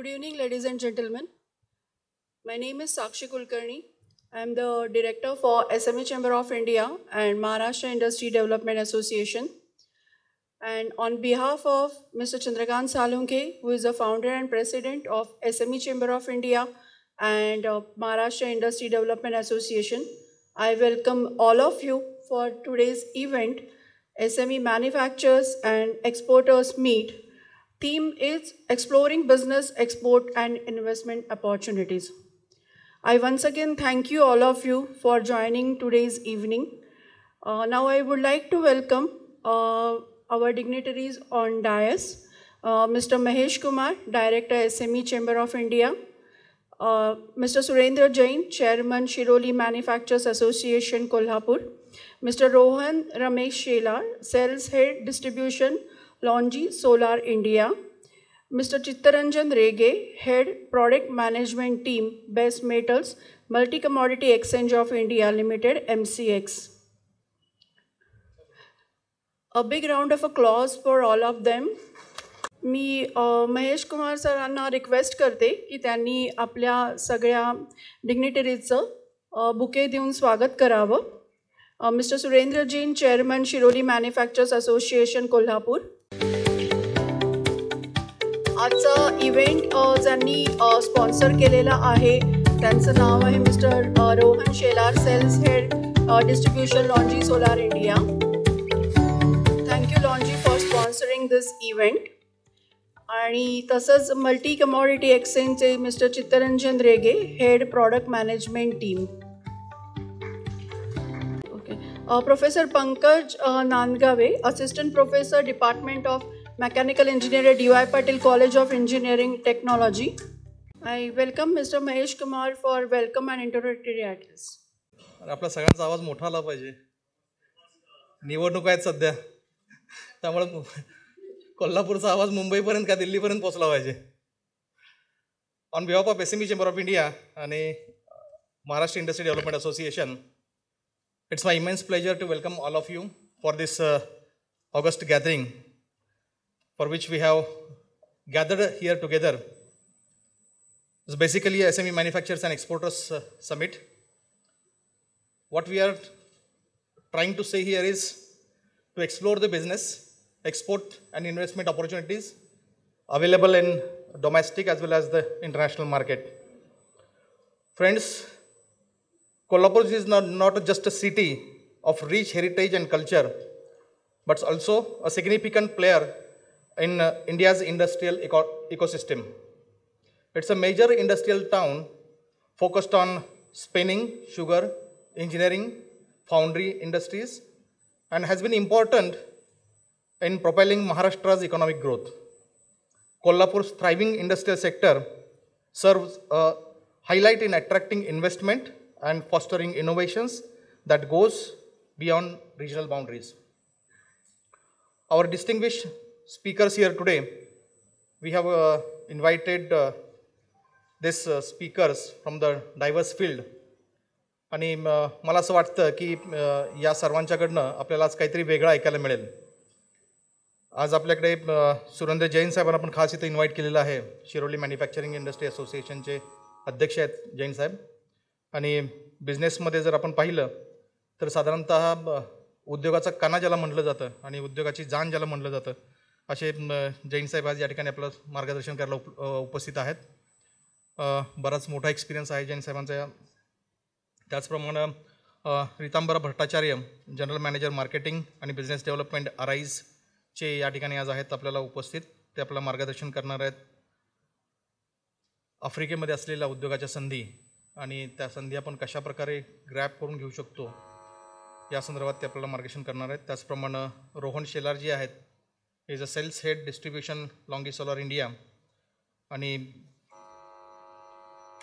Good evening, ladies and gentlemen. My name is Sakshi Kulkarni. I am the director for SME Chamber of India and Maharashtra Industry Development Association. And on behalf of Mr. Chandrakant Salunke, who is the founder and president of SME Chamber of India and Maharashtra Industry Development Association, I welcome all of you for today's event, SME Manufacturers and Exporters Meet. Theme is Exploring Business, Export and Investment Opportunities. I once again thank you all of you for joining today's evening. Now I would like to welcome our dignitaries on dais. Mr. Mahesh Kumar, Director, SME Chamber of India. Mr. Surendra Jain, Chairman, Shiroli Manufacturers Association, Kolhapur. Mr. Rohan Ramesh Shelar, Sales Head, Distribution, Longi Solar India. Mr. Chittaranjan Rege, Head Product Management Team, Best Metals, Multi Commodity Exchange of India Limited, MCX. A big round of applause for all of them. मी महेश कुमार सरांना request करते की त्यांनी आपल्या सगळ्या डिग्निटरीजचं bouquet देऊन स्वागत करावं. Mister Surendra Jain, chairman, Shiroli manufacturers association, Kolhapur. आजचा इव्हेंट ज्यांनी स्पॉन्सर केलेला आहे त्यांचं नाव आहे mister Rohan Shelar, sales head, distribution, Longi solar India. Thank you Longi for sponsoring this event. आणि तसंच मल्टी कमॉडिटी एक्सचेंजचे mister Chittaranjan Rege, head product management team. Okay. Professor Pankaj Nandgawe, assistant professor, department of Mechanical Engineer, D.Y. Patil College of Engineering Technology. I welcome Mr. Mahesh Kumar for welcome and introductory address. आपला सगळ्यांचा आवाज मोठा आला पाहिजे. निवडणूक आहेत सध्या, त्यामुळे कोल्हापूरचा आवाज मुंबईपर्यंत का दिल्लीपर्यंत पोहोचला पाहिजे. On behalf of SME chamber of India आणि Maharashtra industry development association, it's my immense pleasure to welcome all of you for this august gathering, for which we have gathered here together. It's basically a SME Manufacturers and Exporters Summit. What we are trying to say here is to explore the business, export and investment opportunities available in domestic as well as the international market. Friends, Kolhapur is not just a city of rich heritage and culture, but also a significant player in India's industrial ecosystem. It's a major industrial town focused on spinning, sugar, engineering, foundry industries, and has been important in propelling Maharashtra's economic growth. Kolhapur's thriving industrial sector serves a highlight in attracting investment and fostering innovations that goes beyond regional boundaries. Our distinguished speakers here today, we have invited these speakers from the diverse field. आणि मला असं वाटतं की या सर्वांच्याकडनं आपल्याला आज काहीतरी वेगळं ऐकायला मिळेल. आज आपल्याकडे सुरेंद्र जैन साहेबांना आपण खास इथं इन्व्हाइट केलेलं आहे. शिरोली मॅन्युफॅक्चरिंग इंडस्ट्री असोसिएशनचे अध्यक्ष आहेत जैन साहेब. आणि बिझनेसमध्ये जर आपण पाहिलं तर साधारणतः उद्योगाचा कणा ज्याला म्हटलं जातं आणि उद्योगाची जान ज्याला म्हटलं जातं असे जैन साहेब आज या ठिकाणी आपलं मार्गदर्शन करायला उपस्थित आहेत. बराच मोठा एक्सपिरियन्स आहे जैन साहेबांचा. त्याचप्रमाणे रितांबरा भट्टाचार्य, जनरल मॅनेजर मार्केटिंग आणि बिझनेस डेव्हलपमेंट, अराईजचे या ठिकाणी आज आहेत आपल्याला उपस्थित. ते आपलं मार्गदर्शन करणार आहेत. आफ्रिकेमध्ये असलेल्या उद्योगाच्या संधी आणि त्या संधी आपण कशाप्रकारे ग्रॅप करून घेऊ शकतो या संदर्भात ते आपल्याला मार्गदर्शन करणार आहेत. त्याचप्रमाणे रोहन शेलार जी आहेत, is a sales head, distribution, Longi solar India, आणि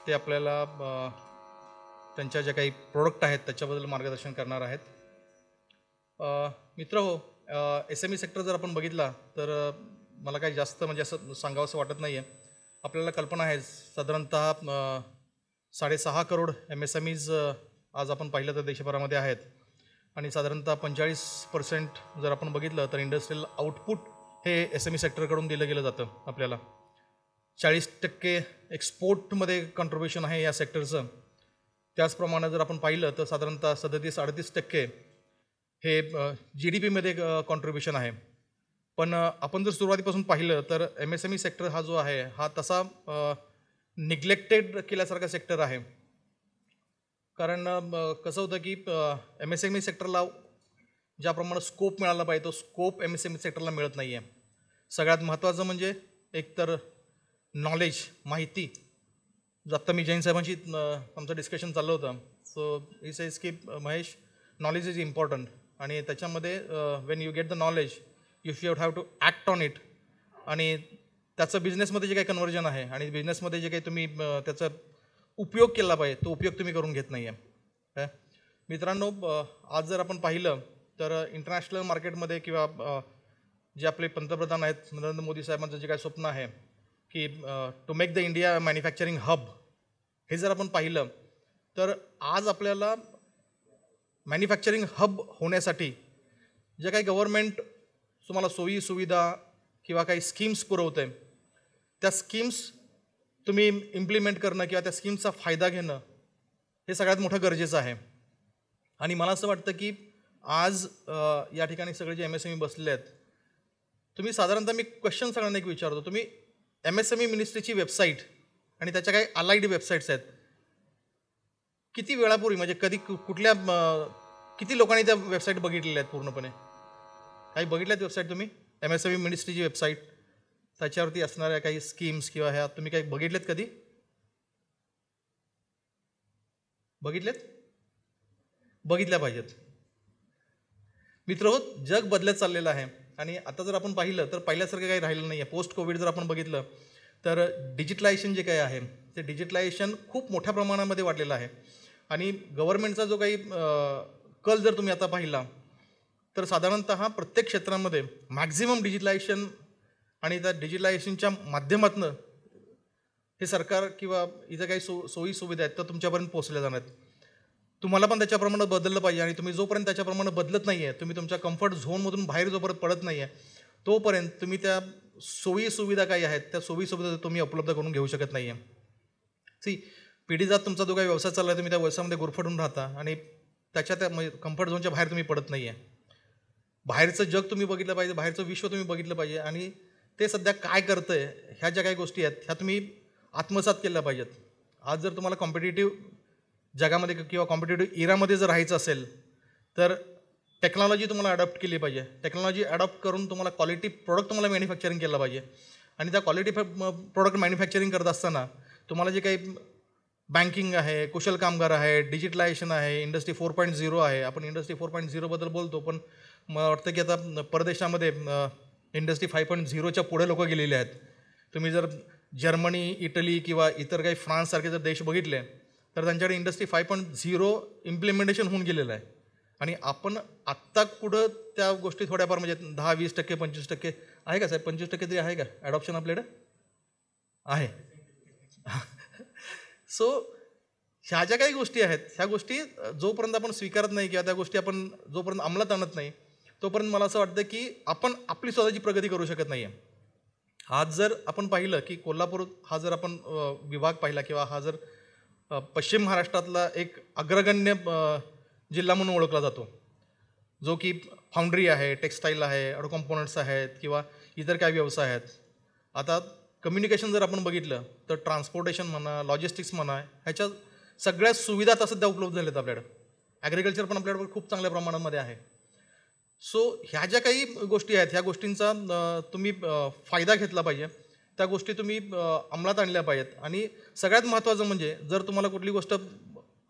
ते आपल्याला त्यांच्या ज्या काही प्रोडक्ट आहेत त्याच्याबद्दल मार्गदर्शन करणार आहेत. मित्र हो, SME सेक्टर जर आपण बघितला तर मला काही जास्त म्हणजे असं सांगावंसं वाटत नाही आहे. आपल्याला कल्पना आहे साधारणतः 6.5 करोड MSMEs आज आपण पाहिलं तर देशभरामध्ये आहेत. आणि साधारणतः 45% जर आपण बघितलं तर इंडस्ट्रियल आउटपुट हे SME सेक्टरकडून दिलं गेलं जातं आपल्याला. 40% एक्सपोर्टमध्ये कॉन्ट्रीब्युशन आहे या सेक्टरचं. त्याचप्रमाणे जर आपण पाहिलं तर साधारणतः 37-38% हे GDPमध्ये कॉन्ट्रीब्युशन आहे. पण आपण जर सुरुवातीपासून पाहिलं तर MSME सेक्टर हा जो आहे हा तसा निग्लेक्टेड केल्यासारखा सेक्टर आहे. कारण कसं होतं की MSME सेक्टरला ज्याप्रमाणे स्कोप मिळाला पाहिजे तो स्कोप MSME सेक्टरला मिळत नाही आहे. सगळ्यात महत्त्वाचं म्हणजे एकतर नॉलेज, माहिती. आत्ता मी जैन साहेबांशी आमचं डिस्कशन चाललं होतं. सो ही सेज की महेश, नॉलेज इज इम्पॉर्टंट आणि त्याच्यामध्ये when you get the knowledge you should have to act on it. आणि त्याचं बिझनेसमध्ये जे काही कन्व्हर्जन आहे आणि बिझनेसमध्ये जे काही तुम्ही त्याचा उपयोग केला पाहिजे तो उपयोग तुम्ही करून घेत नाही आहे. काय मित्रांनो, आज जर आपण पाहिलं तर इंटरनॅशनल मार्केटमध्ये किंवा जे आपले पंतप्रधान आहेत नरेंद्र मोदी साहेबांचं जे काही स्वप्न आहे की to make the India manufacturing hub, हे जर आपण पाहिलं तर आज आपल्याला मॅन्युफॅक्चरिंग हब होण्यासाठी जे काही गव्हर्नमेंट तुम्हाला सोयी सुविधा किंवा काही स्कीम्स पुरवते त्या स्कीम्स तुम्ही इम्प्लिमेंट करणं किंवा त्या स्कीम्सचा फायदा घेणं हे सगळ्यात मोठं गरजेचं आहे. आणि मला असं वाटतं की आज या ठिकाणी सगळे जे MSME बसले आहेत, तुम्ही साधारणतः मी क्वेश्चन सगळ्यांना एक विचारतो, तुम्ही MSME मिनिस्ट्रीची वेबसाईट आणि त्याच्या काही अलाइड वेबसाईट्स आहेत, किती वेळापूर्वी म्हणजे कधी कुठल्या किती लोकांनी त्या वेबसाईट बघितलेल्या आहेत पूर्णपणे? काही बघितल्यात वेबसाईट तुम्ही? MSME मिनिस्ट्रीची वेबसाईट, त्याच्यावरती असणाऱ्या काही स्कीम्स किंवा ह्या तुम्ही काही बघितलेत कधी? बघितल्या पाहिजेत. मित्रहो, जग बदलत चाललेलं आहे आणि आता जर आपण पाहिलं तर पहिल्यासारखं काही राहिलं नाही आहे. पोस्ट कोविड जर आपण बघितलं तर डिजिटलायझेशन जे काही आहे ते डिजिटलायझेशन खूप मोठ्या प्रमाणामध्ये वाढलेलं आहे. आणि गव्हर्नमेंटचा जो काही कल जर तुम्ही आता पाहिला तर साधारणतः प्रत्येक क्षेत्रामध्ये मॅक्झिमम डिजिटलायझेशन आणि त्या डिजिटलायझेशनच्या माध्यमातून हे सरकार किंवा इथं काही सोयी सुविधा आहेत तर तुमच्यापर्यंत पोहोचल्या जाणार आहेत. तुम्हाला पण त्याच्याप्रमाणे बदललं पाहिजे आणि तुम्ही जोपर्यंत त्याच्याप्रमाणे बदलत नाही आहे, तुम्ही तुमच्या कम्फर्ट झोनमधून बाहेर जोपर्यंत पडत नाही आहे तोपर्यंत तुम्ही त्या सोयी सुविधा काही आहेत त्या सोयी सुविधा तुम्ही उपलब्ध करून घेऊ शकत नाही आहे. पिढीजात तुमचा जो काही व्यवसाय चालला आहे तुम्ही त्या व्यवसायामध्ये गुरफटून राहता आणि त्याच्या त्या कम्फर्ट झोनच्या बाहेर तुम्ही पडत नाही आहे. बाहेरचं जग तुम्ही बघितलं पाहिजे, बाहेरचं विश्व तुम्ही बघितलं पाहिजे आणि ते सध्या काय करतं आहे ह्या ज्या काही गोष्टी आहेत ह्या तुम्ही आत्मसात केल्या पाहिजेत. आज जर तुम्हाला कॉम्पिटिटिव्ह जगामध्ये किंवा कॉम्पिटिटिव्ह इरामध्ये जर राहायचं असेल तर टेक्नॉलॉजी तुम्हाला अडॉप्ट केली पाहिजे. टेक्नॉलॉजी अडॉप्ट करून तुम्हाला क्वालिटी प्रोडक्ट तुम्हाला मॅन्युफॅक्चरिंग केलं पाहिजे. आणि त्या क्वालिटी प्रोडक्ट मॅन्युफॅक्चरिंग करत असताना तुम्हाला जे काही बँकिंग आहे, कुशल कामगार आहे, डिजिटलायझेशन आहे, इंडस्ट्री 4.0 आहे. आपण इंडस्ट्री 4.0 बद्दल बोलतो पण मला वाटतं की आता परदेशामध्ये इंडस्ट्री 5.0च्या पुढे लोक गेलेले आहेत. तुम्ही जर जर्मनी, इटली किंवा इतर काही फ्रान्ससारखे जर देश बघितले तर त्यांच्याकडे इंडस्ट्री 5.0 इम्प्लिमेंटेशन होऊन गेलेलं आहे. आणि आपण आत्ता कुठं त्या गोष्टी थोड्याफार म्हणजे 10-20%, 25% आहे का साहेब? 25% तरी आहे का ॲडॉप्शन आपल्याकडे? आहे. सो ह्या ज्या काही गोष्टी आहेत ह्या गोष्टी जोपर्यंत आपण स्वीकारत नाही किंवा त्या गोष्टी आपण जोपर्यंत अंमलात आणत नाही तोपर्यंत मला असं वाटतं की आपण आपली स्वतःची प्रगती करू शकत नाही आहे. आज जर आपण पाहिलं की कोल्हापूर हा जर आपण विभाग पाहिला किंवा हा जर पश्चिम महाराष्ट्रातला एक अग्रगण्य जिल्हा म्हणून ओळखला जातो, जो की फाउंड्री आहे, टेक्स्टाईल आहे, ऑटो कॉम्पोनंट्स आहेत किंवा इतर काही व्यवसाय आहेत. आता कम्युनिकेशन जर आपण बघितलं तर ट्रान्सपोर्टेशन म्हणा, लॉजिस्टिक्स म्हणा, ह्याच्या सगळ्या सुविधा आता सध्या उपलब्ध झाल्यात आपल्याकडं. ॲग्रिकल्चर पण आपल्याकडे खूप चांगल्या प्रमाणामध्ये आहे. सो ह्या ज्या काही गोष्टी आहेत ह्या गोष्टींचा तुम्ही फायदा घेतला पाहिजे, त्या गोष्टी तुम्ही अंमलात आणल्या पाहिजेत. आणि सगळ्यात महत्त्वाचं म्हणजे जर तुम्हाला कुठली गोष्ट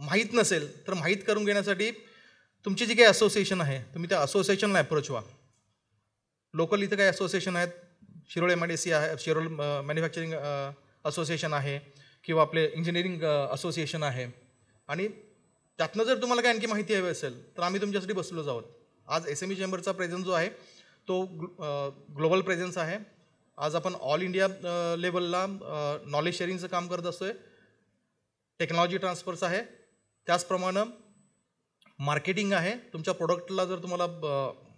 माहीत नसेल तर माहीत करून घेण्यासाठी तुमची जी काही असोसिएशन आहे तुम्ही त्या असोसिएशनला अप्रोच व्हा. लोकल इथं काही असोसिएशन आहेत, शिरोळ MIDC आहे, शिरोळ मॅन्युफॅक्चरिंग असोसिएशन आहे किंवा आपले इंजिनिअरिंग असोसिएशन आहे. आणि त्यातनं जर तुम्हाला काही आणखी माहिती हवी असेल तर आम्ही तुमच्यासाठी बसलोच आहोत. आज SME चेंबरचा प्रेझेन्स जो आहे तो ग्लोबल प्रेझेन्स आहे. आज आपण ऑल इंडिया लेवलला नॉलेज शेअरिंगचं काम करत असतो आहे, टेक्नॉलॉजी ट्रान्सफर्स आहे, त्याचप्रमाणे मार्केटिंग आहे. तुमच्या प्रोडक्टला जर तुम्हाला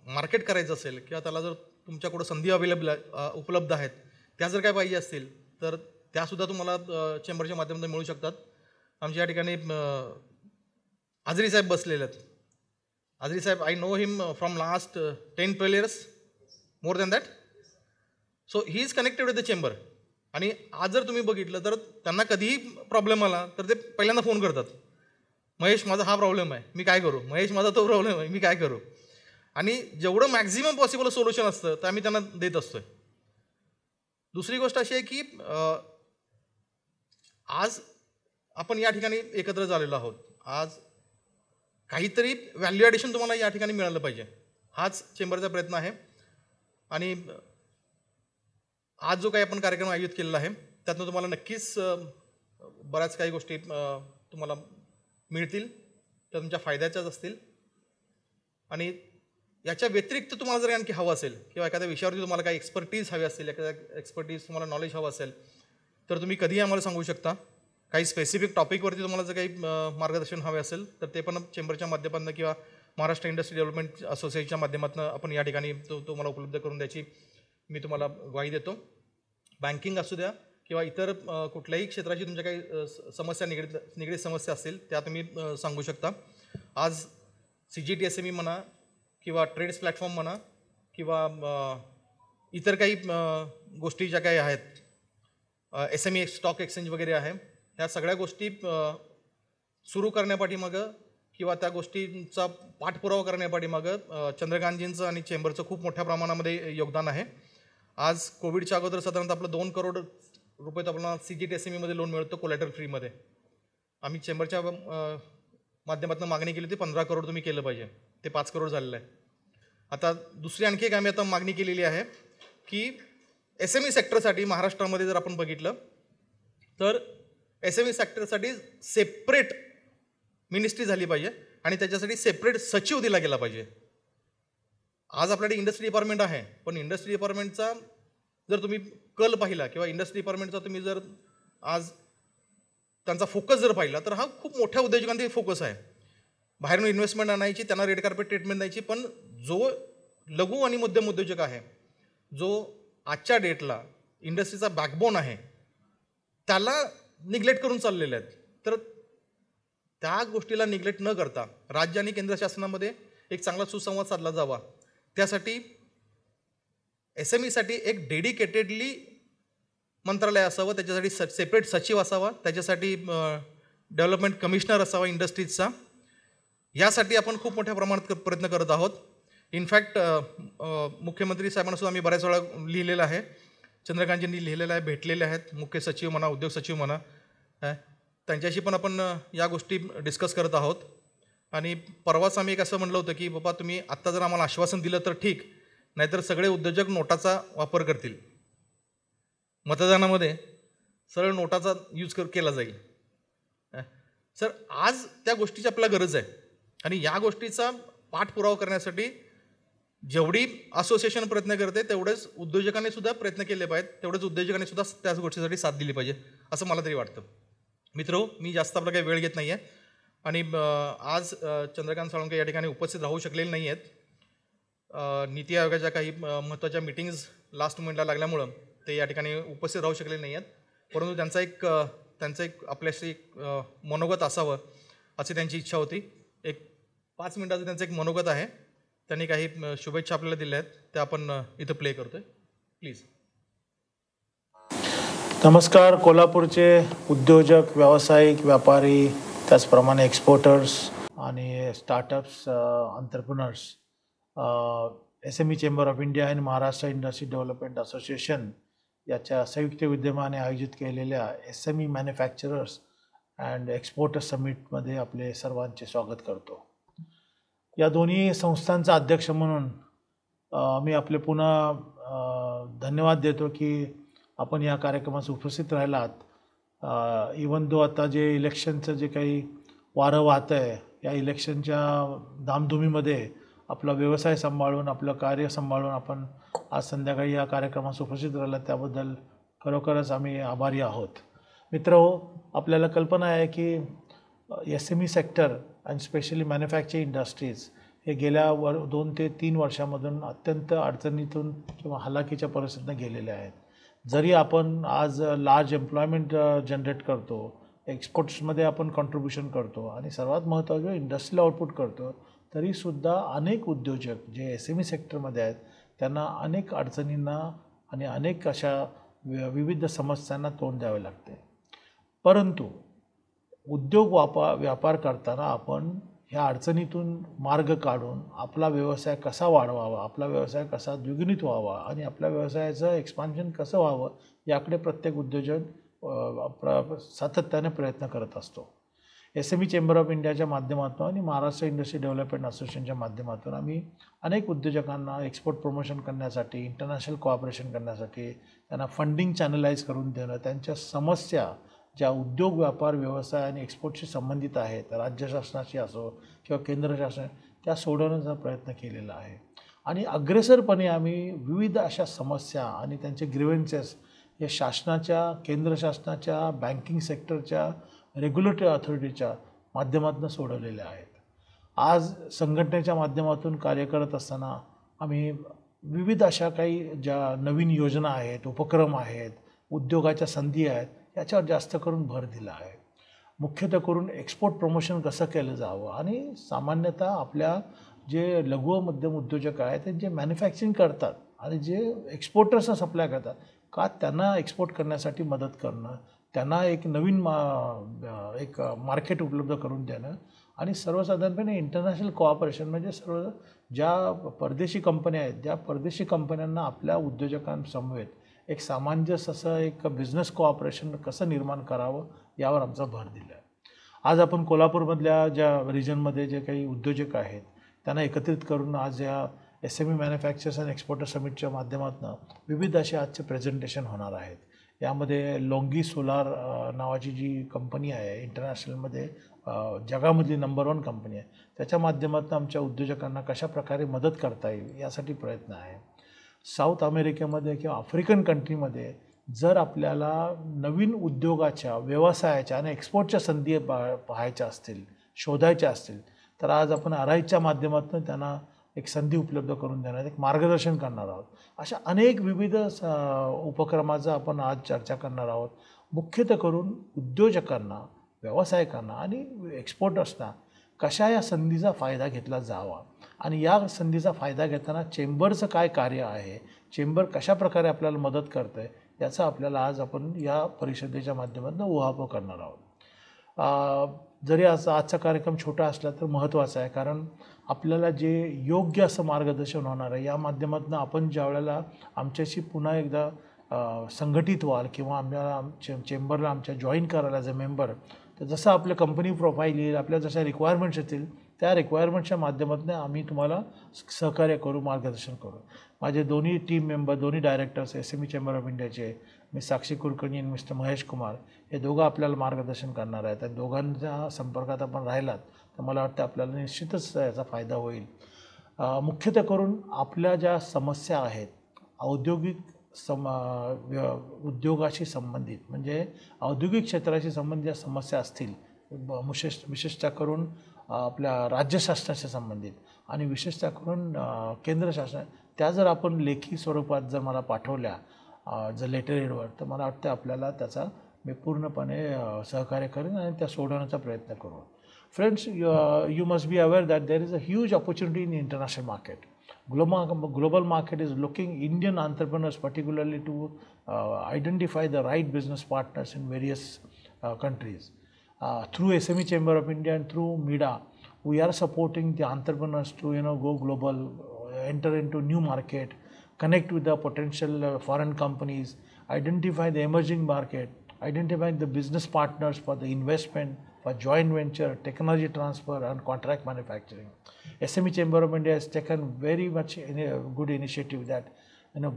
मार्केट करायचं असेल किंवा त्याला जर तुमच्याकडं संधी उपलब्ध आहेत त्या जर काय पाहिजे असतील तर त्यासुद्धा तुम्हाला चेंबरच्या माध्यमातून मिळू शकतात. आमच्या या ठिकाणी आजरी साहेब बसलेले आहेत. आजरी साहेब, I know him from last 10-12 years, more than that. So he is connected with the chamber. आणि आज जर तुम्ही बघितलं तर त्यांना कधीही प्रॉब्लेम आला तर ते पहिल्यांदा फोन करतात, महेश माझा हा प्रॉब्लेम आहे, मी काय करू, महेश माझा तो प्रॉब्लेम आहे, मी काय करू. आणि जेवढं मॅक्झिमम पॉसिबल सोल्युशन असतं ते आम्ही त्यांना देत असतोय. दुसरी गोष्ट अशी आहे की आज आपण या ठिकाणी एकत्र झालेलो आहोत. आज काहीतरी व्हॅल्यू ॲडिशन तुम्हाला या ठिकाणी मिळालं पाहिजे, हाच चेंबरचा प्रयत्न आहे. आणि आज जो काही आपण कार्यक्रम आयोजित केलेला आहे त्यातनं तुम्हाला नक्कीच बऱ्याच काही गोष्टी तुम्हाला मिळतील, त्या तुमच्या फायद्याच्याच असतील. आणि याच्या व्यतिरिक्त तुम्हाला जर आणखी हवं असेल किंवा एखाद्या विषयावरती तुम्हाला काही एक्सपर्टीज हवी असेल, एखाद्या एक्सपर्टीज तुम्हाला नॉलेज हवं असेल तर तुम्ही कधीही आम्हाला सांगू शकता. काही स्पेसिफिक टॉपिकवरती तुम्हाला जर काही मार्गदर्शन हवे असेल तर ते पण चेंबरच्या माध्यमातून किंवा महाराष्ट्र इंडस्ट्री डेव्हलपमेंट असोसिएशनच्या माध्यमातून आपण या ठिकाणी तुम्हाला उपलब्ध करून द्यायची मी तुम्हाला ग्वाही देतो. बँकिंग असू द्या किंवा इतर कुठल्याही क्षेत्राची तुमच्या काही समस्या निगडीत समस्या असतील त्या तुम्ही सांगू शकता. आज CGTSME म्हणा किंवा ट्रेड्स प्लॅटफॉर्म म्हणा किंवा इतर काही गोष्टी ज्या काही आहेत, SME स्टॉक एक्सचेंज वगैरे आहे, ह्या सगळ्या गोष्टी सुरू करण्यापाठीमागं किंवा त्या गोष्टींचा पाठपुरावा करण्यापाठीमागं चंद्रकांतजींचं आणि चेंबरचं खूप मोठ्या प्रमाणामध्ये योगदान आहे. आज कोविडच्या अगोदर साधारणतः आपलं 2 करोड रुपये आपल्याला CGTSME लोन मिळतं कोलॅटरल फ्रीमध्ये. आम्ही चेंबरच्या माध्यमातून मागणी केली होती 15 करोड तुम्ही केलं पाहिजे, ते 5 करोड झालेलं आहे. आता दुसरी आणखी एक आम्ही आता मागणी केलेली आहे की SME सेक्टरसाठी महाराष्ट्रामध्ये जर आपण बघितलं तर SME सेक्टरसाठी सेपरेट मिनिस्ट्री झाली पाहिजे आणि त्याच्यासाठी सेपरेट सचिव दिला गेला पाहिजे. आज आपल्याकडे इंडस्ट्री डिपार्टमेंट आहे, पण इंडस्ट्री डिपार्टमेंटचा जर तुम्ही कल पाहिला किंवा इंडस्ट्री डिपार्टमेंटचा तुम्ही जर आज त्यांचा फोकस जर पाहिला तर हा खूप मोठ्या उद्योजकांचा फोकस आहे. बाहेरून इन्व्हेस्टमेंट आणायची, त्यांना रेड कार्पेट ट्रीटमेंट द्यायची, पण जो लघु आणि मध्यम उद्योजक आहे, जो आजच्या डेटला इंडस्ट्रीचा बॅकबोन आहे, त्याला निग्लेक्ट करून चाललेले आहेत. तर त्या गोष्टीला निग्लेक्ट न करता राज्य आणि केंद्र शासनामध्ये एक चांगला सुसंवाद साधला जावा, त्यासाठी SMEसाठी एक डेडिकेटेडली मंत्रालय असावं, त्याच्यासाठी सेपरेट सचिव असावा, त्याच्यासाठी डेव्हलपमेंट कमिशनर असावा इंडस्ट्रीजचा. यासाठी आपण खूप मोठ्या प्रमाणात प्रयत्न करत आहोत. इनफॅक्ट मुख्यमंत्री साहेबांना सुद्धा आम्ही बऱ्याच वेळा लिहिलेलं आहे, चंद्रकांतजींनी लिहिलेलं आहे, भेटलेले आहेत, मुख्य सचिव म्हणा, उद्योग सचिव म्हणा, त्यांच्याशी पण आपण या गोष्टी डिस्कस करत आहोत. आणि परवाच आम्ही एक असं म्हणलं होतं की बाबा तुम्ही आत्ता जर आम्हाला आश्वासन दिलं तर ठीक, नाहीतर सगळे उद्योजक नोटाचा वापर करतील, मतदानामध्ये सरळ नोटाचा यूज केला जाईल. सर, आज त्या गोष्टीची आपल्याला गरज आहे आणि या गोष्टीचा पाठपुरावा करण्यासाठी जेवढी असोसिएशन प्रयत्न करते तेवढेच उद्योजकांनी सुद्धा प्रयत्न केले पाहिजेत, तेवढेच उद्योजकांनी सुद्धा त्याच गोष्टीसाठी साथ दिली पाहिजे असं मला तरी वाटतं. मित्रो, मी जास्त आपला काही वेळ घेत नाही आहे आणि आज चंद्रकांत साळुंखे या ठिकाणी उपस्थित राहू शकलेले नाही आहेत. नीती आयोगाच्या काही महत्त्वाच्या मीटिंग्ज लास्ट मोमेंटला लागल्यामुळं ते या ठिकाणी उपस्थित राहू शकलेले नाही आहेत, परंतु त्यांचं एक आपल्याशी मनोगत असावं अशी त्यांची इच्छा होती. एक 5 मिनिटाचं त्यांचं एक मनोगत आहे, त्यांनी काही शुभेच्छा आपल्याला दिल्या आहेत, त्या आपण इथं प्ले करतोय. प्लीज. नमस्कार. कोल्हापूरचे उद्योजक, व्यावसायिक, व्यापारी, त्याचप्रमाणे एक्सपोर्टर्स आणि startups, entrepreneurs, SME chamber of India आणि महाराष्ट्र इंडस्ट्री डेव्हलपमेंट असोसिएशन याच्या संयुक्त विद्यमाने आयोजित केलेल्या SME मॅन्युफॅक्चरर्स अँड एक्सपोर्टर्स समिटमध्ये आपले सर्वांचे स्वागत करतो. या दोन्ही संस्थांचा अध्यक्ष म्हणून मी आपले पुन्हा धन्यवाद देतो की आपण या कार्यक्रमास उपस्थित राहिलात. इवन दो आता जे इलेक्शनचं जे काही वारं वाहतं आहे, या इलेक्शनच्या धामधुमीमध्ये आपला व्यवसाय सांभाळून, आपलं कार्य सांभाळून आपण आज संध्याकाळी या कार्यक्रमास उपस्थित राहिलात, त्याबद्दल खरोखरच आम्ही आभारी आहोत. मित्रहो, आपल्याला कल्पना आहे की SME सेक्टर आणि स्पेशली मॅन्युफॅक्चरिंग इंडस्ट्रीज हे गेल्या 2 ते 3 वर्षामधून अत्यंत अडचणीतून किंवा हलाखीच्या परिस्थितीतून गेलेले आहेत. जरी आपण आज लार्ज एम्प्लॉयमेंट जनरेट करतो, एक्सपोर्ट्समध्ये आपण कॉन्ट्रीब्युशन करतो आणि सर्वात महत्त्वाचं इंडस्ट्रियल आउटपुट करतो, तरीसुद्धा अनेक उद्योजक जे SME सेक्टरमध्ये आहेत त्यांना अनेक अडचणींना आणि अनेक अशा विविध समस्यांना तोंड द्यावे लागते. परंतु उद्योग व्यापार करताना आपण ह्या अडचणीतून मार्ग काढून आपला व्यवसाय कसा वाढवावा, आपला व्यवसाय कसा द्विगुणित व्हावा आणि आपल्या व्यवसायाचं एक्सपान्शन कसं व्हावं याकडे प्रत्येक उद्योजक सातत्याने प्रयत्न करत असतो. SME चेंबर ऑफ इंडियाच्या माध्यमातून आणि महाराष्ट्र इंडस्ट्री डेव्हलपमेंट असोसिएशनच्या माध्यमातून आम्ही अनेक उद्योजकांना एक्सपोर्ट प्रमोशन करण्यासाठी, इंटरनॅशनल कोऑपरेशन करण्यासाठी, त्यांना फंडिंग चॅनलाइज करून देणं, त्यांच्या समस्या ज्या उद्योग व्यापार व्यवसाय आणि एक्सपोर्टशी संबंधित आहेत, राज्य शासनाशी असो किंवा केंद्र शासन, त्या सोडवण्याचा प्रयत्न केलेला आहे. आणि अग्रेसरपणे आम्ही विविध अशा समस्या आणि त्यांचे ग्रीव्हन्सेस हे शासनाच्या, केंद्र शासनाच्या, बँकिंग सेक्टरच्या, रेग्युलेटरी अथॉरिटीच्या माध्यमातून सोडवलेल्या आहेत. आज संघटनेच्या माध्यमातून कार्य करत असताना आम्ही विविध अशा काही ज्या नवीन योजना आहेत, उपक्रम आहेत, उद्योगाच्या संधी आहेत, याच्यावर जास्त करून भर दिला आहे. मुख्यतः करून एक्सपोर्ट प्रमोशन कसं केलं जावं आणि सामान्यतः आपल्या जे लघु व मध्यम उद्योजक आहेत ते जे मॅन्युफॅक्चरिंग करतात आणि जे एक्सपोर्टर्सना सप्लाय करतात का त्यांना एक्सपोर्ट करण्यासाठी मदत करणं, त्यांना एक नवीन एक मार्केट उपलब्ध करून देणं आणि सर्वसाधारणपणे इंटरनॅशनल कोऑपरेशन म्हणजे सर्व ज्या परदेशी कंपन्या आहेत, ज्या परदेशी कंपन्यांना आपल्या उद्योजकांसमवेत एक सामंजस्य असं एक बिझनेस कोऑपरेशन कसं निर्माण करावं यावर आमचा भर दिला आहे. आज आपण कोल्हापूरमधल्या ज्या रिजनमध्ये जे काही उद्योजक आहेत त्यांना एकत्रित करून आज या SME मॅन्युफॅक्चरर्स अँड एक्सपोर्टर समिटच्या माध्यमातून विविध असे आजचे प्रेझेंटेशन होणार आहेत. यामध्ये लोंगी सोलार नावाची जी कंपनी आहे इंटरनॅशनलमध्ये जगामधली नंबर 1 कंपनी आहे, त्याच्या माध्यमातून आमच्या उद्योजकांना कशा प्रकारे मदत करता येईल यासाठी प्रयत्न आहे. साऊथ अमेरिकेमध्ये किंवा आफ्रिकन कंट्रीमध्ये जर आपल्याला नवीन उद्योगाच्या, व्यवसायाच्या आणि एक्सपोर्टच्या संधी पाहायच्या असतील, शोधायच्या असतील, तर आज आपण RIच्या माध्यमातून त्यांना एक संधी उपलब्ध करून देणार, एक मार्गदर्शन करणार आहोत. अशा अनेक विविध उपक्रमाचं आपण आज चर्चा करणार आहोत. मुख्यतः करून उद्योजकांना, व्यावसायिकांना आणि एक्सपोर्टर्सना कशा या संधीचा फायदा घेतला जावा आणि या संधीचा फायदा घेताना चेंबरचं काय कार्य आहे, चेंबर कशा प्रकारे आपल्याला मदत करतं आहे, याचा आपल्याला आज आपण या परिषदेच्या माध्यमातून उहापोह करणार आहोत. जरी आजचा कार्यक्रम छोटा असला तर महत्त्वाचा आहे, कारण आपल्याला जे योग्य असं मार्गदर्शन होणार आहे या माध्यमातून आपण ज्या वेळेला आमच्याशी पुन्हा एकदा संघटित व्हाल किंवा आम्हाला चेंबरला आमच्या जॉईन करायला ॲज अ मेंबर, तर जसं आपलं कंपनी प्रोफाईल येईल, आपल्या जशा रिक्वायरमेंट्स येतील त्या रिक्वायरमेंट्सच्या माध्यमातून आम्ही तुम्हाला सहकार्य करू, मार्गदर्शन करू. माझे दोन्ही टीम मेंबर, दोन्ही डायरेक्टर्स SME चेंबर ऑफ इंडियाचे, मी साक्षी कुलकर्णी आणि मिस्टर महेश कुमार, हे दोघं आपल्याला मार्गदर्शन करणार आहेत. आणि दोघांच्या संपर्कात आपण राहिलात तर मला वाटतं आपल्याला निश्चितच याचा फायदा होईल. मुख्यतः करून आपल्या ज्या समस्या आहेत औद्योगिक उद्योगाशी संबंधित, म्हणजे औद्योगिक क्षेत्राशी संबंधित ज्या समस्या असतील, विशेषतः करून आपल्या राज्य शासनाशी संबंधित आणि विशेषतः करून केंद्र शासन, त्या जर आपण लेखी स्वरूपात जर मला पाठवल्या जर लेटर हेडवर, तर मला वाटतं आपल्याला त्याचा मी पूर्णपणे सहकार्य करेन आणि त्या सोडवण्याचा प्रयत्न करू. Friends, you must be aware that there is a huge opportunity in the international market. Global market is looking Indian entrepreneurs particularly to identify the right business partners in various countries. Through SME Chamber of India and through MIDA, we are supporting the entrepreneurs to go global, enter into new market, connect with the potential foreign companies, identify the emerging market, identify the business partners for the investment, for joint venture, technology transfer and contract manufacturing. SME Chamber of India has taken very much a good initiative that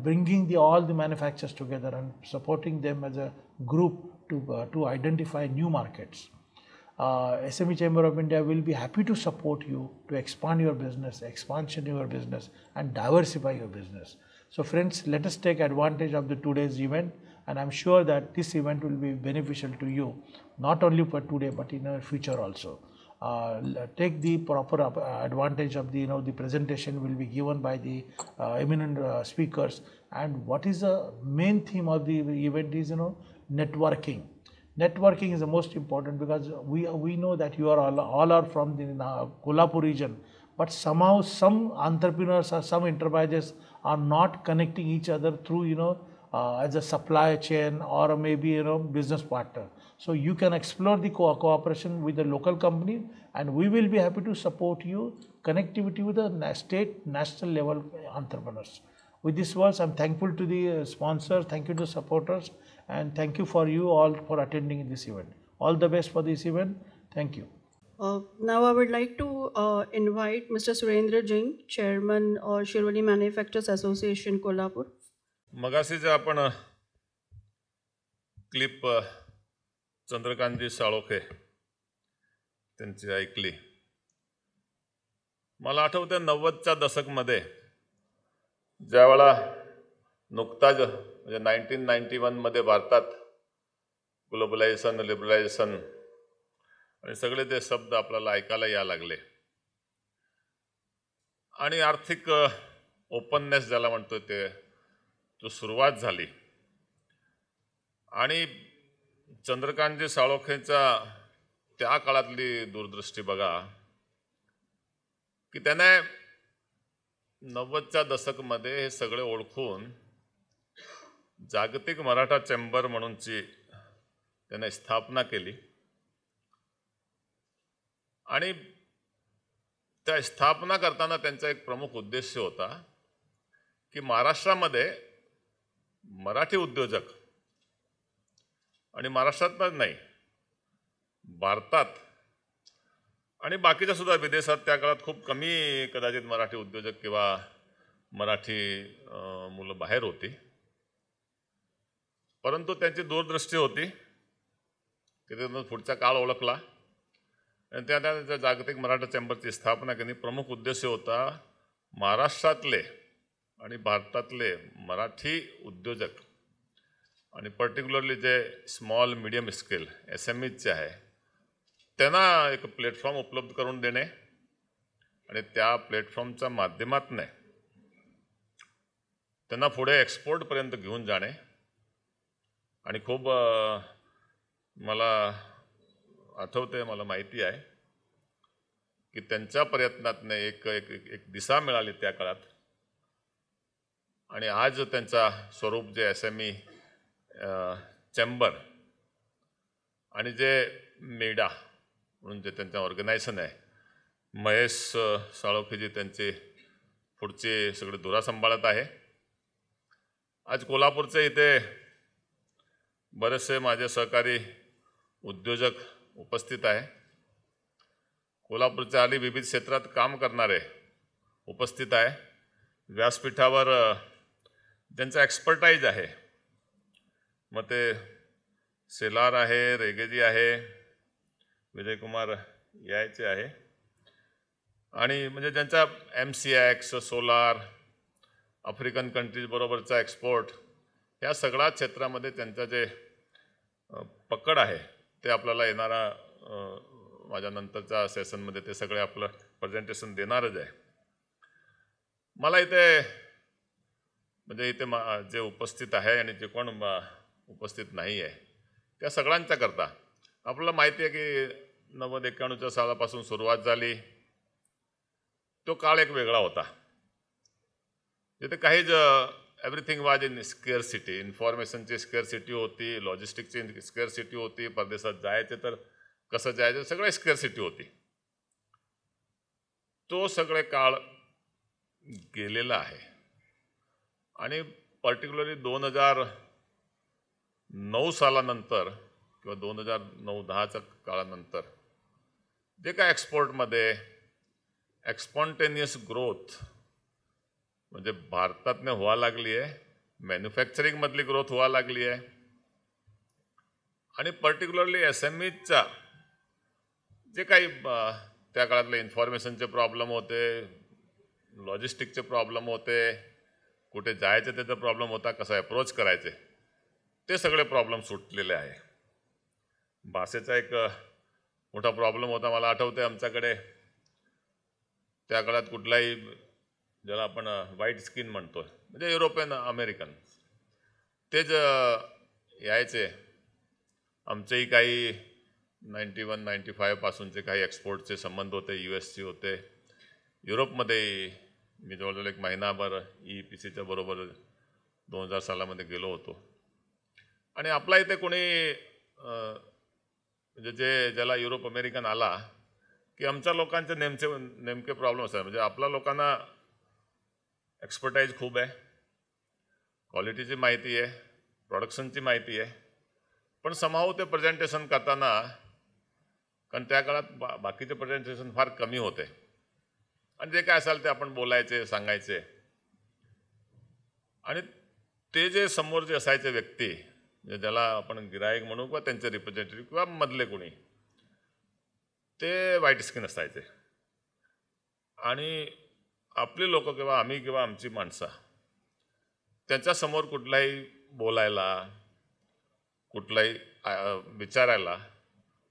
bringing all the manufacturers together and supporting them as a group to identify new markets. SME Chamber of India will be happy to support you to expand your business, expansion your business and diversify your business. So friends, let us take advantage of the today's event, and I'm sure that this event will be beneficial to you, not only for today but in the future also. take the proper advantage of the the presentation will be given by the eminent speakers. And what is the main theme of the event is networking. Networking is the most important, because we know that you are all are from the Kolhapur region, but somehow some entrepreneurs or some enterprises are not connecting each other through as a supply chain or maybe business partner. So you can explore the cooperation with the local company, and we will be happy to support you connectivity with the state national level entrepreneurs. With these words, I'm thankful to the sponsors, thank you to supporters, and thank you for you all for attending this event. All the best for this event. Thank you. Now I would like to invite Mr. Surendra Jain, Chairman Shirvali Manufacturers Association, Kolhapur. मगाशी जे आपण clip चंद्रकांतजी साळोखे त्यांची ऐकली, मला आठवते 90च्या दशकमध्ये ज्यावेळा नुकताच म्हणजे 1991 मध्ये भारतात ग्लोबलायझेशन, लिबरलायझेशन आणि सगळे ते शब्द आपल्याला ऐकायला यायला लागले, आणि आर्थिक ओपननेस ज्याला म्हणतो तो सुरुवात झाली. आणि चंद्रकांतजी साळोखेंच्या त्या काळातली दूरदृष्टी बघा की त्याने 90च्या दशकमध्ये हे सगळे ओळखून जागतिक मराठा चेंबर म्हणूनची त्याने स्थापना केली. आणि त्या स्थापना करताना त्यांचा एक प्रमुख उद्देश होता की महाराष्ट्रामध्ये मराठी उद्योजक, आणि महाराष्ट्रात नाही भारतात आणि बाकीच्या सुद्धा विदेशात त्या काळात खूप कमी कदाचित मराठी उद्योजक किंवा मराठी मुलं बाहेर होती, परंतु त्यांची दूरदृष्टी होती की त्यांना पुढचा काळ ओळखला आणि त्या जागतिक मराठा चेंबरची स्थापना केली. प्रमुख उद्देश होता महाराष्ट्रातले आणि भारतातले मराठी उद्योजक आणि पर्टिक्युलरली जे स्मॉल मीडियम स्केल SMEचे आहे त्यांना एक प्लॅटफॉर्म उपलब्ध करून देणे आणि त्या प्लॅटफॉर्मच्या माध्यमातून त्यांना पुढे एक्सपोर्टपर्यंत घेऊन जाणे. आणि खूप मला आठवते, मला माहिती आहे की त्यांच्या प्रयत्नातून एक दिशा मिळाली त्या काळात, आणि आज त्यांचा स्वरूप जे SME चेंबर आणि जे मेडा म्हणून जे त्यांचं ऑर्गनायझेशन आहे, महेश साळोखेजी त्यांचे पुढचे सगळे धुरा सांभाळत आहे. आज कोल्हापूरचे इथे बरेचसे माझे सहकारी उद्योजक उपस्थित आहे. कोल्हापूरच्या आली विविध क्षेत्रात काम करणारे उपस्थित आहे. व्यासपीठावर ज्यांचा एक्सपर्टाईज आहे, मग ते सेलार आहे, रेगेजी आहे, विजयकुमार यायचे आहे, आणि म्हणजे ज्यांचा MCX, सोलार, आफ्रिकन कंट्रीज बरोबरचा एक्सपोर्ट, या सगळ्या क्षेत्रामध्ये त्यांचं जे पकड आहे ते आपल्याला येणारा माझ्या नंतरच्या सेशनमध्ये ते सगळे आपलं प्रेझेंटेशन देणारच आहे. मला इथे म्हणजे इथे जे उपस्थित आहे आणि जे कोण उपस्थित नाही आहे त्या सगळ्यांच्या करता आपल्याला माहिती आहे की 90-91च्या सालापासून सुरुवात झाली. तो काळ एक वेगळा होता, जिथे काहीच एव्हरीथिंग वाज इन स्केअरसिटी. इन्फॉर्मेशनची स्केअरसिटी होती, लॉजिस्टिकची स्केअरसिटी होती, परदेशात जायचे तर कसं जायचं सगळं स्केअरसिटी होती. तो सगळे काळ गेलेला आहे. आणि पर्टिक्युलरली 2009 सालानंतर किंवा 2009-10च्या काळानंतर जे काय एक्सपोर्टमध्ये एक्सपॉन्टेनियस ग्रोथ म्हणजे भारतातनं व्हायला लागली आहे, मॅन्युफॅक्चरिंगमधली ग्रोथ व्हायला लागली आहे, आणि पर्टिक्युलरली SMEच्या जे काही त्या काळातले इन्फॉर्मेशनचे प्रॉब्लेम होते, लॉजिस्टिकचे प्रॉब्लेम होते, कुठे जायचे त्याचा प्रॉब्लेम होता, कसं अप्रोच करायचे, ते सगळे प्रॉब्लेम सुटलेले आहे. भाषेचा एक मोठा प्रॉब्लेम होता. मला आठवते आमच्याकडे त्या काळात कुठलाही ज्याला आपण व्हाईट स्किन म्हणतो म्हणजे युरोपियन अमेरिकन तेच यायचे. आमचेही काही 91-95 पासूनचे काही एक्सपोर्टचे संबंध होते, US चे होते. युरोपमध्ये मी जवळजवळ एक महिनाभर EPCच्या बरोबर 2000 सालामध्ये गेलो होतो. आणि आपला इथे कोणी म्हणजे ज्याला युरोप अमेरिकन आला की आमच्या लोकांचे नेमके प्रॉब्लेम असतात. म्हणजे आपल्या लोकांना एक्सपर्टाईज खूप आहे, क्वालिटीची माहिती आहे, प्रोडक्शनची माहिती आहे, पण समहाऊ ते प्रेझेंटेशन करताना, कारण त्या काळात बाकीचे प्रेझेंटेशन फार कमी होते आणि जे काय असेल ते आपण बोलायचे, सांगायचे. आणि ते जे समोर जे असायचे व्यक्ती म्हणजे ज्याला आपण गिराईक म्हणू किंवा त्यांचे रिप्रेझेंटेटिव्ह किंवा मधले कोणी, ते व्हाईट स्किन असायचे. आणि आपली लोक किंवा आम्ही किंवा आमची माणसं त्यांच्यासमोर कुठलाही बोलायला, कुठलाही विचारायला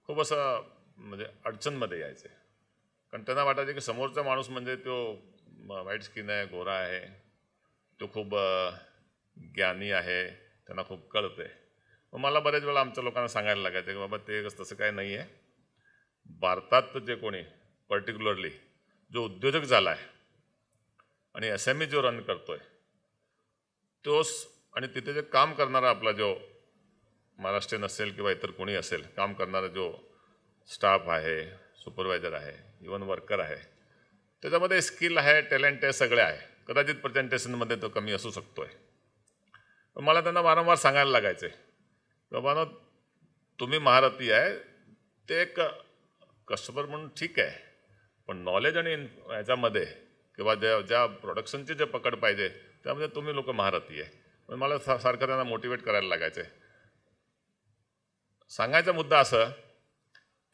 खूप असं म्हणजे अडचणमध्ये यायचे. कारण त्यांना वाटायचे की समोरचा माणूस म्हणजे तो व्हाईट स्किन आहे, गोरा आहे, तो खूप ज्ञानी आहे, त्यांना खूप कळते. मग मला बरेच वेळा आमच्या लोकांना सांगायला लागायचं की बाबा ते तसं काय नाही आहे. भारतात जे कोणी पर्टिक्युलरली जो उद्योजक झाला आहे आणि SME जो रन करतोय तोच, आणि तिथे जे काम करणारा आपला जो महाराष्ट्रीयन असेल किंवा इतर कोणी असेल, काम करणारा जो स्टाफ आहे, सुपरवायझर आहे, इवन वर्कर आहे, त्याच्यामध्ये स्किल आहे, टॅलेंट आहे, सगळे आहे. कदाचित प्रेझेंटेशनमध्ये तो कमी असू शकतोय. मला त्यांना वारंवार सांगायला लागायचे बाबा तुम्ही महारथी आहे, ते एक कस्टमर म्हणून ठीक आहे, पण नॉलेज आणि याच्यामध्ये किंवा ज्या प्रोडक्शनची जे पकड पाहिजे त्यामध्ये तुम्ही लोक महारथी आहे. पण मला सारखं त्यांना मोटिवेट करायला लागायचे. सांगायचा मुद्दा असं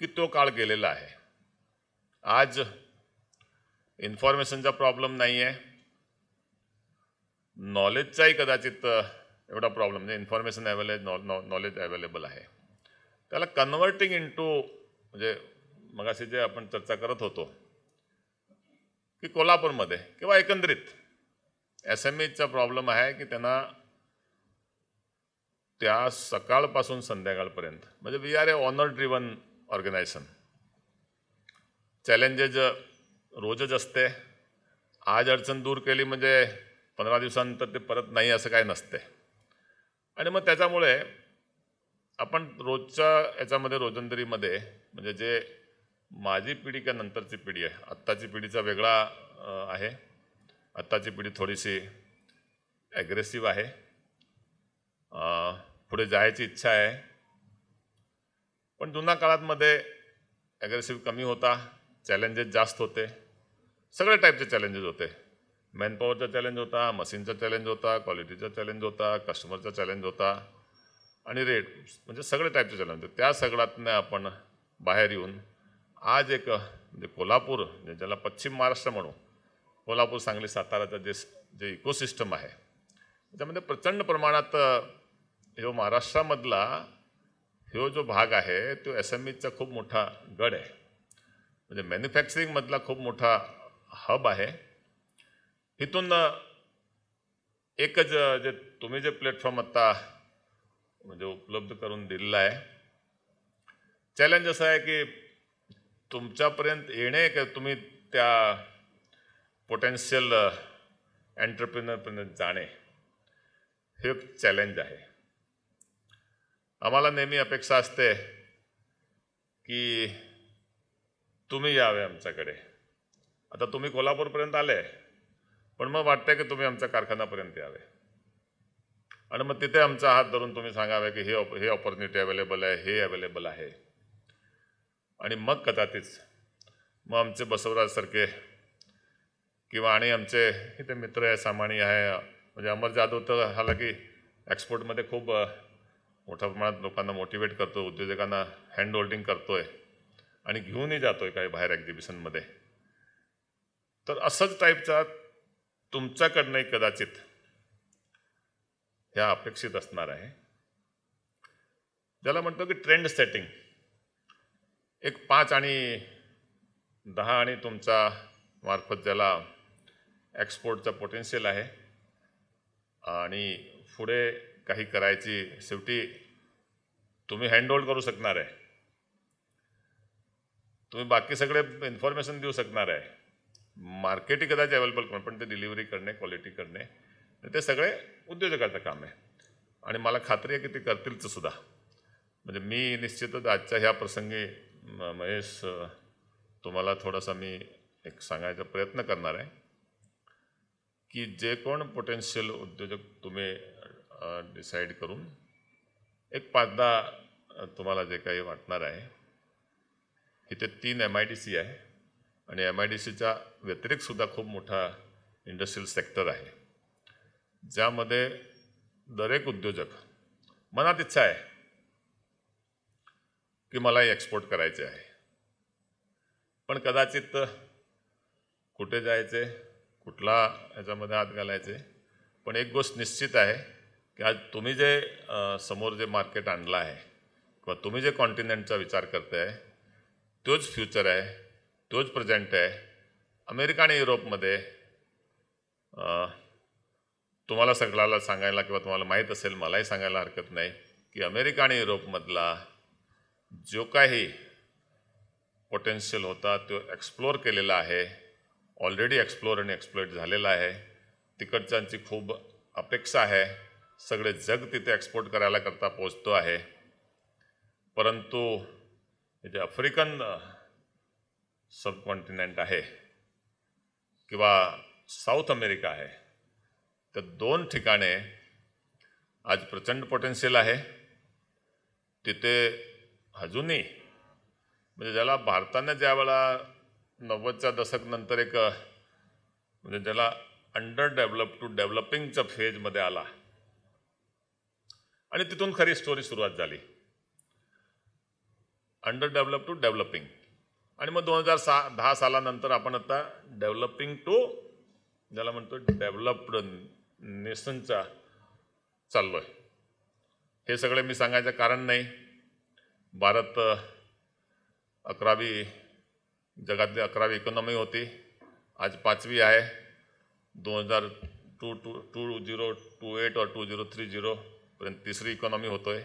की तो काळ गेलेला आहे. आज इन्फॉर्मेशनचा प्रॉब्लेम नाही आहे, नॉलेजचाही कदाचित एवढा प्रॉब्लेम म्हणजे इन्फॉर्मेशन नॉलेज अवेलेबल आहे. त्याला कन्व्हर्टिंग इनटू म्हणजे मगाशी जे आपण चर्चा करत होतो की कोल्हापूरमध्ये किंवा एकंदरीत SMEचा प्रॉब्लेम आहे की त्यांना त्या सकाळपासून संध्याकाळपर्यंत म्हणजे we are a honour driven organisation. Challenges रोजच असते. आज अडचण दूर केली म्हणजे 15 दिवसानंतर ते परत नाही असं काय नसते. आणि मग त्याच्यामुळे आपण रोजच्या याच्यामध्ये रोजंदारीमध्ये म्हणजे जे माझी पिढी किंवा नंतरची पिढी आहे, आत्ताची पिढीचा वेगळा आहे. आत्ताची पिढी थोडीशी ॲग्रेसिव्ह आहे, पुढे जायची इच्छा आहे. पण जुन्या काळामध्ये ॲग्रेसिव्ह कमी होता, चॅलेंजेस जास्त होते, सगळे टाईपचे चॅलेंजेस होते. मॅनपॉवरचा चॅलेंज होता, मशीनचा चॅलेंज होता, क्वालिटीचा चॅलेंज होता, कस्टमरचा चॅलेंज होता आणि रेट म्हणजे सगळे टाईपचे चॅलेंज होते. त्या सगळ्यातनं आपण बाहेर येऊन आज एक म्हणजे कोल्हापूर म्हणजे ज्याला पश्चिम महाराष्ट्र म्हणू, कोल्हापूर, सांगली, साताराचं जे इकोसिस्टम आहे त्याच्यामध्ये प्रचंड प्रमाणात ह्यो महाराष्ट्रामधला ह्यो जो भाग आहे तो SMEचा खूप मोठा गड आहे. म्हणजे मॅन्युफॅक्चरिंगमधला खूप मोठा हब आहे. इथून एकच जे तुम्ही जे प्लॅटफॉर्म आत्ता म्हणजे उपलब्ध करून दिलेला आहे, चॅलेंज असं आहे की तुमच्यापर्यंत येणे की तुम्ही त्या पोटेन्शियल एंटरप्रिनरपर्यंत जाणे हे एक चॅलेंज आहे. आम्हाला नेहमी अपेक्षा असते की तुम्ही यावे आमच्याकडे. आता तुम्ही कोल्हापूरपर्यंत आले, पण मग वाटतंय की तुम्ही आमच्या कारखान्यापर्यंत यावे आणि मग तिथे आमचा हात धरून तुम्ही सांगावे की हे ऑपॉर्च्युनिटी अवेलेबल आहे, हे अवेलेबल आहे. आणि मग कदाचित मग आमचे बसवराजसारखे किंवा आणि आमचे इथे मित्र आहे, सामानी आहे, म्हणजे अमर जाधव तर हालाकी एक्सपोर्टमध्ये खूप मोठ्या प्रमाणात लोकांना मोटिवेट करतो, उद्योजकांना हँड होल्डिंग करतोय आणि घेऊनही जातोय काही बाहेर एक्झिबिशनमध्ये. तर असंच टाईपचा तुमच्याकडनंही कदाचित ह्या अपेक्षित असणार आहे. ज्याला म्हणतो की ट्रेंड सेटिंग. एक 5 आणि 10 आणि तुमच्या मार्फत ज्याला एक्सपोर्टचा पोटेन्शियल आहे आणि पुढे काही करायची शेवटी तुम्ही हँडहोल्ड करू शकणार आहे, तुम्ही बाकी सगळे इन्फॉर्मेशन देऊ शकणार आहे, मार्केटिंग कदाचित अवेलेबल करणं, पण ते डिलिव्हरी करणे, क्वालिटी करणे, ते सगळे उद्योजकाचं काम आहे. आणि मला खात्री आहे की ते करतीलच सुद्धा. म्हणजे मी निश्चितच आजच्या ह्या प्रसंगी महेश तुम्हाला थोडासा मी एक सांगायचा प्रयत्न करणार आहे की जे कोण पोटेन्शियल उद्योजक तुम्ही डिसाईड करून एक 5-10 तुम्हाला जे काही वाटणार आहे, इथे 3 MIDC आहे आणि MIDCच्या व्यतिरिक्त सुद्धा खूप मोठा इंडस्ट्रियल सेक्टर आहे, ज्यामध्ये दरेक उद्योजक मनात इच्छा आहे की मला एक्सपोर्ट करायचे आहे, पण कदाचित कुठे जायचे, कुठला ह्याच्यामध्ये हात घालायचे. पण एक गोष्ट निश्चित आहे की आज तुम्ही जे समोर जे मार्केट आणलं आहे किंवा तुम्ही जे कॉन्टिनेंटचा विचार करताय तोच फ्युचर आहे, तोच प्रेझेंट आहे. अमेरिका आणि युरोपमध्ये तुम्हाला सगळ्याला सांगायला किंवा तुम्हाला माहीत असेल, मलाही सांगायला हरकत नाही की अमेरिका आणि युरोपमधला जो काही पोटेन्शियल होता तो एक्सप्लोर केलेला आहे, ऑलरेडी एक्सप्लोर आणि एक्सप्लोइट झालेला आहे. तिकडच्यांची खूप अपेक्षा आहे, सगळे जग तिथे एक्सपोर्ट करायला करता पोचतो आहे. परंतु जे आफ्रिकन सबकॉन्टिनेंट आहे किंवा साऊथ अमेरिका आहे, तर 2 ठिकाणे आज प्रचंड पोटेन्शियल आहे. तिथे अजूनही म्हणजे ज्याला भारताने ज्या वेळा 90च्या दशक नंतर एक म्हणजे ज्याला अंडर डेव्हलप टू डेव्हलपिंगच्या फेजमध्ये आला आणि तिथून खरी स्टोरी सुरुवात झाली, अंडर डेव्हलप टू डेव्हलपिंग. आणि मग 2010 सालानंतर आपण आता डेव्हलपिंग टू ज्याला म्हणतो डेव्हलप्ड नेशनचा चाललो आहे. हे सगळे मी सांगायचं कारण नाही. भारत 11वी जगातली 11वी इकॉनॉमी होती, आज 5वी आहे. 2028 और 2030 पर्यंत 3री इकॉनॉमी होतोय.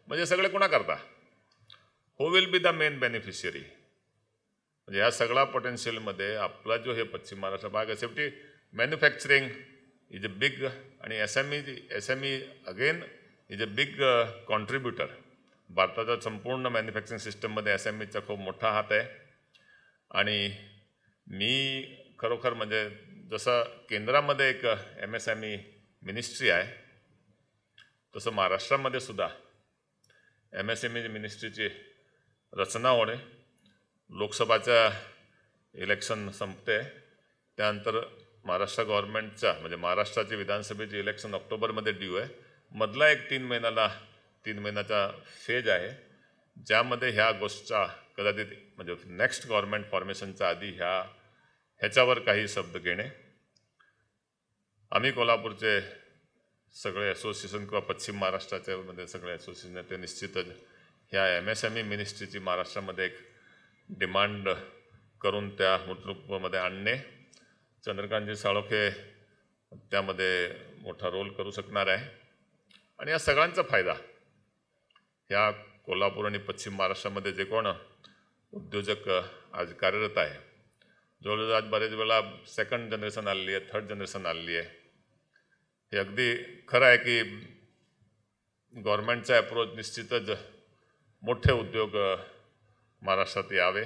म्हणजे सगळे कुणा करता, who will be the main beneficiary. म्हणजे ह्या सगळ्या पोटेन्शियलमध्ये आपला जो हे पश्चिम महाराष्ट्र भाग आहे, शेवटी मॅन्युफॅक्चरिंग इज अ बिग आणि S M E again is a big contributor. भारताच्या संपूर्ण मॅन्युफॅक्चरिंग सिस्टममध्ये SMEचा खूप मोठा हात आहे. आणि मी खरोखर म्हणजे जसं केंद्रामध्ये एक MSME मिनिस्ट्री आहे, तसं महाराष्ट्रामध्ये सुद्धा MSME मिनिस्ट्रीची रचना होणे. लोकसभाच्या इलेक्शन संपते, त्यानंतर महाराष्ट्र गव्हर्नमेंटच्या म्हणजे महाराष्ट्राची विधानसभेची इलेक्शन ऑक्टोबरमध्ये ड्यू आहे. मधला एक 3 महिन्याचा फेज आहे, ज्यामध्ये ह्या गोष्टीचा कदाचित म्हणजे नेक्स्ट गव्हर्नमेंट फॉर्मेशनच्या आधी ह्याच्यावर काही शब्द घेणे. आम्ही कोल्हापूरचे सगळे असोसिएशन किंवा पश्चिम महाराष्ट्राचे म्हणजे सगळे असोसिएशन ते निश्चितच ह्या MSME मिनिस्ट्रीची महाराष्ट्रामध्ये एक डिमांड करून त्या मूर्तरूपामध्ये आणणे. चंद्रकांतजी साळोखे त्यामध्ये मोठा रोल करू शकणार आहे. आणि या सगळ्यांचा फायदा ह्या कोल्हापूर आणि पश्चिम महाराष्ट्रामध्ये जे कोण उद्योजक आज कार्यरत आहे, जवळजवळ आज बरेच वेळा 2nd जनरेशन आलेली आहे, 3rd जनरेशन आलेली आहे. हे अगदी खरं आहे की गव्हर्नमेंटचा अप्रोच निश्चितच मोठे उद्योग महाराष्ट्रात यावे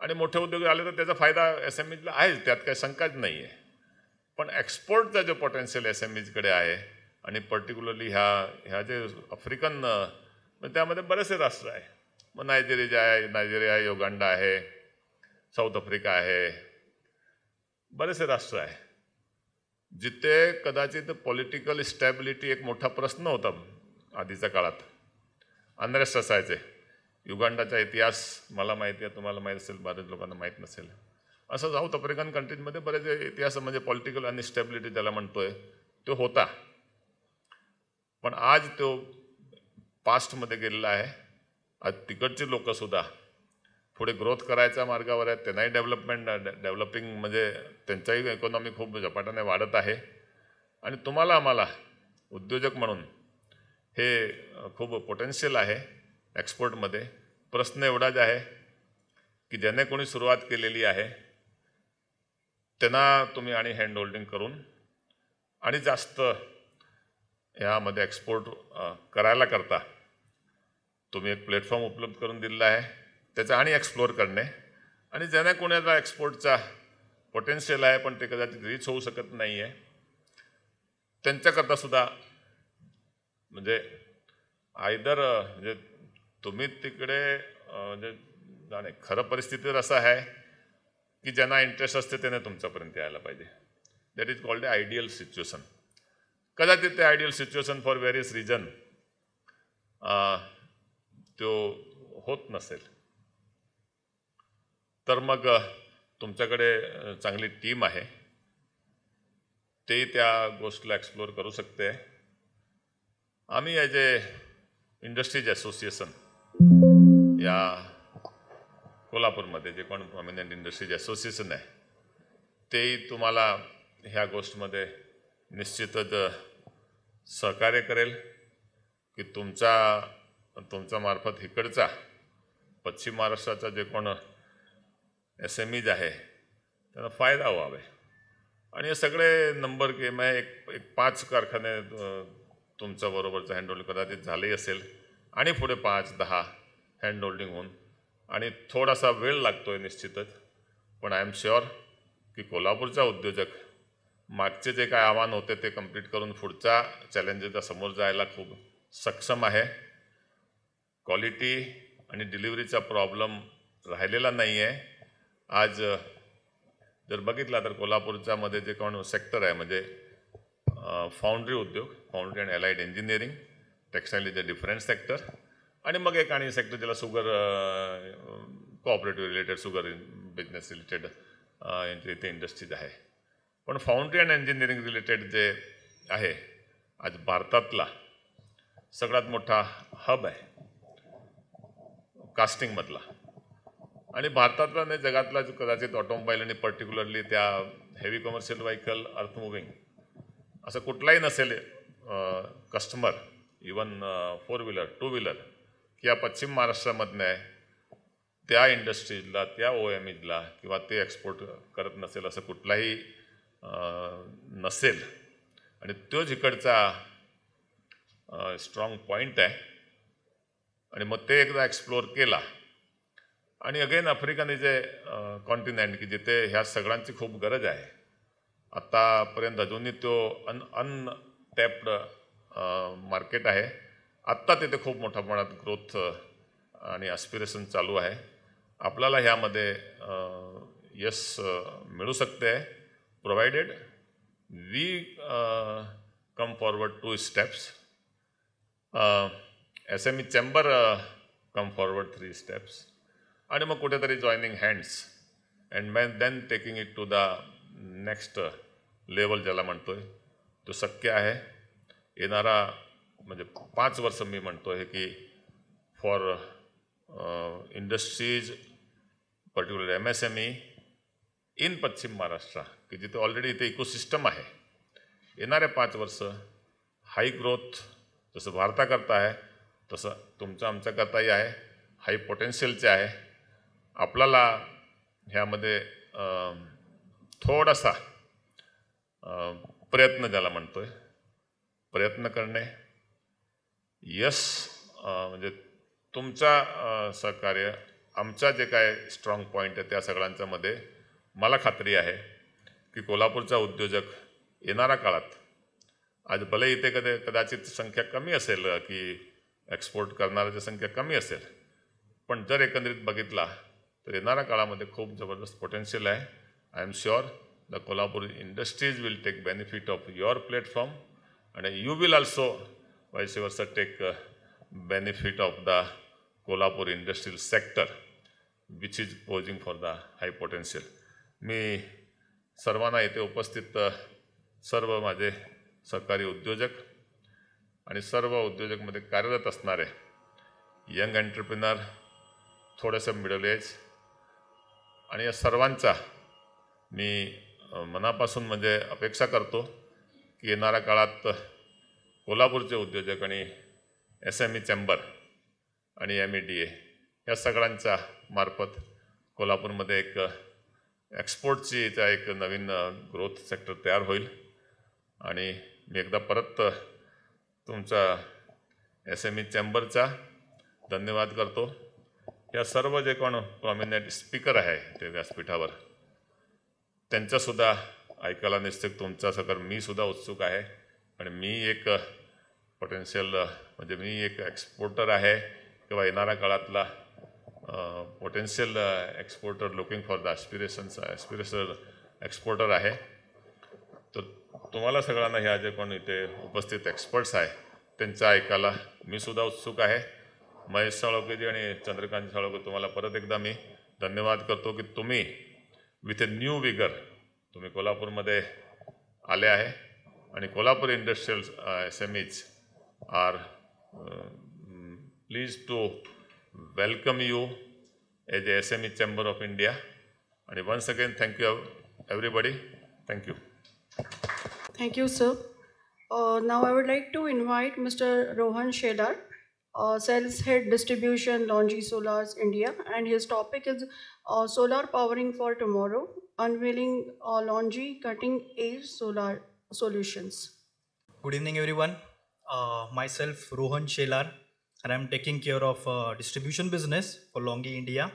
आणि मोठे उद्योग आले तर त्याचा फायदा SMEला आहेच, त्यात काही शंकाच नाही आहे. पण एक्सपोर्टचा जो पोटेन्शियल SMEकडे आहे आणि पर्टिक्युलरली ह्या जे आफ्रिकन त्यामध्ये बरेचसे राष्ट्र आहे. मग नायजेरिया आहे, युगांडा आहे, साऊथ आफ्रिका आहे, बरेचसे राष्ट्र आहे जिथे कदाचित पॉलिटिकल स्टॅबिलिटी एक मोठा प्रश्न होता आधीच्या काळात. अनरेस्ट असायचे. युगांडाचा इतिहास मला माहिती आहे, तुम्हाला माहीत असेल, बऱ्याच लोकांना माहीत नसेल. असं साऊथ आफ्रिकन कंट्रीजमध्ये बरेच इतिहास म्हणजे पॉलिटिकल अनस्टेबिलिटी ज्याला म्हणतोय तो होता. पण आज तो पास्टमध्ये गेलेला आहे. आज तिकडची लोकंसुद्धा पुढे ग्रोथ करायच्या मार्गावर आहेत, त्यांनाही डेव्हलपिंग म्हणजे त्यांचाही इकॉनॉमी खूप झपाट्याने वाढत आहे. आणि तुम्हाला आम्हाला उद्योजक म्हणून हे खूप पोटेन्शियल आहे एक्सपोर्टमध्ये. प्रश्न एवढाच आहे की ज्याने कोणी सुरुवात केलेली आहे त्यांना तुम्ही आणि हँड होल्डिंग करून आणि जास्त ह्यामध्ये एक्सपोर्ट करायला करता तुम्ही एक प्लॅटफॉर्म उपलब्ध करून दिलेला आहे, त्याचा आणि एक्सप्लोअर करणे. आणि ज्याने कोणाला एक्सपोर्टचा पोटेन्शियल आहे पण ते कदाचित रीच होऊ शकत नाही आहे, त्यांच्याकरता सुद्धा म्हणजे आयदर म्हणजे तुम्ही तिकडे म्हणजे जाणे खरं परिस्थितीत असं आहे की ज्यांना इंटरेस्ट असते त्याने तुमच्यापर्यंत यायला पाहिजे. That is called the ideal situation. कदाचित ते ideal situation for various reason तो होत नसेल, तर मग तुमच्याकडे चांगली टीम आहे, ते त्या गोष्टीला एक्सप्लोअर करू शकते. आम्ही ॲज ए इंडस्ट्रीज असोसिएशन या कोल्हापूरमध्ये जे कोण प्रॉमिनंट इंडस्ट्रीज असोसिएशन आहे तेही तुम्हाला ह्या गोष्टीमध्ये निश्चितच सहकार्य करेल की तुमच्या मार्फत इकडचा पश्चिम महाराष्ट्राचा जे कोण SMEज आहे त्यांना फायदा व्हावे. आणि हे सगळे नंबर की मी एक 5 कारखाने तुमच्याबरोबरचं हँडहोल्डिंग कदाचित झालंही असेल आणि पुढे 5-10 हँडहोल्डिंग होऊन आणि थोडासा वेळ लागतो आहे निश्चितच. पण आय एम शुअर की कोल्हापूरचा उद्योजक मागचे जे काय आव्हान होते ते कंप्लीट करून पुढच्या चॅलेंजेसच्या समोर जायला खूप सक्षम आहे. क्वालिटी आणि डिलिव्हरीचा प्रॉब्लेम राहिलेला नाही आहे. आज जर बघितला तर कोल्हापूरच्या मध्ये जे कोण सेक्टर आहे म्हणजे फाउंड्री उद्योग, foundry and allied engineering, textile is a different sector, आणि मग एक आणि सेक्टर ज्याला sugar cooperative related, sugar business related यांच्या इथे इंडस्ट्रीज आहे. पण फाउंड्री अँड इंजिनिअरिंग रिलेटेड जे आहे आज भारतातला सगळ्यात मोठा हब आहे कास्टिंगमधला. आणि भारतातला नाही जगातला कदाचित ऑटोमोबाईल आणि पर्टिक्युलरली त्या हेवी कमर्शियल व्हेकल, अर्थ मुव्हिंग असं कुठलाही नसेल कस्टमर, इवन 4 व्हीलर 2 व्हीलर की या पश्चिम महाराष्ट्रामधनं आहे त्या इंडस्ट्रीजला, त्या OEMजला किंवा ते एक्सपोर्ट करत नसेल असं कुठलाही नसेल. आणि तोच इकडचा स्ट्रॉंग पॉईंट आहे. आणि मग ते एकदा एक्सप्लोअर केला आणि again African is a continent की जिथे ह्या सगळ्यांची खूप गरज आहे. आत्तापर्यंत अजूनही तो अनटॅप्ड मार्केट आहे. आत्ता तिथे खूप मोठ्या प्रमाणात ग्रोथ आणि ॲस्पिरेशन चालू आहे. आपल्याला ह्यामध्ये यश मिळू शकते provided we come forward 2 steps, SME chamber come forward 3 steps, आणि मग कुठेतरी joining hands and then taking it to the next level ज्याला म्हणतोय तो शक्य आहे. येणारा म्हणजे 5 वर्ष मी म्हणतो आहे की for industries particular MSME in पश्चिम महाराष्ट्र की जिथे ऑलरेडी इथे इकोसिस्टम आहे, येणाऱ्या 5 वर्ष हाई ग्रोथ जसं भारताकरता आहे तसं तुमचं आमच्याकरताही आहे, हाई पोटेन्शियलचे आहे. आपल्याला ह्यामध्ये थोडासा प्रयत्न ज्याला म्हणतोय प्रयत्न करणे, यश म्हणजे तुमचा सहकार्य, आमचा जे काय स्ट्रॉंग पॉईंट आहे त्या सगळ्यांच्या मध्ये मला खात्री आहे की कोल्हापूरचा उद्योजक येणाऱ्या काळात, आज भले इथे कदाचित संख्या कमी असेल की एक्सपोर्ट करणाऱ्याची संख्या कमी असेल, पण जर एकंदरीत बघितला तर येणाऱ्या काळामध्ये खूप जबरदस्त पोटेन्शियल आहे. I am sure the Kolhapur industries will take benefit of your platform and you will also vice versa take benefit of the Kolhapur industrial sector which is posing for the high potential. मी सर्वांना येथे उपस्थित सर्व माझे सहकारी उद्योजक आणि सर्व उद्योजकमध्ये कार्यरत असणारे यंग एंटरप्रिनर, थोडेसे मिडल एज आणि या सर्वांचा मी मनापासून म्हणजे अपेक्षा करतो की येणाऱ्या काळात कोल्हापूरचे उद्योजक आणि SME चेंबर आणि MEDA या सगळ्यांच्या मार्फत कोल्हापूरमध्ये एक एक्सपोर्टची एक नवीन ग्रोथ सेक्टर तयार होईल. आणि मी एकदा परत तुमचा SME चेंबरचा धन्यवाद करतो. या सर्व जे कोण प्रॉमिनंट स्पीकर आहे ते व्यासपीठावर त्यांच्यासुद्धा ऐकायला निश्चित तुमचा सगळं मी सुद्धा उत्सुक आहे. आणि मी एक पोटेन्शियल म्हणजे मी एक एक्सपोर्टर आहे किंवा येणाऱ्या काळातला potential exporter looking for the aspirational exporter आहे. तर तुम्हाला सगळ्यांना ह्या जे कोण इथे उपस्थित एक्सपर्ट्स आहे त्यांचं ऐकायला मी सुद्धा उत्सुक आहे. महेश साळोखेजी आणि चंद्रकांत साळोखे तुम्हाला परत एकदा मी धन्यवाद करतो की तुम्ही विथ ए न्यू विगर तुम्ही कोल्हापूरमध्ये आले आहे. आणि Kolhapur industrial SMEs are please to welcome you as a SME chamber of India. आणि once again thank you everybody. Thank you. Thank you, sir. Now I would like to invite Mr. Rohan Shelar, Sales Head Distribution, Longi Solars India, and his topic is Solar Powering for Tomorrow, Unveiling Longi Cutting Edge Solar Solutions. Good evening, everyone. Myself, Rohan Shelar, and I'm taking care of distribution business for Longi India.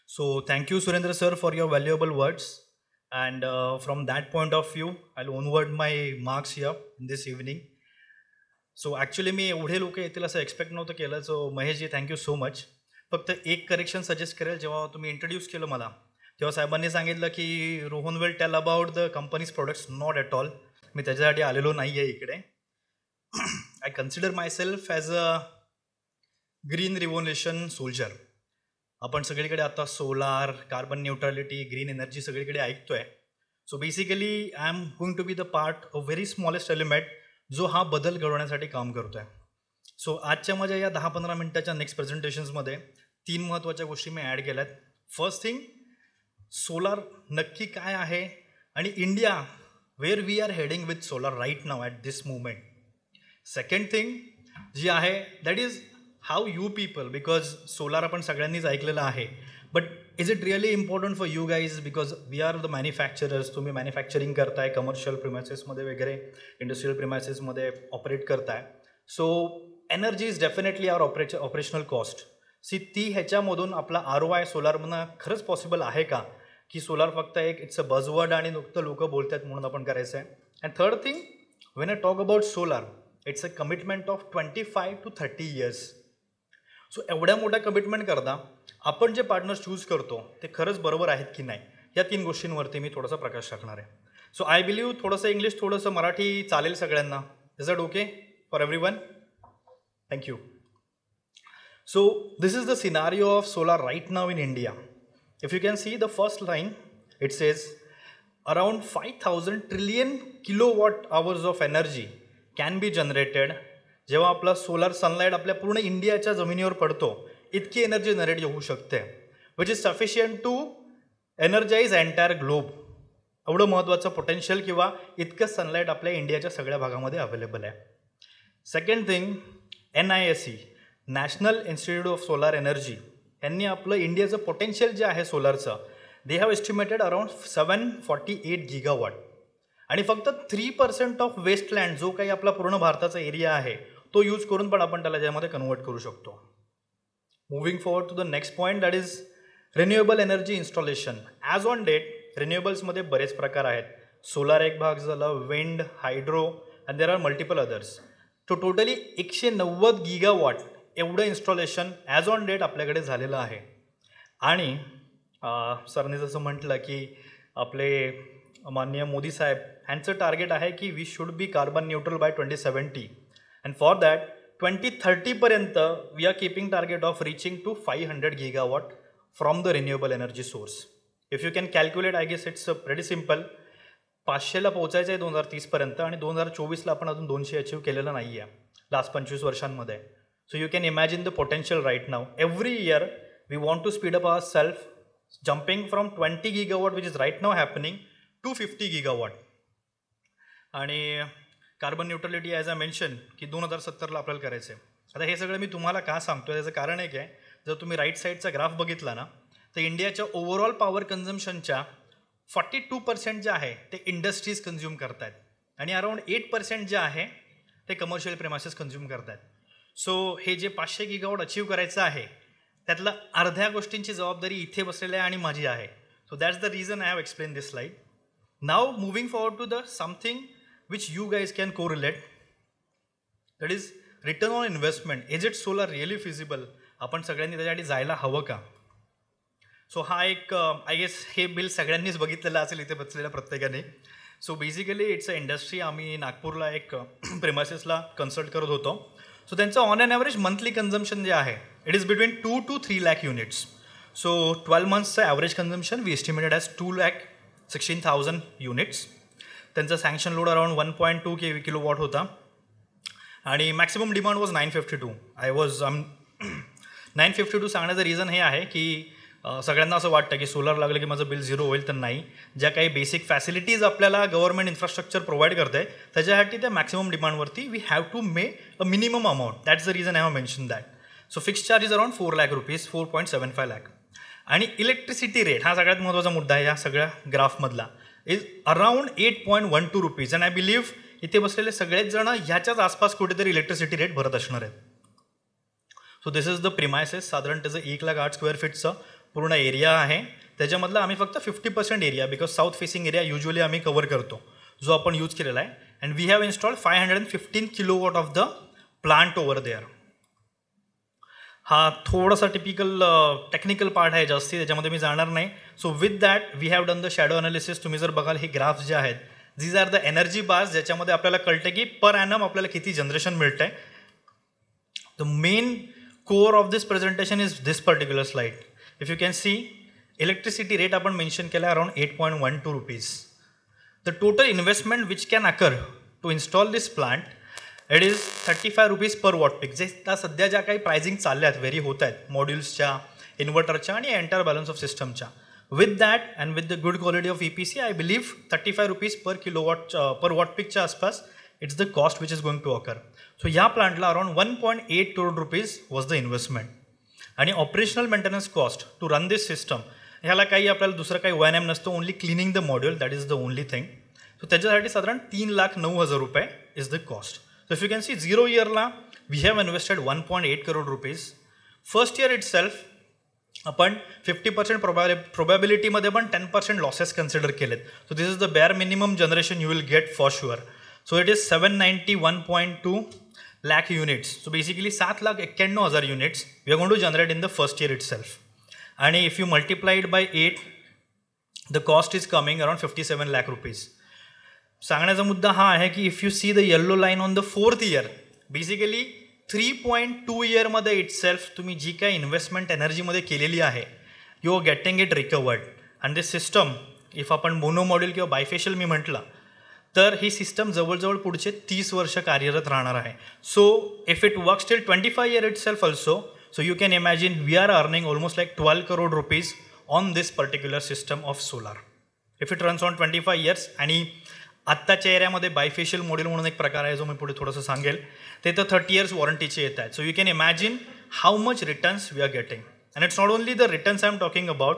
So thank you, Surendra sir, for your valuable words. And from that point of view, I'll onward my marks here in this evening. So actually मी एवढे लोक येतील असं expect नव्हतं केलं. So Maheshji thank you so much. फक्त एक correction suggest करेल. जेव्हा तुम्ही इंट्रोड्यूस केलं मला तेव्हा साहेबांनी सांगितलं की Rohan will tell about the companies products. Not at all. मी त्याच्यासाठी आलेलो नाही आहे इकडे. I consider my self as a green revolution soldier. आपण सगळीकडे आता solar, carbon neutrality, green energy सगळीकडे ऐकतोय. So basically I am going to be the part a very smallest element जो हा बदल घडवण्यासाठी काम करतोय. सो आजच्या माझ्या या 10-15 मिनिटाच्या नेक्स्ट प्रेझेंटेशन्समध्ये 3 महत्त्वाच्या गोष्टी मी ॲड केल्यात. फर्स्ट थिंग, सोलार नक्की काय आहे आणि India where we are heading with solar right now at this movement. Second thing जी आहे that is how you people, because solar आपण सगळ्यांनीच ऐकलेलं आहे, but is it really important for you guys, because we are the manufacturers. तुम्ही manufacturing करताय commercial प्रिमायसेसमध्ये वगैरे, इंडस्ट्रियल प्रिमायसेसमध्ये ऑपरेट करताय. So energy is definitely our operational cost. ती ह्याच्यामधून आपला ROI सोलारमधून खरंच पॉसिबल आहे का, की सोलार फक्त एक इट्स अ बजवर्ड आणि नुकतं लोक बोलतात म्हणून आपण करायचं आहे. And third thing, when I talk about solar, it's a commitment of 25 to 30 years. So एवढ्या मोठ्या कमिटमेंट करता आपण जे पार्टनर्स चूज करतो ते खरंच बरोबर आहेत की नाही, या 3 गोष्टींवरती मी थोडासा प्रकाश टाकणार आहे. सो आय बिलीव्ह थोडंसं इंग्लिश थोडंसं मराठी चालेल सगळ्यांना. Is that okay for everyone? Thank you. So this is the scenario of solar right now in India. If you can see the first line, it says around 5,000 trillion kilowatt hours of energy can be generated. जेव्हा आपला solar sunlight आपल्या पूर्ण इंडियाच्या जमिनीवर पडतो इतकी energy generate होऊ शकते, which is sufficient to energise entire globe. एवढं महत्त्वाचं पोटेन्शियल किंवा इतकं सनलाईट आपल्या इंडियाच्या सगळ्या भागामध्ये अवेलेबल आहे. Second thing, NISE national institute of solar energy यांनी आपलं इंडियाचं पोटेन्शियल जे आहे सोलारचं, they have estimated around 748 gigawatt. आणि फक्त 3% ऑफ वेस्टलँड जो काही आपला पूर्ण भारताचा एरिया आहे तो यूज करून पण आपण त्याला ज्यामध्ये कन्वर्ट करू शकतो. Moving forward to the next point, that is renewable energy installation. As on date रिन्युएबल्समध्ये बरेच प्रकार आहेत. सोलार एक भाग झाला, wind, hydro, and there are multiple others. तो टोटली 190 gigawatt एवढं इन्स्टॉलेशन ॲज ऑन डेट आपल्याकडे झालेलं आहे. आणि सरने जसं म्हटलं की आपले माननीय मोदी साहेब यांचं टार्गेट आहे की we should be carbon neutral by 2070, and for that 2030पर्यंत we are keeping target of reaching to 500 gigawatt from the renewable energy source. If you can calculate, I guess it's pretty simple. 500ला पोहोचायचं आहे 2030पर्यंत आणि 2024ला आपण अजून 200 achieve केलेलं नाही आहे लास्ट 25 वर्षांमध्ये. So you can imagine the potential right now. Every year we want to speed up ourselves jumping from 20 gigawatt which is right now happening to 50 gigawatt. आणि carbon neutrality as I mention की 2070ला आपल्याला करायचं आहे. आता हे सगळं मी तुम्हाला का सांगतो त्याचं कारण एक आहे, जर तुम्ही राईट साईडचा ग्राफ बघितला ना तर इंडियाच्या ओव्हरऑल पॉवर कन्झम्पशनच्या 42% जे आहे ते इंडस्ट्रीज कन्झ्युम करत आहेत आणि अराउंड 8% जे आहे ते कमर्शियल प्रेमासेस कन्झ्युम करत आहेत. सो हे जे 500 गिगावॉट अचीव्ह करायचं आहे त्यातलं अर्ध्या गोष्टींची जबाबदारी इथे बसलेली आहे आणि माझी आहे. So that's the reason I have explain this slide. Now moving forward to the something which you guys can correlate, that is return on investment. Is it solar really feasible? आपण सगळ्यांनी त्याच्यासाठी जायला हवं का? सो हा एक I guess हे bill सगळ्यांनीच बघितलेलं असेल इथे बसलेल्या प्रत्येकाने. So basically it's a industry. आम्ही नागपूरला एक प्रेमासेसला कन्सल्ट करत होतो. सो त्यांचं on an average monthly consumption जे आहे it is between 2 to 3 lakh units. So 12 monthsचं average consumption we estimated as 2,16,000 units. त्यांचा सँक्शन लोड अराउंड 1.2 किलोवॉट होता आणि मॅक्सिमम डिमांड वॉज 952. 952 सांगण्याचं रिझन हे आहे की सगळ्यांना असं वाटतं की सोलार लागलं की माझं बिल झिरो होईल, तर नाही. ज्या काही बेसिक फॅसिलिटीज आपल्याला गव्हर्नमेंट इन्फ्रास्ट्रक्चर प्रोव्हाइड करते त्याच्यासाठी त्या मॅक्सिमम डिमांडवरती we have to may a minimum amount. That's the reason I have mention that. So fix charge is around 4 lakh rupees, 4.75 lakh. आणि इलेक्ट्रिसिटी रेट हा सगळ्यात महत्त्वाचा मुद्दा आहे या सगळ्या ग्राफमधला, is around 8.12 rupees. And I believe इथे बसलेले सगळेच जण ह्याच्याच आसपास कुठेतरी इलेक्ट्रिसिटी रेट भरत असणार आहेत. So this is the premises. साधारण त्याचं 1,08,000 स्क्वेअर फीटचं पूर्ण एरिया आहे. त्याच्यामधला आम्ही फक्त 50% area, because south facing area usually आम्ही कव्हर करतो, जो आपण यूज केलेला आहे. And we have installed 515 kilowatt of the plant over there. हा थोडासा टिपिकल टेक्निकल पार्ट आहे जास्ती, त्याच्यामध्ये मी जाणार नाही. So with that we have done the shadow analysis. तुम्ही जर बघाल हे ग्राफ्स जे आहेत these are the energy bars, ज्याच्यामध्ये आपल्याला कळतं की पर ॲनम आपल्याला किती जनरेशन मिळतं आहे. The main core of this presentation is this particular slide. If you can see electricity rate आपण मेन्शन केला around 8.12 rupees. The total investment which can occur to install this plant it is 35 rupees per watt peak. जे त्या सध्या ज्या काही pricing चालल्या आहेत, very होत आहेत मॉड्यूल्सच्या, इन्व्हर्टरच्या आणि एंटायर बॅलन्स ऑफ सिस्टमच्या. With that and with the good quality of EPC I believe 35 rupees per kilowatt per watt पीकच्या आसपास it's the cost which is going to occur. So ह्या प्लांटला around 1.8 crore rupees was the investment. आणि operational maintenance cost to run this system, ह्याला काही आपल्याला दुसरं काही O&M नसतं, only cleaning the module, that is the only thing. So त्याच्यासाठी साधारण 3,09,000 रुपये is the cost. So if you can see 0 yearला we have invested 1.8 crore rupees. First year itself आपण 50% probabilityमध्ये पण 10% losses consider केलेत. So this is the bare minimum generation you will get for sure. So it is 791.2 lakh units. So basically 7,91,000 units we are going to generate in the first year itself. And if you multiply it by 8, the cost is coming around 57 lakh rupees. सांगण्याचा मुद्दा हा आहे की if you see the yellow line on the 4th year, basically 3.2 yearमध्ये itself तुम्ही जी काही investment एनर्जीमध्ये केलेली आहे you are getting it recovered. And this system if आपण मोनो मॉड्यूल किंवा बायफेशियल मी म्हटलं तर ही सिस्टम जवळजवळ पुढचे 30 वर्ष कार्यरत राहणार आहे. So if it works till 25 year itself also, so you can imagine we are earning almost like 12 crore rupees on this particular system of solar if it runs on 25 years. आणि आत्ताच्या एरियामध्ये bifacial module म्हणून एक प्रकार आहे जो मी पुढे थोडंसं सांगेल, ते तर 30 years वॉरंटीचे येत आहेत. So you can imagine how much returns we are getting. And it's not only the returns I M talking about.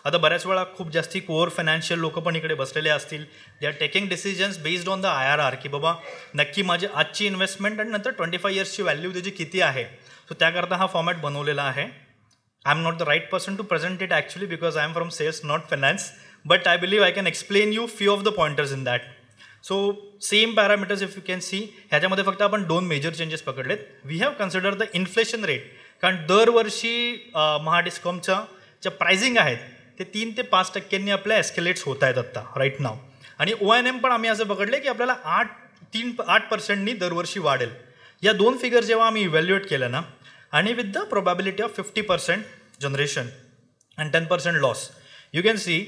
आता बऱ्याच वेळा खूप जास्ती कोअर फायनान्शियल लोक पण इकडे बसलेले असतील. They are taking decisions based on the IRR की बाबा नक्की माझी आजची इन्व्हेस्टमेंट आणि नंतर 25 yearsची व्हॅल्यू त्याची किती आहे. सो त्याकरता हा फॉर्मॅट बनवलेला आहे. I am not the right person to present it actually because I'm from sales not finance, but I believe I can explain you few of the pointers in that. So same parameters if you can see, ह्याच्यामध्ये फक्त आपण 2 major changes पकडलेत. We have consider the inflation rate, कारण दरवर्षी महाडिस्कॉमच्या ज्या pricing आहेत ते 3 ते 5% आपल्या एस्केलेट्स होत आहेत आत्ता राईट नाव. आणि O&M पण आम्ही असं पकडले की आपल्याला 8% दरवर्षी वाढेल. या 2 फिगर जेव्हा आम्ही इव्हॅल्युएट केलं ना, आणि with the probability of 50% generation and 10% loss, you can C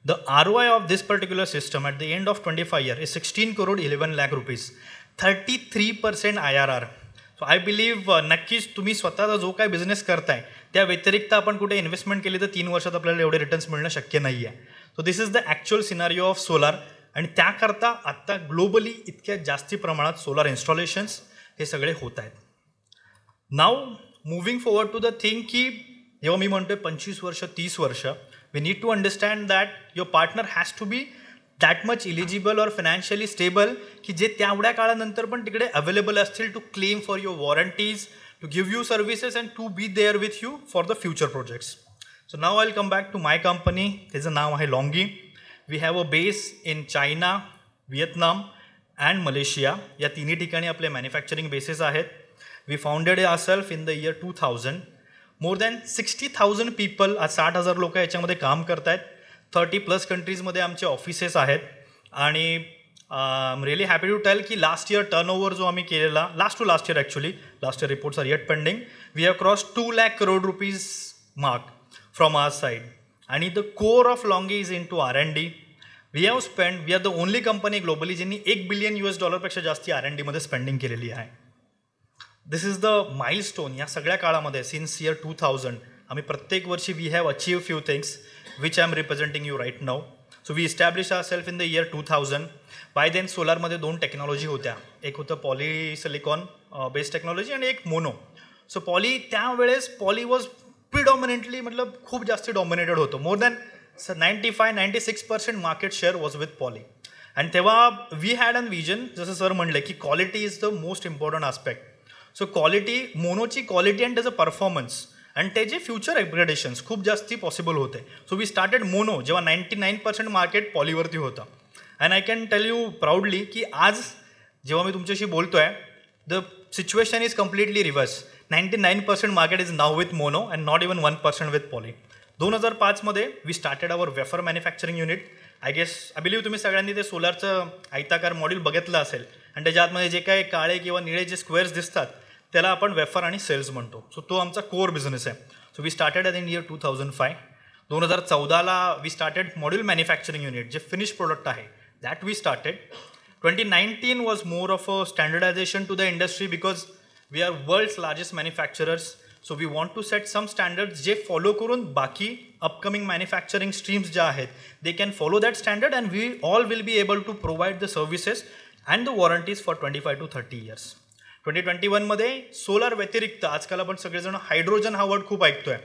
the ROI of this particular system at the end of 25 years is 16.11 crore rupees, 33% IRR. So I believe नक्कीच तुम्ही स्वतःचा जो काय बिझनेस करताय त्या व्यतिरिक्त आपण कुठे इन्व्हेस्टमेंट केली तर 3 वर्षात आपल्याला एवढे रिटर्न्स मिळणं शक्य नाही आहे. So this is the actual scenario of solar. आणि त्याकरता आत्ता ग्लोबली इतक्या जास्ती प्रमाणात सोलार इन्स्टॉलेशन्स हे सगळे होत आहेत. Now moving forward to the thing की जेव्हा मी म्हणतोय 25 वर्ष 30 वर्ष, we need to understand that your partner has to be that much eligible or financially stable की जे तेवढ्या काळानंतर पण तिकडे अवेलेबल असतील to claim for your warranties, to give you services and to be there with you for the future projects. So now I will come back to my company. त्याचं नाव आहे Longi. We have a base in China, Vietnam and Malaysia. या तिन्ही ठिकाणी आपले manufacturing bases आहेत. We founded ourselves in the year 2000. More than 60,000 people, आज 60,000 लोक याच्यामध्ये काम करत आहेत. 30+ कंट्रीजमध्ये आमचे ऑफिसेस आहेत. आणि I'm really happy to tell की लास्ट इयर टर्नओव्हर जो आम्ही केलेला, last year actually, last year reports are yet pending, we have cross 2 lakh crore rupees mark from our side. आणि the core of LONGi is in to R&D. We are the only company globally ज्यांनी $1 billion पेक्षा जास्ती R&Dमध्ये spending केलेली आहे. This is the milestone. या सगळ्या काळामध्ये सिन्स इयर 2000 आम्ही प्रत्येक वर्षी we have achieve few things which I'm representing you right now. So we establish ourselves in the year 2000. By then सोलारमध्ये 2 टेक्नॉलॉजी होत्या. एक होतं पॉलिसिलिकॉन बेस्ड टेक्नॉलॉजी आणि एक मोनो. सो त्यावेळेस पॉली वॉज प्रिडॉमिनेंटली मतलब खूप जास्त डॉमिनेटेड होतं. More than 95-96% market share was with poly. आणि तेव्हा वी हॅड अन विजन, जसं सर म्हणले की quality is the most important aspect. So quality, मोनोची क्वालिटी अँड त्याचं परफॉर्मन्स आणि त्याचे फ्युचर अपग्रेडेशन्स खूप जास्ती पॉसिबल होते. सो वी स्टार्टेड मोनो जेव्हा 99% मार्केट पॉलीवरती होतं. And I can tell you proudly की आज जेव्हा मी तुमच्याशी बोलतो आहे, the situation is completely reverse. 99% market is now with mono and not even 1% with poly. 2005 we started our wafer manufacturing unit. I believe तुम्ही सगळ्यांनी ते सोलारचं आयताकार मॉड्यूल बघितलं असेल. आणि त्याच्या आतमध्ये जे काही काळे किंवा निळे जे स्क्वेअर्स दिसतात त्याला आपण वेफर आणि सेल्स म्हणतो. सो तो आमचा कोर बिझनेस आहे. So we started in year 2005. 2014 we started module manufacturing unit, जे फिनिश प्रोडक्ट आहे that we started. 2019 was more of a standardization to the industry because we are world's largest manufacturers. So we want to set some standards जे follow करून बाकी upcoming manufacturing streams ज्या आहेत they can follow that standard and we all will be able to provide the services and the warranties for 25 to 30 years. 2021 solar व्यतिरिक्त आजकाल आपण सगळेजण hydrogen हा वर्ड खूप ऐकतोय.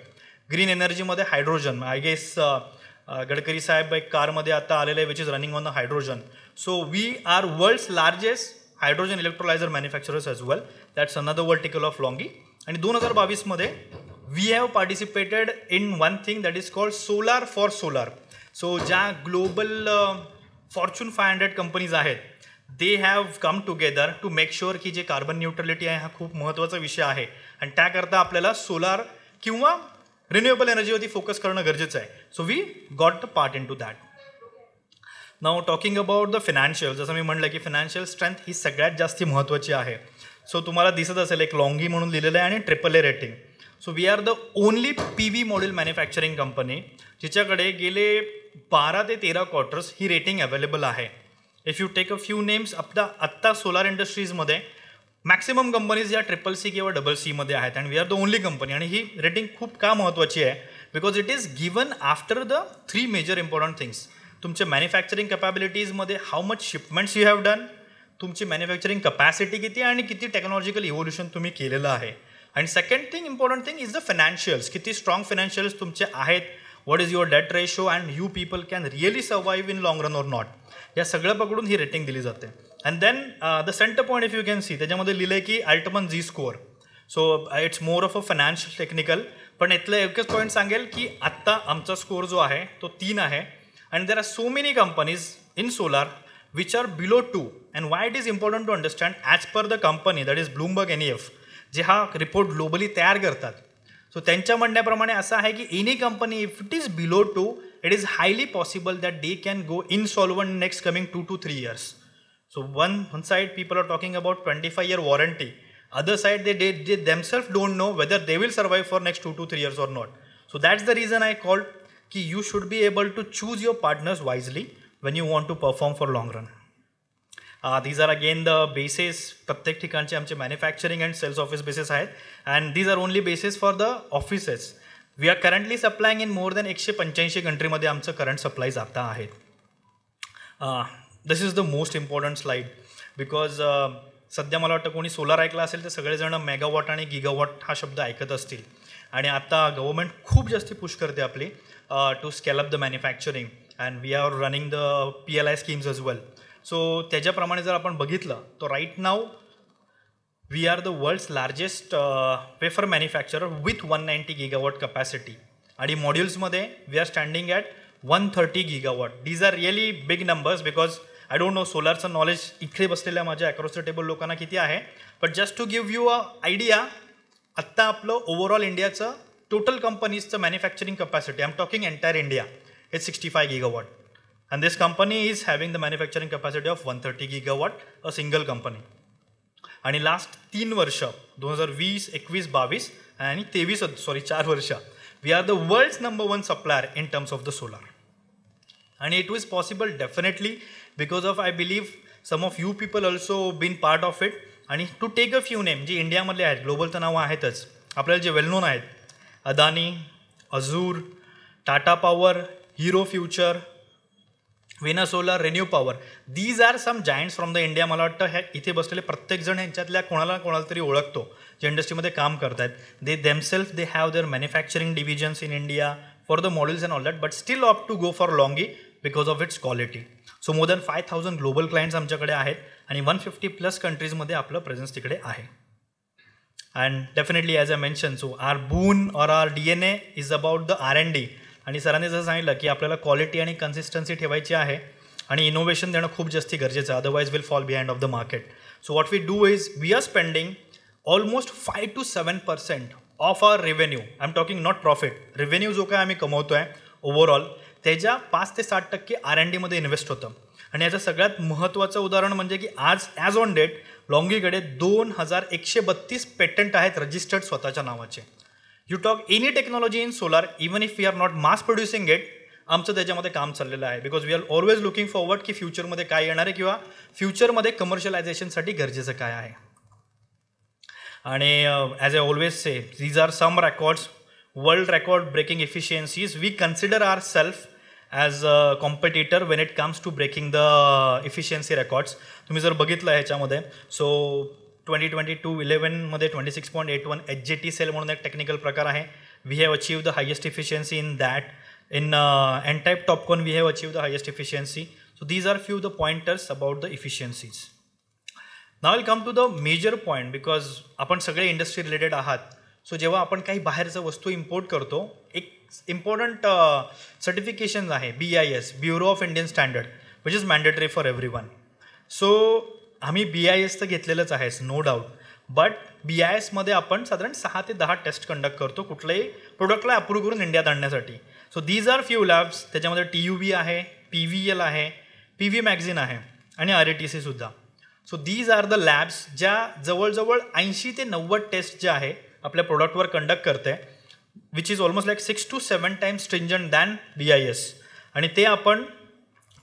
ग्रीन एनर्जीमध्ये hydrogen, I guess Gadkari saheb एक कारमध्ये आता आलेले आहे which is running on the hydrogen. So we are world's largest hydrogen electrolyser manufacturers as well. That's another vertical of LONGi. आणि 2022 we have participated in one thing that is called solar for solar. So ज्या global fortune 500 companies आहेत they have come together to make sure की जे carbon neutrality आहे हा खूप महत्त्वाचा विषय आहे. आणि त्याकरता आपल्याला सोलार किंवा रिन्युएबल एनर्जीवरती फोकस करणं गरजेचं आहे. So we got the part in to that. Now talking about the financial, जसं मी म्हटलं की फिनान्शियल स्ट्रेंथ ही सगळ्यात जास्ती महत्त्वाची आहे. सो तुम्हाला दिसत असेल एक लॉन्गी म्हणून लिहिलेलं आहे आणि AAA rating. So we are the only PV module manufacturing company जिच्याकडे गेले 12 ते 13 क्वार्टर्स ही रेटिंग अवेलेबल आहे. If you take a few names आत्ता सोलार इंडस्ट्रीजमध्ये मॅक्सिमम कंपनीज या CCC किंवा CCC आहेत and we are the only company. आणि ही रेटिंग खूप का महत्त्वाची आहे because it is given after the 3 major important things. तुमच्या मॅन्युफॅक्चरिंग कॅपॅबिलिटीजमध्ये how much shipments you have done, तुमची मॅन्युफॅक्चरिंग कपॅसिटी किती आणि किती टेक्नॉलॉजिकल इव्होल्युशन तुम्ही केलेलं आहे. आणि second thing, important thing is the financials. किती स्ट्रॉंग फायनान्शियल्स तुमचे आहेत, what is your debt ratio and you people can really survive in long run or not. या सगळं पकडून ही रेटिंग दिली जाते. And then the centre point if you can see त्याच्यामध्ये लिहिलं आहे की Altman Z score. So it's more of a financial technical. पण इथलं एकच पॉईंट सांगेल की आत्ता आमचा स्कोअर जो आहे तो 3 आहे. And there are so many companies in solar which are below 2. And why it is important to understand, as per the company that is Bloomberg NEF, जे हा रिपोर्ट ग्लोबली तयार करतात. सो त्यांच्या म्हणण्याप्रमाणे असं आहे की any company if it is below 2 it is highly possible that they can go insolvent next coming 2 to 3 years. So one side people are talking about 25-year warranty. Other side they themselves don't know whether they will survive for next 2 to 3 years or not. So that's the reason I called कि you should be able to choose your partners wisely when you want to perform for long run. These are again the bases, प्रत्येक ठिकाणचे आमचे manufacturing and sales office bases आहेत. And these are only bases for the offices. We are currently supplying in more than 185 कंट्रीमध्ये आमचं current supplies आता आहेत. This is the most important slide because सध्या मला वाटतं कोणी सोलार ऐकलं असेल तर सगळेजण मेगावॉट आणि गिगावॉट हा शब्द ऐकत असतील. आणि आता गव्हर्मेंट खूप जास्ती पुश करते आपली to scale up the manufacturing and we are running the PLI schemes as well. So त्याच्याप्रमाणे जर आपण बघितलं तर right now we are the world's largest wafer manufacturer with 190 gigawatt capacity. आणि मॉड्युल्समध्ये we are standing at 130 gigawatt. These are really big numbers because I don't know सोलारचं knowledge इकडे बसलेल्या माझ्या अक्रॉस द टेबल लोकांना किती आहे. But just to give you a idea, आत्ता आपलं ओव्हरऑल इंडियाचं टोटल कंपनीजचं manufacturing capacity, I am talking entire India, is 65 gigawatt. And this company is having the manufacturing capacity of 130 gigawatt, a single company. आणि last 3 वर्ष 2020, 21, 22 आणि 4 वर्ष we are the world's number 1 supplier in terms of the solar. आणि it was possible definitely because of I believe some of you people also been part of it. आणि to take a few name जे इंडियामधले आहेत, global तर नावं आहेतच आपल्याला, जे वेल नोन आहेत, Adani, Azure, Tata power, Hero future, Vina solar, ReNew power. These are some giants from the India. मला वाटतं ह्या इथे बसलेले प्रत्येकजण ह्यांच्यातल्या कोणाला तरी ओळखतो जे इंडस्ट्रीमध्ये काम करत आहेत. They themselves they have their manufacturing divisions in India for the modules and all that, but still opt to go for LONGi because of its quality. So more than 5,000 global clients आमच्याकडे आहेत आणि 150+ कंट्रीजमध्ये आपलं presence तिकडे आहे. And definitely as a mention, so our boon or our DNA is about the R&D. आणि सरांनी जसं सांगितलं की आपल्याला क्वालिटी आणि कन्सिस्टन्सी ठेवायची आहे आणि इनोव्हेशन देणं खूप जास्ती गरजेचं आहे, otherwise will fall behind of the market. So what we do is we are spending almost 5 to 7% of our revenue. I M talking not profit, revenue जो काय आम्ही कमवतो आहे ओव्हरऑल त्याच्या 5 ते 7% R&Dमध्ये इन्व्हेस्ट होतं. आणि याचं सगळ्यात महत्त्वाचं उदाहरण म्हणजे की आज ॲज ऑन डेट लॉंगीकडे 2132 पेटंट आहेत रजिस्टर्ड स्वतःच्या नावाचे. You talk any technology in solar, even if we are not mass producing it, आमचं त्याच्यामध्ये काम चाललेलं आहे. Because we are always looking forward की फ्युचरमध्ये काय येणार आहे किंवा फ्युचरमध्ये कमर्शियलायझेशनसाठी गरजेचं काय आहे. आणि as I always say, these are some records, world record breaking efficiencies. We consider our self as a competitor when it comes to breaking the efficiency records. तुम्ही जर बघितलं ह्याच्यामध्ये, सो 2022-11 26.81 HJT सेल म्हणून एक टेक्निकल प्रकार आहे. We have achieve the highest efficiency in that. In N-type TOPCon we have achieve the highest efficiency. So these are few the pointers about the efficiencies. Now will come to the major point because आपण सगळे industry related आहात. So जेव्हा आपण काही बाहेरचं वस्तू import करतो, एक इम्पॉर्टंट सर्टिफिकेशन आहे BIS, bureau of Indian standard, which is mandatory for everyone. So आम्ही BIS तर घेतलेलंच आहे, नो डाऊट. बट BISमध्ये आपण साधारण 6 ते 10 टेस्ट कंडक्ट करतो कुठल्याही प्रोडक्टला अप्रूव्ह करून इंडियात आणण्यासाठी. So these are few labs. त्याच्यामध्ये TUV आहे, PVL आहे, PV मॅगझिन आहे आणि RATC सुद्धा. So these are the labs ज्या जवळजवळ 80 ते 90 टेस्ट ज्या आहे आपल्या प्रोडक्टवर कंडक्ट करते, which is almost like 6 to 7 times stringent than BIS. आणि ते आपण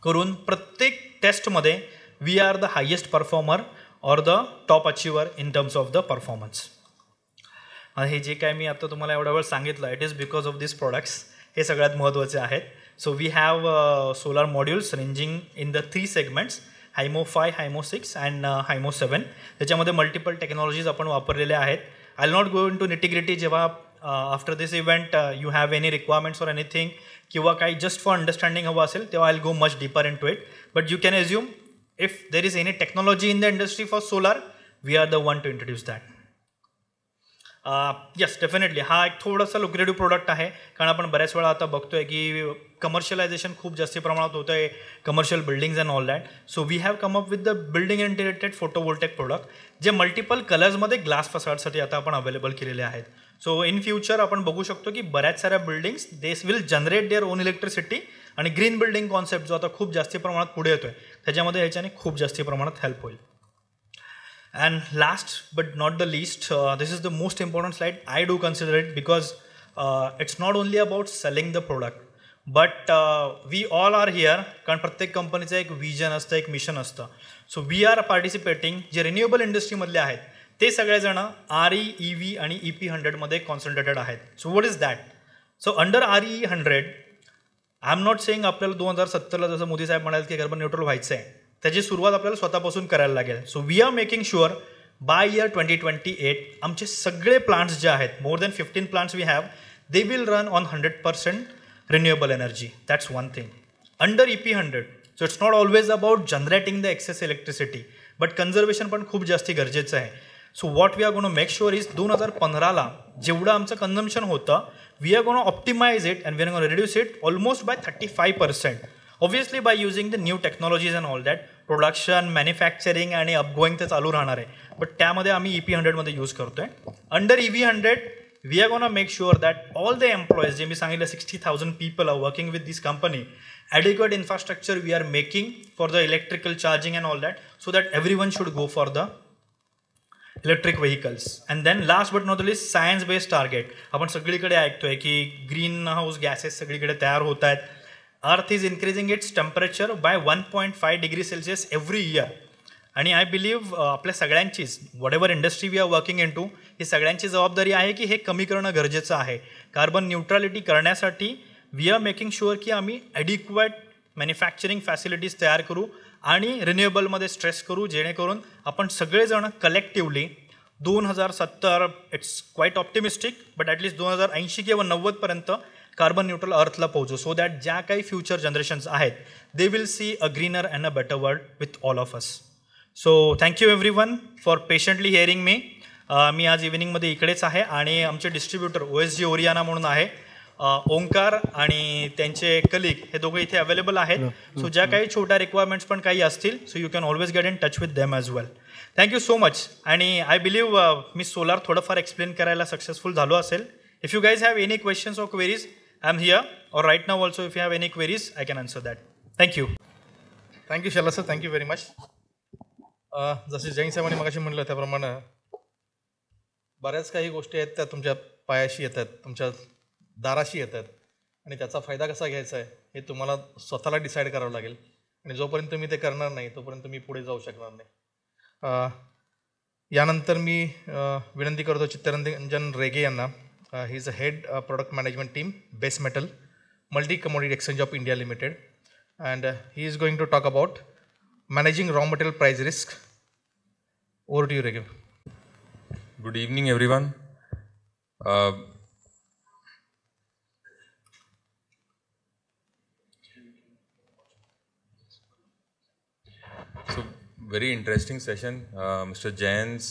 करून प्रत्येक टेस्टमध्ये we are the highest performer or the top achiever in terms of the performance. हे जे काय मी आता तुम्हाला एवढा वेळ सांगितलं, it is because of this products. हे सगळ्यात महत्त्वाचे आहेत. So we have solar modules ranging in the 3 segments, HIMO 5, HIMO 6 and HIMO 7. त्याच्यामध्ये मल्टिपल टेक्नॉलॉजीज आपण वापरलेल्या आहेत. I will not go in to nitty gritty. जेव्हा after this event you have any requirements or anything किंवा काही just for understanding हवं असेल तेव्हा I will go much deeper in to it. But you can assume if there is any technology in the industry for solar, we are the one to introduce that. Yes, definitely. हा एक थोडासा lucrative product आहे, कारण आपण बऱ्याच वेळा आता बघतोय की कमर्शियलायझेशन खूप जास्त प्रमाणात होतं आहे, commercial buildings and all that. So we have come up with the building integrated photovoltaic product जे मल्टिपल कलर्समध्ये ग्लास फसाडसाठी आता आपण अवेलेबल केलेले आहेत. सो इन फ्युचर आपण बघू शकतो की बऱ्याच साऱ्या बिल्डिंग्स देस will generate their own electricity. आणि ग्रीन बिल्डिंग कॉन्सेप्ट जो आता खूप जास्ती प्रमाणात पुढे येतोय त्याच्यामध्ये ह्याच्याने खूप जास्ती प्रमाणात हेल्प होईल. And last but not the list, this is the most important slide. I do consider it because it's not only about selling the product but we all are here, कारण प्रत्येक कंपनीचं एक विजन असतं, एक mission असतं. So we are participating. जे renewable इंडस्ट्रीमधले आहेत ते सगळेजण RE, EV आणि EP100मध्ये कॉन्सन्ट्रेटेड आहेत. So what is that? So under RE100 I M not saying आपल्याला 2070ला जसं मोदी साहेब म्हणाले की कार्बन न्यूट्रल व्हायचं आहे, त्याची सुरुवात आपल्याला स्वतःपासून करायला लागेल. So we are making sure by year 2028 आमचे सगळे प्लांट्स जे आहेत, more than 15 plants we have, they will run on 100% renewable energy. That's one thing. Under EP100, so it's not always about generating the excess electricity, but conservation पण खूप जास्ती गरजेचं आहे. So what we are gonna make sure is 2015ला जेवढं आमचं consumption होतं, we are going to optimize it and we are going to reduce it almost by 35%. Obviously by using the new technologies and all that, production, manufacturing आणि upgoing ते चालू राहणार आहे. But त्यामध्ये आम्ही EP100मध्ये यूज करतोय. Under EV100 we are going to make sure that all the employees, जे मी सांगितलं 60,000 people are working with this company, adequate infrastructure we are making for the electrical charging and all that, so that everyone should go for the electric vehicles. And then last but not list science based target. आपण सगळीकडे ऐकतोय की green house gases सगळीकडे तयार होत आहेत. Earth is increasing its temperature by 1.5 degree Celsius every year. आणि I believe आपल्या सगळ्यांचीच, whatever industry we are working in to, ही सगळ्यांची जबाबदारी आहे की हे कमी करणं गरजेचं आहे. कार्बन न्यूट्रॅलिटी करण्यासाठी वी आर मेकिंग शुअर की आम्ही ॲडिक्वेट मॅन्युफॅक्चरिंग फॅसिलिटीज तयार करू आणि रिन्युएबलमध्ये स्ट्रेस करू, जेणेकरून आपण सगळेजण collectively 2070, it's quite optimistic, but at least 2080 किंवा 90पर्यंत कार्बन न्यूट्रल अर्थला पोहोचू. सो दॅट ज्या काही फ्युचर जनरेशन्स आहेत, they will see a greener and a better world with all of us. So thank you everyone for patiently hearing me. मी आज इव्हिनिंगमध्ये इकडेच आहे आणि आमचे डिस्ट्रीब्युटर OSG ओरियाना म्हणून आहे, ओंकार आणि त्यांचे कलिग हे दोघे इथे अवेलेबल आहेत. सो ज्या काही छोट्या रिक्वायरमेंट्स पण काही असतील, so you can always get in touch with them as well. Thank you so much. आणि आय बिलीव्ह मी सोलार थोडंफार एक्सप्लेन करायला सक्सेसफुल झालो असेल. If you guys have any questions or queries, I am here, or right now also if you have any queries I can answer that. Thank you. Thank you Shaila sir, thank you very much. जसे जैन साहेबांनी मगाशी म्हटलं त्याप्रमाणे बऱ्याच काही गोष्टी आहेत त्या तुमच्या पायाशी येतात, तुमच्या दाराशी येतात, आणि त्याचा फायदा कसा घ्यायचा आहे हे तुम्हाला स्वतःला डिसाईड करावं लागेल. आणि जोपर्यंत तुम्ही ते करणार नाही तोपर्यंत मी पुढे जाऊ शकणार नाही. यानंतर मी विनंती करतो चित्तरंजन रेगे यांना. He is a head product management team, base metal, multi commodity exchange of India limited, and he is going to talk about managing raw material price risk. Over to you Rege. Good evening, everyone. So, very interesting session. Mr. Jain's,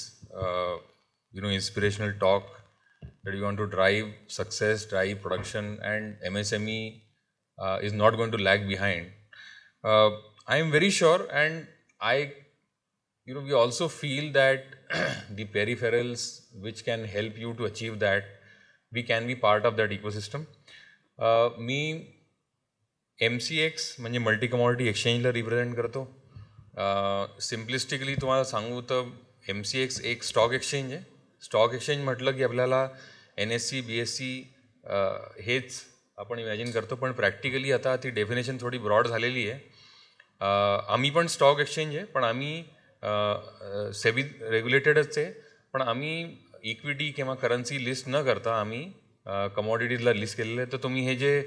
inspirational talk that you want to drive success, drive production, and MSME is not going to lag behind. I am very sure, and we also feel that the peripherals which can help you to achieve that, we can be part of that ecosystem. Me MCX म्हणजे multi commodity एक्सचेंजला represent करतो. सिम्प्लिस्टिकली तुम्हाला सांगू तर MCX एक stock exchange आहे. Stock exchange म्हटलं की आपल्याला NSE, BSE हेच आपण इमॅजिन करतो, पण प्रॅक्टिकली आता ती डेफिनेशन थोडी ब्रॉड झालेली आहे. आम्ही पण स्टॉक एक्सचेंज आहे, पण आम्ही सेबी रेग्युलेटेडच आहे, पण आम्ही इक्विटी किंवा करन्सी लिस्ट न करता आम्ही कमॉडिटीजला लिस्ट केलेलं आहे. तर तुम्ही हे जे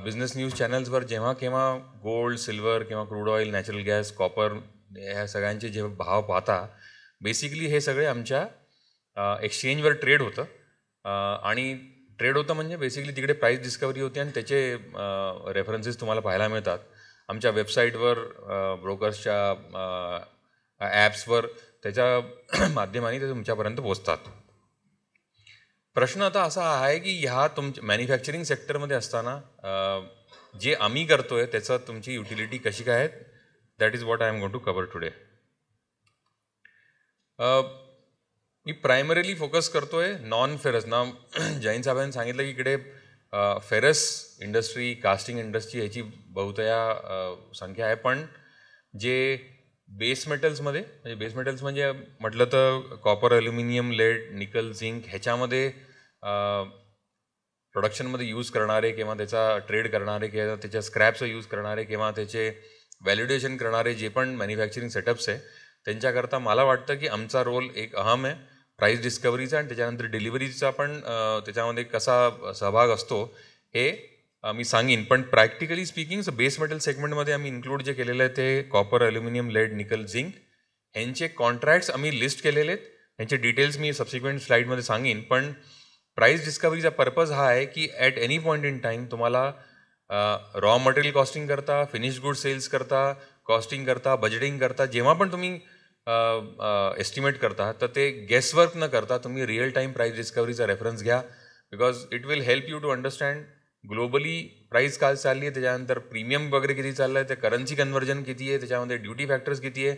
बिझनेस न्यूज चॅनल्सवर जेव्हा केव्हा गोल्ड, सिल्वर किंवा crude oil, natural gas, copper ह्या सगळ्यांचे जे भाव पाहता, बेसिकली हे सगळे आमच्या एक्सचेंजवर ट्रेड होतं. आणि ट्रेड होतं म्हणजे बेसिकली तिकडे प्राईस डिस्कवरी होते आणि त्याचे रेफरन्सेस तुम्हाला पाहायला मिळतात आमच्या वेबसाईटवर, ब्रोकर्सच्या ॲप्सवर, त्याच्या माध्यमाने ते तुमच्यापर्यंत पोचतात. प्रश्न आता असा आहे की ह्या तुमच्या मॅन्युफॅक्चरिंग सेक्टरमध्ये असताना जे आम्ही करतो आहे त्याचं तुमची युटिलिटी कशी काय आहेत, that is what I am going to cover today. मी प्रायमरीली फोकस करतो आहे नॉन फेरस. ना जैन साहेबांनी सांगितलं की इकडे फेरस इंडस्ट्री, कास्टिंग इंडस्ट्री याची बहुतया संख्या आहे, पण जे बेस मेटल्समध्ये, म्हणजे बेस मेटल्स म्हणजे म्हटलं तर कॉपर, ॲल्युमिनियम, लेड, निकल, झिंक ह्याच्यामध्ये प्रोडक्शनमध्ये यूज करणारे किंवा त्याचा ट्रेड करणारे किंवा त्याच्या स्क्रॅपचा यूज करणारे किंवा त्याचे व्हॅलिडेशन करणारे जे पण मॅन्युफॅक्चरिंग सेटअप्स आहे त्यांच्याकरता मला वाटतं की आमचा रोल एक अहम आहे प्राईस डिस्कवरीचा आणि त्याच्यानंतर डिलिव्हरीचा पण त्याच्यामध्ये कसा सहभाग असतो हे मी सांगेन. पण प्रॅक्टिकली स्पीकिंग बेस मेटल सेगमेंटमध्ये आम्ही इन्क्लूड जे केलेलं आहे ते कॉपर, ॲल्युमिनियम, लेड, निकल, झिंक ह्यांचे कॉन्ट्रॅक्ट्स आम्ही लिस्ट केलेले आहेत. ह्यांचे डिटेल्स मी सबसिक्वेंट स्लाईडमध्ये सांगेन. पण प्राईस डिस्कवरीचा पर्पज हा आहे की at any point in time तुम्हाला रॉ मटेरियल कॉस्टिंग करता, फिनिश गुड सेल्स करता, कॉस्टिंग करता, बजेटिंग करता, जेव्हा पण तुम्ही एस्टिमेट करता तर ते गेसवर्क न करता तुम्ही रिअल टाईम प्राईस डिस्कवरीचा रेफरन्स घ्या. Because it will help you to understand globally price काय चालली आहे, त्याच्यानंतर प्रीमियम वगैरे किती चाललं आहे, ते करन्सी कन्व्हर्जन किती आहे, त्याच्यामध्ये ड्युटी फॅक्टर्स किती आहे,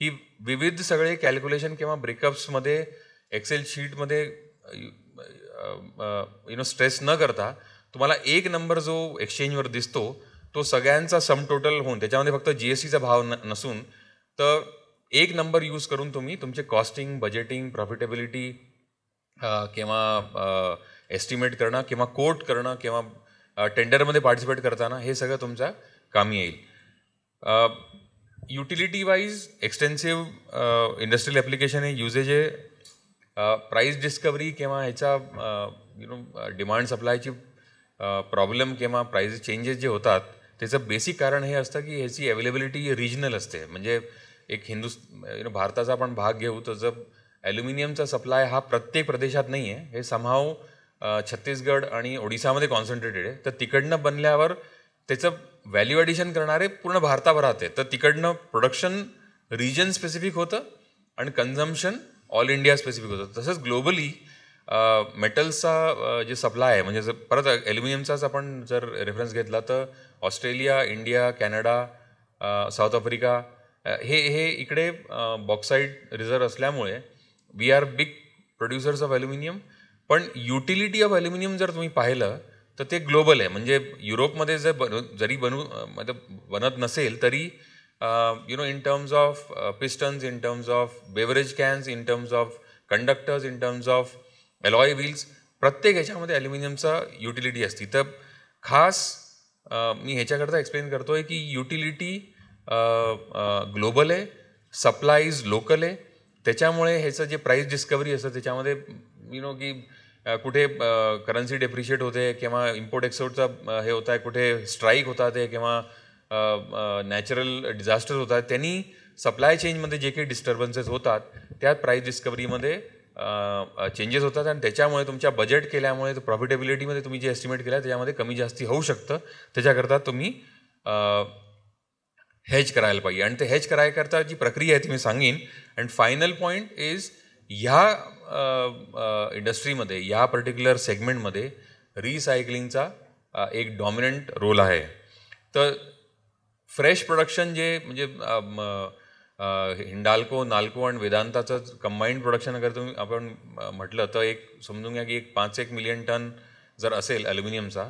ही विविध सगळे कॅल्क्युलेशन किंवा ब्रेकअप्समध्ये एक्सेल शीटमध्ये स्ट्रेस न करता तुम्हाला एक नंबर जो एक्सचेंजवर दिसतो तो सगळ्यांचा सम टोटल होऊन त्याच्यामध्ये फक्त GSTचा भाव नसून तर एक नंबर यूज करून तुम्ही तुमचे कॉस्टिंग, बजेटिंग, प्रॉफिटेबिलिटी किंवा एस्टिमेट करणं किंवा कोट करणं किंवा टेंडरमध्ये पार्टिसिपेट करताना हे सगळं तुमच्या कामी येईल. Utility wise extensive industrial application आहे, युजेज आहे. प्राईस डिस्कवरी किंवा ह्याचा डिमांड सप्लायची प्रॉब्लेम किंवा प्राईस चेंजेस जे होतात त्याचं बेसिक कारण हे असतं की ह्याची अवेलेबिलिटी रिजनल असते. म्हणजे एक भारताचा आपण भाग घेऊ तर जर ॲल्युमिनियमचा सप्लाय हा प्रत्येक प्रदेशात नाही आहे, हे समहाव छत्तीसगड आणि ओडिसामध्ये कॉन्सन्ट्रेटेड आहे. तर तिकडनं बनल्यावर त्याचं व्हॅल्यू ॲडिशन करणारे पूर्ण भारताभरात आहे. तर तिकडनं प्रोडक्शन रिजन स्पेसिफिक होतं आणि कन्झम्पशन ऑल इंडिया स्पेसिफिक होतं. तसंच ग्लोबली मेटल्सचा जे सप्लाय आहे म्हणजे जर परत ॲल्युमिनियमचाच आपण जर रेफरन्स घेतला तर Australia, India, Canada, South Africa हे इकडे बॉक्साईट रिझर्व असल्यामुळे we are big producers of aluminium. पण युटिलिटी ऑफ ॲल्युमिनियम जर तुम्ही पाहिलं तर ते ग्लोबल आहे. म्हणजे युरोपमध्ये जरी बनत नसेल तरी in terms of pistons, in terms of beverage cans, in terms of conductors, in terms of alloy wheels प्रत्येक ह्याच्यामध्ये ॲल्युमिनियमचा युटिलिटी असते. तर खास मी ह्याच्याकरता एक्सप्लेन करतो आहे की युटिलिटी ग्लोबल आहे, सप्लाय इज लोकल आहे. त्याच्यामुळे ह्याचं जे प्राईस डिस्कवरी असतं त्याच्यामध्ये की कुठे करन्सी डेप्रिशिएट होते किंवा इम्पोर्ट एक्सपोर्टचा हे होत आहे, कुठे स्ट्राईक होतात आहे किंवा नॅचरल डिझास्टर्स होतात, त्यांनी सप्लाय चेंजमध्ये जे काही डिस्टर्बन्सेस होतात त्यात प्राईस डिस्कवरीमध्ये चेंजेस होतात आणि त्याच्यामुळे तुमच्या बजेट केल्यामुळे प्रॉफिटेबिलिटीमध्ये तुम्ही जे एस्टिमेट केला त्याच्यामध्ये कमी जास्ती होऊ शकतं. त्याच्याकरता तुम्ही हेज करायला पाहिजे आणि ते हेज करायकरता जी प्रक्रिया आहे ती मी सांगेन. अँड फायनल पॉईंट इज ह्या इंडस्ट्रीमध्ये ह्या पर्टिक्युलर सेगमेंटमध्ये रिसायकलिंगचा एक डॉमिनंट रोल आहे. तर फ्रेश प्रोडक्शन जे म्हणजे हिंडाल्को, नाल्को आणि वेदांताचं कंबाईंड प्रोडक्शन अगर तुम्ही आपण म्हटलं तर एक समजून घ्या की 5-1 मिलियन टन जर असेल ॲल्युमिनियमचा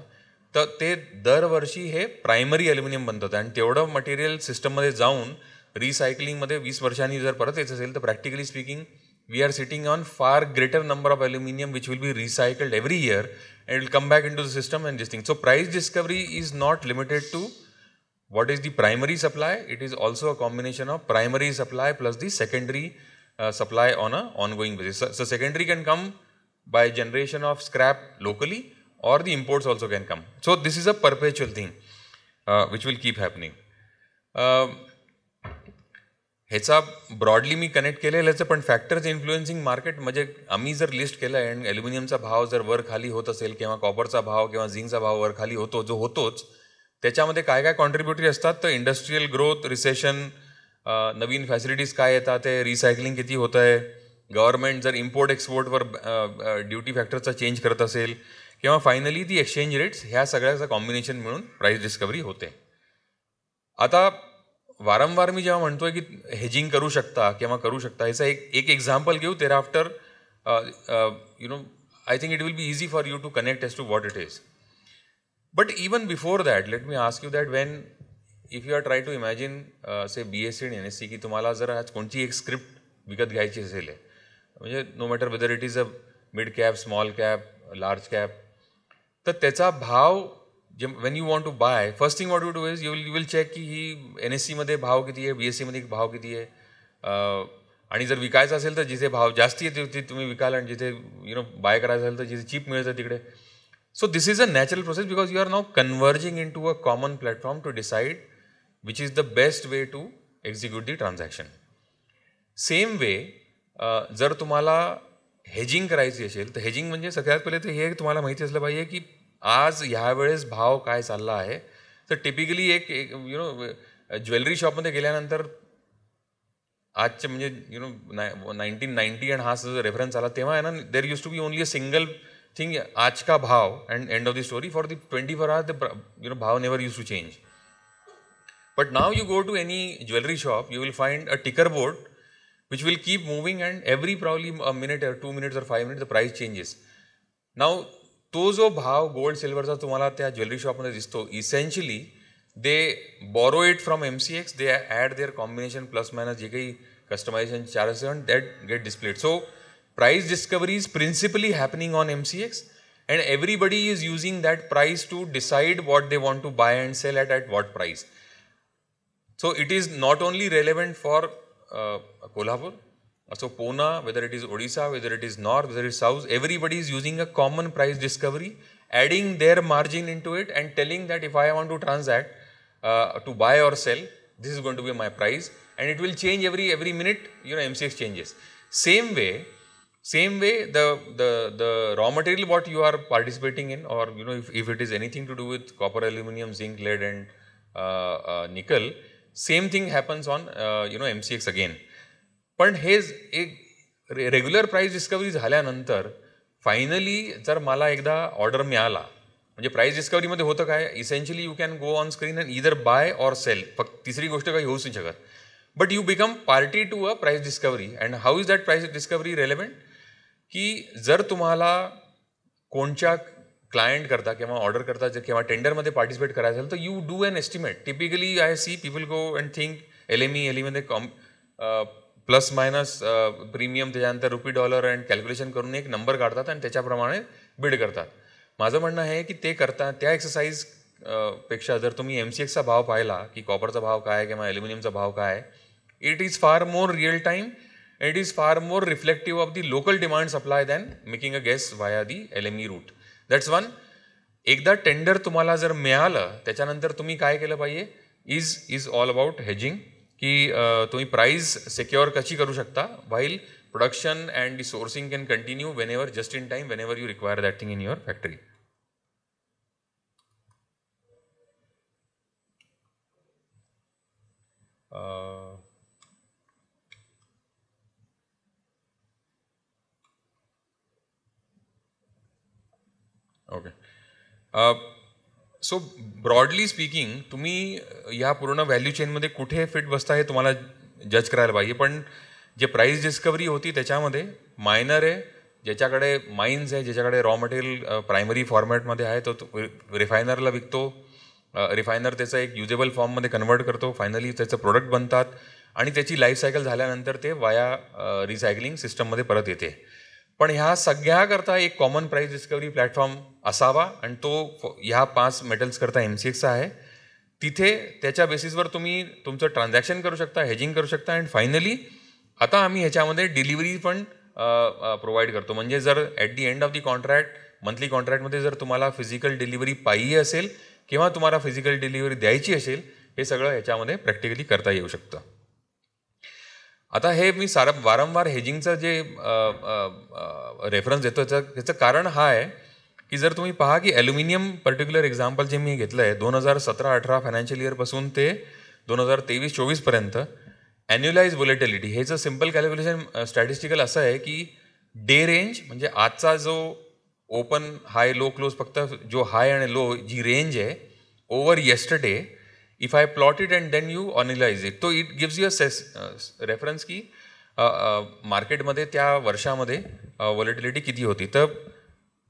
तर ते दरवर्षी हे प्रायमरी ॲल्युमिनियम बनतं आणि तेवढं मटेरियल सिस्टममध्ये जाऊन रिसायकलिंगमध्ये 20 वर्षांनी जर परत यायचं असेल तर practically speaking we are sitting on far greater number of aluminium which will be recycled every year and will come back in to the system and this thing. So price discovery is not limited to what is the primary supply. It is also a combination of primary supply plus the secondary supply on a ongoing basis. So secondary can come by generation of scrap locally or the imports also can come. So this is a perpetual thing which will keep happening. ह्याचा broadly मी connect केलेल्याचं पण factors influencing market म्हणजे आम्ही जर list केलं आहे आणि ॲल्युमिनियमचा भाव जर वर खाली होत असेल किंवा कॉपरचा भाव किंवा झिंकचा भाव वर खाली होतो जो होतोच त्याच्यामध्ये काय काय कॉन्ट्रीब्युटरी असतात तर इंडस्ट्रीयल ग्रोथ, रिसेशन, नवीन फॅसिलिटीज काय येतात, ते रिसायकलिंग किती होतं आहे, गव्हर्नमेंट जर इम्पोर्ट एक्सपोर्टवर ड्युटी फॅक्टरचा चेंज करत असेल किंवा फायनली ती एक्सचेंज रेट्स ह्या सगळ्याचं कॉम्बिनेशन मिळून प्राईस डिस्कवरी होते. आता वारंवार मी जेव्हा म्हणतोय की हेजिंग करू शकता किंवा करू शकता ह्याचा एक एक्झाम्पल घेऊ तेरा after I think it will be easy for you to connect as to what it is. But even before that, let me ask you that if you are trying to imagine, say BSc and NSC, की तुम्हाला जर आज कोणती एक script विकत घ्यायची असेल म्हणजे no matter whether it is a mid cap, small cap, large cap, तर त्याचा भाव when you want to buy, first thing what you do is you will check की ही NSE मध्ये भाव किती आहे, BSE मध्ये भाव किती आहे, आणि जर विकायचं असेल तर जिथे भाव जास्ती आहे तिथे तुम्ही विकाल, आणि जिथे बाय करायचं असेल तर जिथे चीप मिळतं तिकडे. So this is a natural process because you are now converging into a common platform to decide which is the best way to execute the transaction. Same way, जर तुम्हाला हेजिंग करायची असेल तर हेजिंग म्हणजे सगळ्यात पहिले तर हे तुम्हाला माहिती असलं पाहिजे की आज ह्या वेळेस भाव काय चालला आहे. तर टिपिकली एक ज्वेलरी शॉपमध्ये गेल्यानंतर आजचे म्हणजे 1990 आणि हा जो रेफरन्स आला तेव्हा आहे ना, there used to be only a single thing, आज का भाव, and end of the story. For the 24 hours, the bhav never used to change. But now you go to any jewelry shop, you will find a ticker board which will keep moving, and every probably a minute or 2 minutes or 5 minutes the price changes. Now तो जो भाव gold सिल्वरचा तुम्हाला त्या jewellery शॉपमध्ये दिसतो, essentially they borrow it from MCX, they add their combination plus minus जे काही customization charges and that get displayed. So price discovery is principally happening on MCX, and everybody is using that price to decide what they want to buy and sell at what price. So it is not only relevant for Kolhapur, so Pune, whether it is Odisha, whether it is North, whether it is South, everybody is using a common price discovery, adding their margin into it and telling that if I want to transact, to buy or sell, this is going to be my price, and it will change every minute, MCX changes. Same way, the raw material what you are participating in, or if it is anything to do with copper, aluminum, zinc, lead, and nickel, same thing happens on MCX again. पण हे एक regular price discovery झाल्यानंतर finally जर मला एकदा order मिळाला, म्हणजे price डिस्कवरीमध्ये होतं काय, essentially you can go on screen and either buy or sell. फक्त तिसरी गोष्ट काही होऊच नाही शकत. But you become party to a price discovery. And how is that price discovery relevant, की जर तुम्हाला कोणच्या क्लायंट करता किंवा ऑर्डर करता किंवा टेंडरमध्ये पार्टिसिपेट करायचं असेल तर you do an estimate. Typically I see people go and think LME plus minus premium, त्याच्यानंतर रुपी डॉलर अँड कॅल्क्युलेशन करून एक नंबर काढतात आणि त्याच्याप्रमाणे बिड करतात. माझं म्हणणं आहे की ते करता त्या एक्सरसाइज पेक्षा जर तुम्ही MCXचा भाव पाहिला की कॉपरचा भाव काय किंवा ॲल्युमिनियमचा भाव काय, it is far more real time. It is far more reflective of the local demand supply than making a guess via the LME route. That's one. एकदा टेंडर तुम्हाला जर मिळालं त्याच्यानंतर तुम्ही काय केलं पाहिजे इज ऑल अबाउट हेजिंग, की तुम्ही प्राइस सिक्युअर कशी करू शकता while production and the sourcing can continue whenever, just in time, whenever you require that thing in your factory. Okay. So broadly speaking तुम्ही या पूर्ण व्हॅल्यू चेनमध्ये कुठे फिट बसता हे तुम्हाला जज करायला पाहिजे. पण जे प्राइस डिस्कवरी होती त्याच्यामध्ये मायनर आहे, ज्याच्याकडे माइन्स आहे, ज्याच्याकडे रॉ मटेरियल प्रायमरी फॉर्मॅटमध्ये आहे, तो रिफायनरला विकतो. रिफायनर त्याचं एक युजेबल फॉर्ममध्ये कन्वर्ट करतो, फायनली त्याचं प्रोडक्ट बनतात आणि त्याची लाईफ सायकल झाल्यानंतर ते वाया रिसायकलिंग सिस्टममध्ये परत येते. पण ह्या सगळ्याकरता एक कॉमन प्राइस डिस्कवरी प्लॅटफॉर्म असावा आणि तो ह्या 5 मेटल्स करता MCXचा आहे. तिथे त्याच्या बेसिसवर तुम्ही तुमचं ट्रान्झॅक्शन करू शकता, हेजिंग करू शकता, अँड फायनली आता आम्ही ह्याच्यामध्ये डिलिव्हरी पण प्रोव्हाइड करतो. म्हणजे जर at the end of the contract, monthly कॉन्ट्रॅक्टमध्ये जर तुम्हाला फिजिकल डिलिव्हरी पाहिजे असेल किंवा तुम्हाला फिजिकल डिलिव्हरी द्यायची असेल, हे सगळं ह्याच्यामध्ये प्रॅक्टिकली करता येऊ शकतं. आता हे मी वारंवार हेजिंगचं जे रेफरन्स देतो त्याचं कारण हा आहे की जर तुम्ही पहा की ॲल्युमिनियम पर्टिक्युलर एक्झाम्पल जे मी घेतलं आहे 2017-18 फायनान्शियल इयरपासून ते 2023-24 पर्यंत ॲन्युलाइज व्हॉलेटिलिटी, हेचं सिम्पल कॅल्क्युलेशन स्टॅटिस्टिकल असं आहे की डे रेंज म्हणजे आजचा जो ओपन हाय लो क्लोज, फक्त जो हाय आणि लो जी रेंज आहे over yesterday, if I plot it and then you analyze it, so it gives you a reference की मार्केटमध्ये त्या वर्षामध्ये व्हॉलेटिलिटी किती होती. तर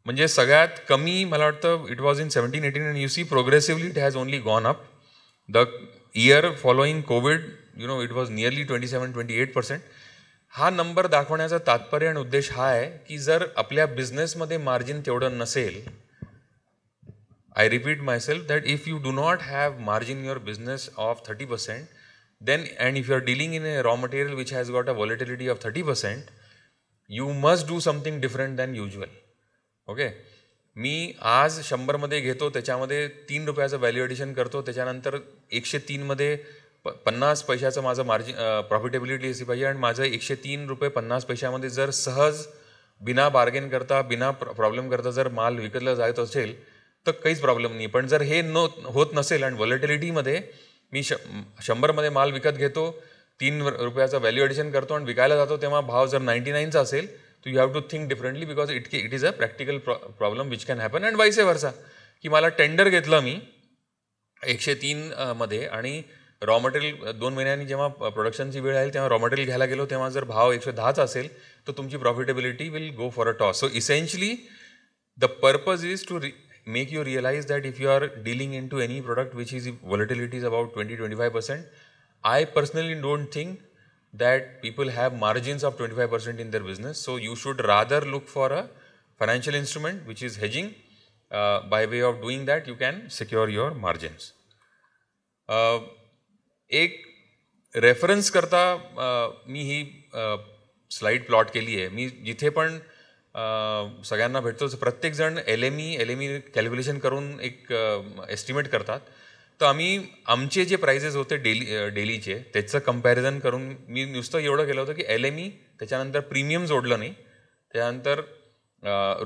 म्हणजे सगळ्यात कमी मला वाटतं it was in 17-18 and you see progressively it has only gone up. The year following Covid it was nearly 27-28%. हा नंबर दाखवण्याचा तात्पर्य आणि उद्देश हा आहे की जर आपल्या बिझनेसमध्ये मार्जिन तेवढं नसेल I repeat myself that if you do not have margin in your business of 30%, then, and if you are dealing in a raw material which has got a volatility of 30%, you must do something different than usual. Okay, मी आज 100 मध्ये घेतो, त्याच्यामध्ये 3 रुपयाचं value addition करतो, त्याच्यानंतर 103 मध्ये 50 पैशाचं माझं मार्जिन प्रॉफिटेबिलिटी असली पाहिजे, आणि माझं 103 रुपये 50 पैशामध्ये जर सहज बिना बार्गेन करता, बिना प्रॉब्लेम करता जर माल विकला जात असेल तर काहीच प्रॉब्लेम नाही. पण जर हे होत नसेल आणि व्हॉलेटिलिटीमध्ये मी 100 मध्ये माल विकत घेतो, 3 रुपयाचा व्हॅल्यू ॲडिशन करतो आणि विकायला जातो, तेव्हा भाव जर 99चा असेल, तो you have to think differently, because it is a practical problem which can happen. And vice versa, की मला टेंडर घेतलं मी 103 मध्ये, आणि रॉ मटेरियल 2 महिन्यांनी जेव्हा प्रोडक्शनची वेळ आहे तेव्हा रॉ मटेरियल घ्यायला गेलो, तेव्हा जर भाव 110चा असेल तर तुमची profitability will go for a toss. So essentially the purpose is to make you realize that if you are dealing into any product which is volatility is about 20-25%, I personally don't think that people have margins of 25% in their business. So you should rather look for a financial instrument which is hedging. By way of doing that, you can secure your margins. एक reference करता मी ही slide plot केली आहे. मी जिथे पण सगळ्यांना भेटतो, प्रत्येकजण L M E calculation करून एक एस्टिमेट करतात. तर आम्ही आमचे जे प्राइजेस होते डेलीचे त्याचं कंपॅरिझन करून मी नुसतं एवढं केलं होतं की एल एम ई, त्याच्यानंतर प्रीमियम जोडलं नाही, त्यानंतर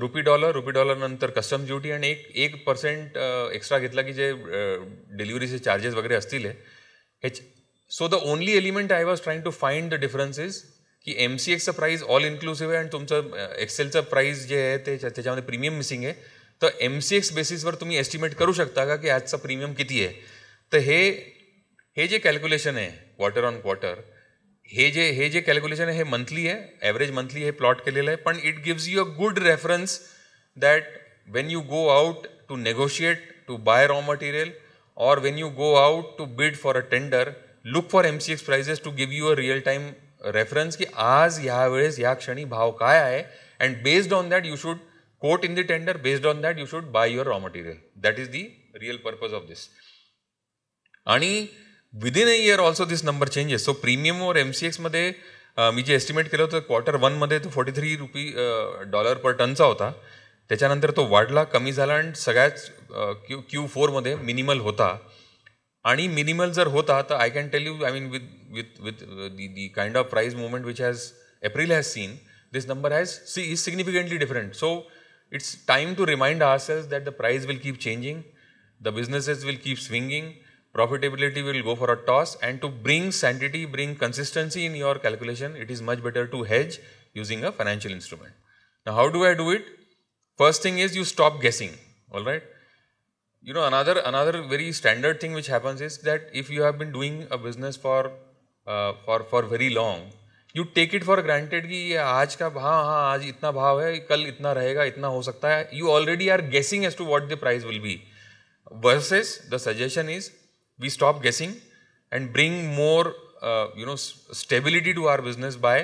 रुपी डॉलर नंतर कस्टम्स ड्युटी, आणि 1% एक्स्ट्रा घेतला की जे डिलिव्हरीचे चार्जेस वगैरे असतील. So the only element I was trying to find the differences की MCXचं प्राईज ऑल इन्क्लुसिव्ह आहे आणि तुमचं एक्सेलचं प्राईज जे आहे ते त्याच्यामध्ये प्रीमियम मिसिंग आहे. तर MCX बेसिसवर तुम्ही एस्टिमेट करू शकता का की आजचा प्रीमियम किती आहे. तर हे जे कॅल्क्युलेशन आहे क्वार्टर ऑन क्वार्टर, हे जे कॅल्क्युलेशन आहे हे मंथली आहे, ॲव्हरेज मंथली हे प्लॉट केलेलं आहे. पण it gives you a good reference that when you go out to negotiate to buy raw material, or when you go out to bid for a tender, look for MCX prices to give you a real time reference की आज ह्या वेळेस ह्या क्षणी भाव काय आहे, and based on that you should quote in the tender, based on that you should buy your raw material. That is the real purpose of this. आणि within a year also this number changes. So premium or MCX मध्ये मी जे estimate केलं होतं Q1 मध्ये तो $43 पर टनचा होता. त्याच्यानंतर तो वाढला, कमी झाला, आणि सगळ्याच Q4 मध्ये मिनिमल होता. आणि मिनिमल जर होता तर I can tell you, I mean with the kind of price movement which April has seen, this number is significantly different. So it's time to remind ourselves that the price will keep changing, the businesses will keep swinging, profitability will go for a toss, and to bring sanctity, bring consistency in your calculation, it is much better to hedge using a financial instrument. Now how do I do it? First thing is you stop guessing, all right? You know, another very standard thing which happens is that if you have been doing a business for very long, you take it for granted कि आज का हाँ आज इतना भाव है, कल इतना रहेगा, इतना हो सकता है. You already are guessing as to what the price will be. Versus the suggestion is we stop guessing and bring more stability to our business by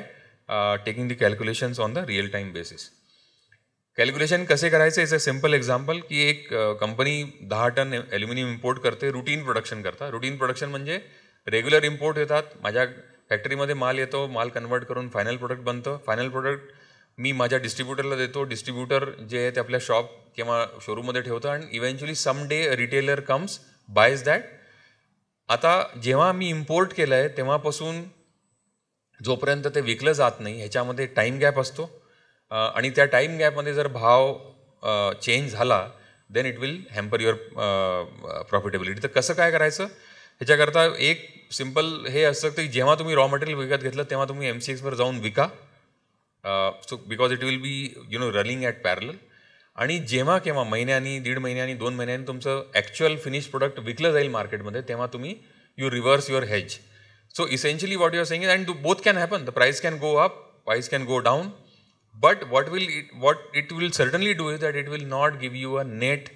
taking the calculations on the real time basis. Calculation कसे करायचं याचं simple example की एक company 10 ton aluminium import करते, routine production करता. Routine production म्हणजे regular import येतात, माझ्या फॅक्टरीमध्ये माल येतो, माल कन्वर्ट करून फायनल प्रोडक्ट बनतं. फायनल प्रोडक्ट मी माझ्या डिस्ट्रीब्युटरला देतो, डिस्ट्रीब्युटर जे आहे ते आपल्या शॉप किंवा शोरूममध्ये ठेवतं, आणि eventually some day retailer comes buys that. आता जेव्हा मी इम्पोर्ट केलं आहे तेव्हापासून जोपर्यंत ते विकलं जात नाही ह्याच्यामध्ये टाईम गॅप असतो, आणि त्या टाईम गॅपमध्ये जर भाव चेंज झाला then it will hamper your profitability. तर कसं काय करायचं ह्याच्याकरता एक सिम्पल हे असतं की जेव्हा तुम्ही रॉ मटेरियल विकत घेतलं तेव्हा तुम्ही MCXवर जाऊन विका, so because it will B running at parallel. आणि जेव्हा केव्हा महिन्यानी, 1.5 महिन्यांनी, 2 महिन्यांनी तुमचं ॲक्च्युअल फिनिश प्रोडक्ट विकलं जाईल मार्केटमध्ये तेव्हा तुम्ही you reverse your hedge. So essentially what you are saying, and both can happen, the price can go up, price can go down. But what it will certainly do is that it will not give you a net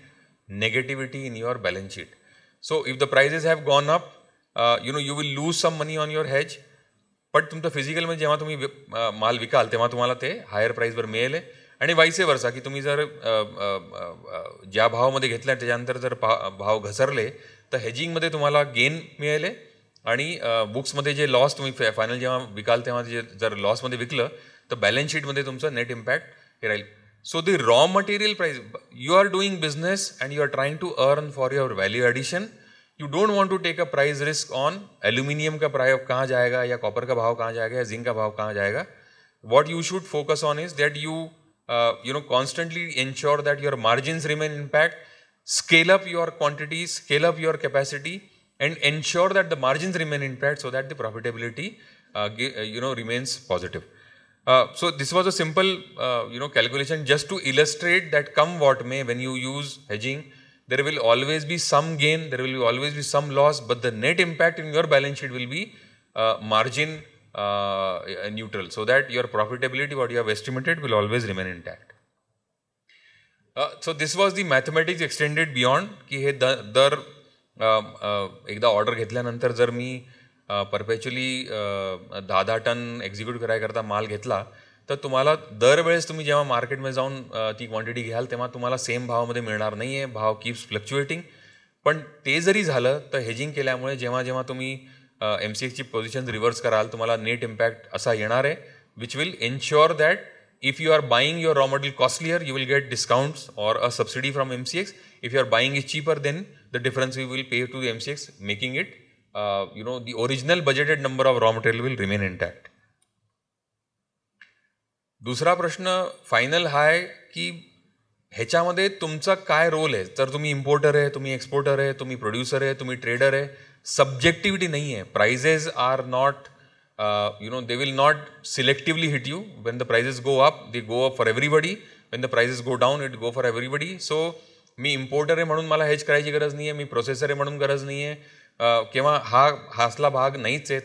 negativity in your balance sheet. So if the prices have gone up, you will lose some money on your hedge. But तुमचं physical मध्ये जेव्हा तुम्ही माल विकाल तेव्हा तुम्हाला ते higher प्राइसवर मिळेल, आणि वाईसे वर्सा की तुम्ही जर ज्या भावामध्ये घेतल्या त्याच्यानंतर जर भाव घसरले तर हेजिंगमध्ये तुम्हाला गेन मिळेल आणि बुक्समध्ये जे लॉस तुम्ही फायनल जेव्हा विकाल तेव्हा जे जर लॉसमध्ये विकलं तर बॅलन्स शीटमध्ये तुमचं नेट इम्पॅक्ट हे राहील. So the raw material price, you are doing business and you are trying to earn for your value addition. You don't want to take a price risk on aluminium का price कहाँ जाएगा या copper का भाव कहाँ जाएगा या जिंक का भाव कहाँ जाएगा. What you should focus on is that you constantly ensure that your margins remain intact, scale up your quantities, scale up your capacity, and ensure that the margins remain intact so that the profitability remains positive. So this was a simple calculation just to illustrate that come what may, when you use hedging, there will always be some gain, there will always be some loss, but the net impact in your balance sheet will be margin neutral, so that your profitability, what you have estimated, will always remain intact. So this was the mathematics extended beyond की हे दर एकदा order घेतल्यानंतर जर मी परपेच्युअली 10 ton execute करायकरता माल घेतला तर तुम्हाला दरवेळेस तुम्ही जेव्हा मार्केटमध्ये जाऊन ती क्वांटिटी घ्याल तेव्हा तुम्हाला सेम भावामध्ये मिळणार नाही आहे, भाव कीप्स फ्लक्च्युएटिंग. पण ते जरी झालं तर हेजिंग केल्यामुळे जेव्हा जेव्हा तुम्ही MCXची पोझिशन रिव्हर्स कराल तुम्हाला नेट इम्पॅक्ट असा येणार आहे which will ensure that if you are buying your raw material costlier you will get discounts or a subsidy from MCX. If you are buying it cheaper then the difference you will pay to MCX, making it the original budgeted number of raw material will remain intact. दुसरा प्रश्न final हा आहे की ह्याच्यामध्ये तुमचा काय role आहे. तर तुम्ही इम्पोर्टर आहे, तुम्ही एक्सपोर्टर आहे, तुम्ही प्रोड्युसर आहे, तुम्ही ट्रेडर आहे. सब्जेक्टिव्हिटी नाही आहे. Prices are not they will not selectively hit you. When the prices go up they go up for everybody, when the prices go down it go for everybody. So मी importer आहे म्हणून मला hedge करायची गरज नाही आहे, मी processor आहे म्हणून गरज नाही आहे, किंवा हासला भाग नाहीच आहे.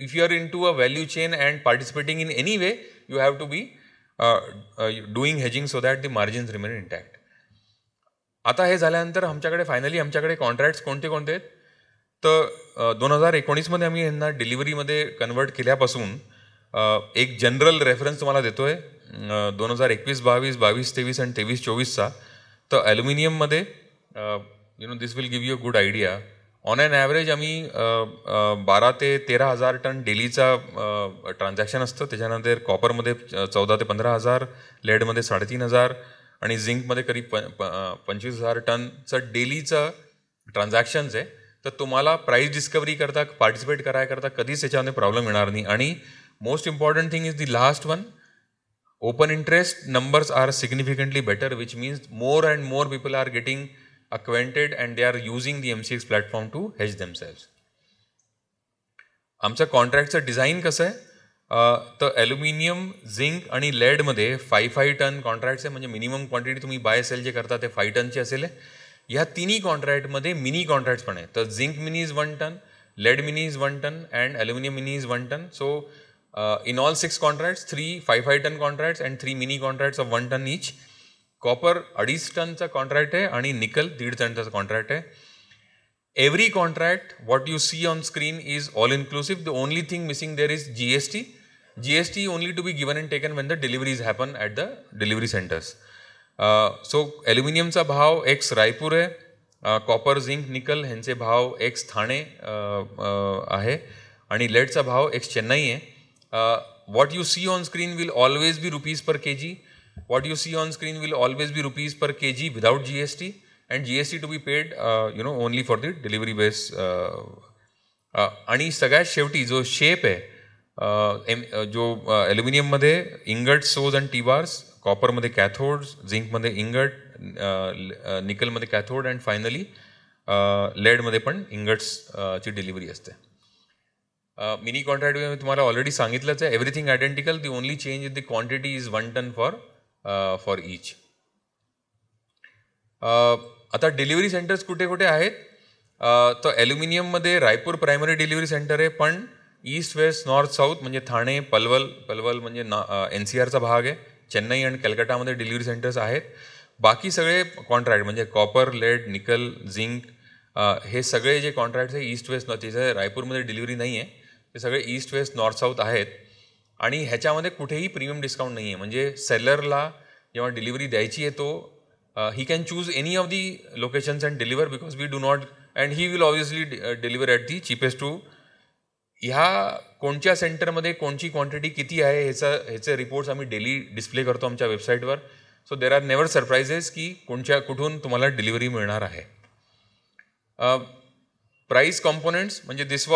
If you are in to a value chain and participating in any way you have to be doing hedging so that the margins remain intact. आता हे झाल्यानंतर आमच्याकडे कॉन्ट्रॅक्ट्स कोणते कोणते आहेत. तर 2019मध्ये आम्ही यांना डिलिव्हरीमध्ये कन्वर्ट केल्यापासून एक जनरल रेफरन्स तुम्हाला देतो आहे 2021-22, 22-23 आणि 23-24चा. तर ॲल्युमिनियममध्ये this will give you a good idea. On an average आम्ही 12 ते 13 हजार टन डेलीचा ट्रान्झॅक्शन असतं. त्याच्यानंतर कॉपरमध्ये 14 ते 15 हजार, लेडमध्ये 3,500 आणि झिंकमध्ये करीब 25,000 टनचं डेलीचं ट्रान्झॅक्शन्स आहे. तर तुम्हाला प्राईस डिस्कवरी करता पार्टिसिपेट करायकरता कधीच त्याच्यामध्ये प्रॉब्लेम येणार नाही. आणि most important thing is the last one, open interest numbers are significantly better, which means more and more people are getting acquainted and they are using the MCX platform to hedge themselves. आमचं कॉन्ट्रॅक्टचं design कसं आहे. तर aluminium, zinc आणि लेडमध्ये 5 ton contracts आहे. म्हणजे minimum quantity तुम्ही bye sale जे करता ते 5 टनची असेल. ह्या तिन्ही कॉन्ट्रॅक्टमध्ये मिनी कॉन्ट्रॅक्ट्स पण आहे. तर zinc mini is 1 ton, lead mini is 1 ton and aluminium mini is 1 ton. So in all 6 contracts 3 5 ton contracts and 3 mini contracts of 1 ton each. Copper 2.5 टनचा कॉन्ट्रॅक्ट आहे आणि निकल 1.5 टनचा कॉन्ट्रॅक्ट आहे. Every contract what you see on screen is all inclusive. The only thing missing there is GST. GST only to be given and taken when the deliveries happen at the delivery centres. So ॲल्युमिनियमचा भाव ex Raipur आहे, copper, zinc, निकल ह्यांचे भाव x Thane आहे आणि लेडचा भाव ex Chennai आहे. What you see on screen will always be rupees per kg. What you see on screen will always be rupees per kg without GST, and GST to be paid only for the delivery base. आणि सगळ्यात शेवटी जो shape आहे जो ॲल्युमिनियममध्ये ingot, sows आणि T bars, कॉपरमध्ये cathodes, झिंकमध्ये ingot, निकलमध्ये कॅथोड अँड फायनली लेडमध्ये पण इंगट्सची डिलिव्हरी असते. मिनी कॉन्ट्रॅक्ट मी तुम्हाला ऑलरेडी सांगितलंच आहे. Everything identical. The only change is the quantity is 1 ton for each. आता डिलिव्हरी सेंटर्स कुठे कुठे आहेत. तर ॲल्युमिनियममध्ये रायपूर प्रायमरी डिलिव्हरी सेंटर आहे, पण ईस्ट, वेस्ट, नॉर्थ, साऊथ म्हणजे ठाणे, पलवल म्हणजे NCRचा भाग आहे. चेन्नई आणि कलकत्तामध्ये डिलिव्हरी सेंटर्स आहेत. बाकी सगळे कॉन्ट्रॅक्ट म्हणजे कॉपर, लेड, निकल, झिंक हे सगळे जे कॉन्ट्रॅक्ट्स आहे ईस्ट, वेस्ट, नॉर्थ, त्याच्या रायपूरमध्ये डिलिव्हरी नाही आहे. ते सगळे ईस्ट, वेस्ट, नॉर्थ, साऊथ आहेत. आणि ह्याच्यामध्ये कुठेही प्रीमियम डिस्काउंट नाही आहे. म्हणजे सेलरला जेव्हा डिलिव्हरी द्यायची आहे तो he can choose any of the locations and deliver because we do not, and he will obviously deliver at the cheapest to. ह्या कोणत्या सेंटरमध्ये कोणची क्वांटिटी किती आहे ह्याचे रिपोर्ट्स आम्ही डेली डिस्प्ले करतो आमच्या वेबसाईटवर. So there are never surprises की कुठून तुम्हाला डिलिव्हरी मिळणार आहे. प्राईस कॉम्पोनंट्स म्हणजे this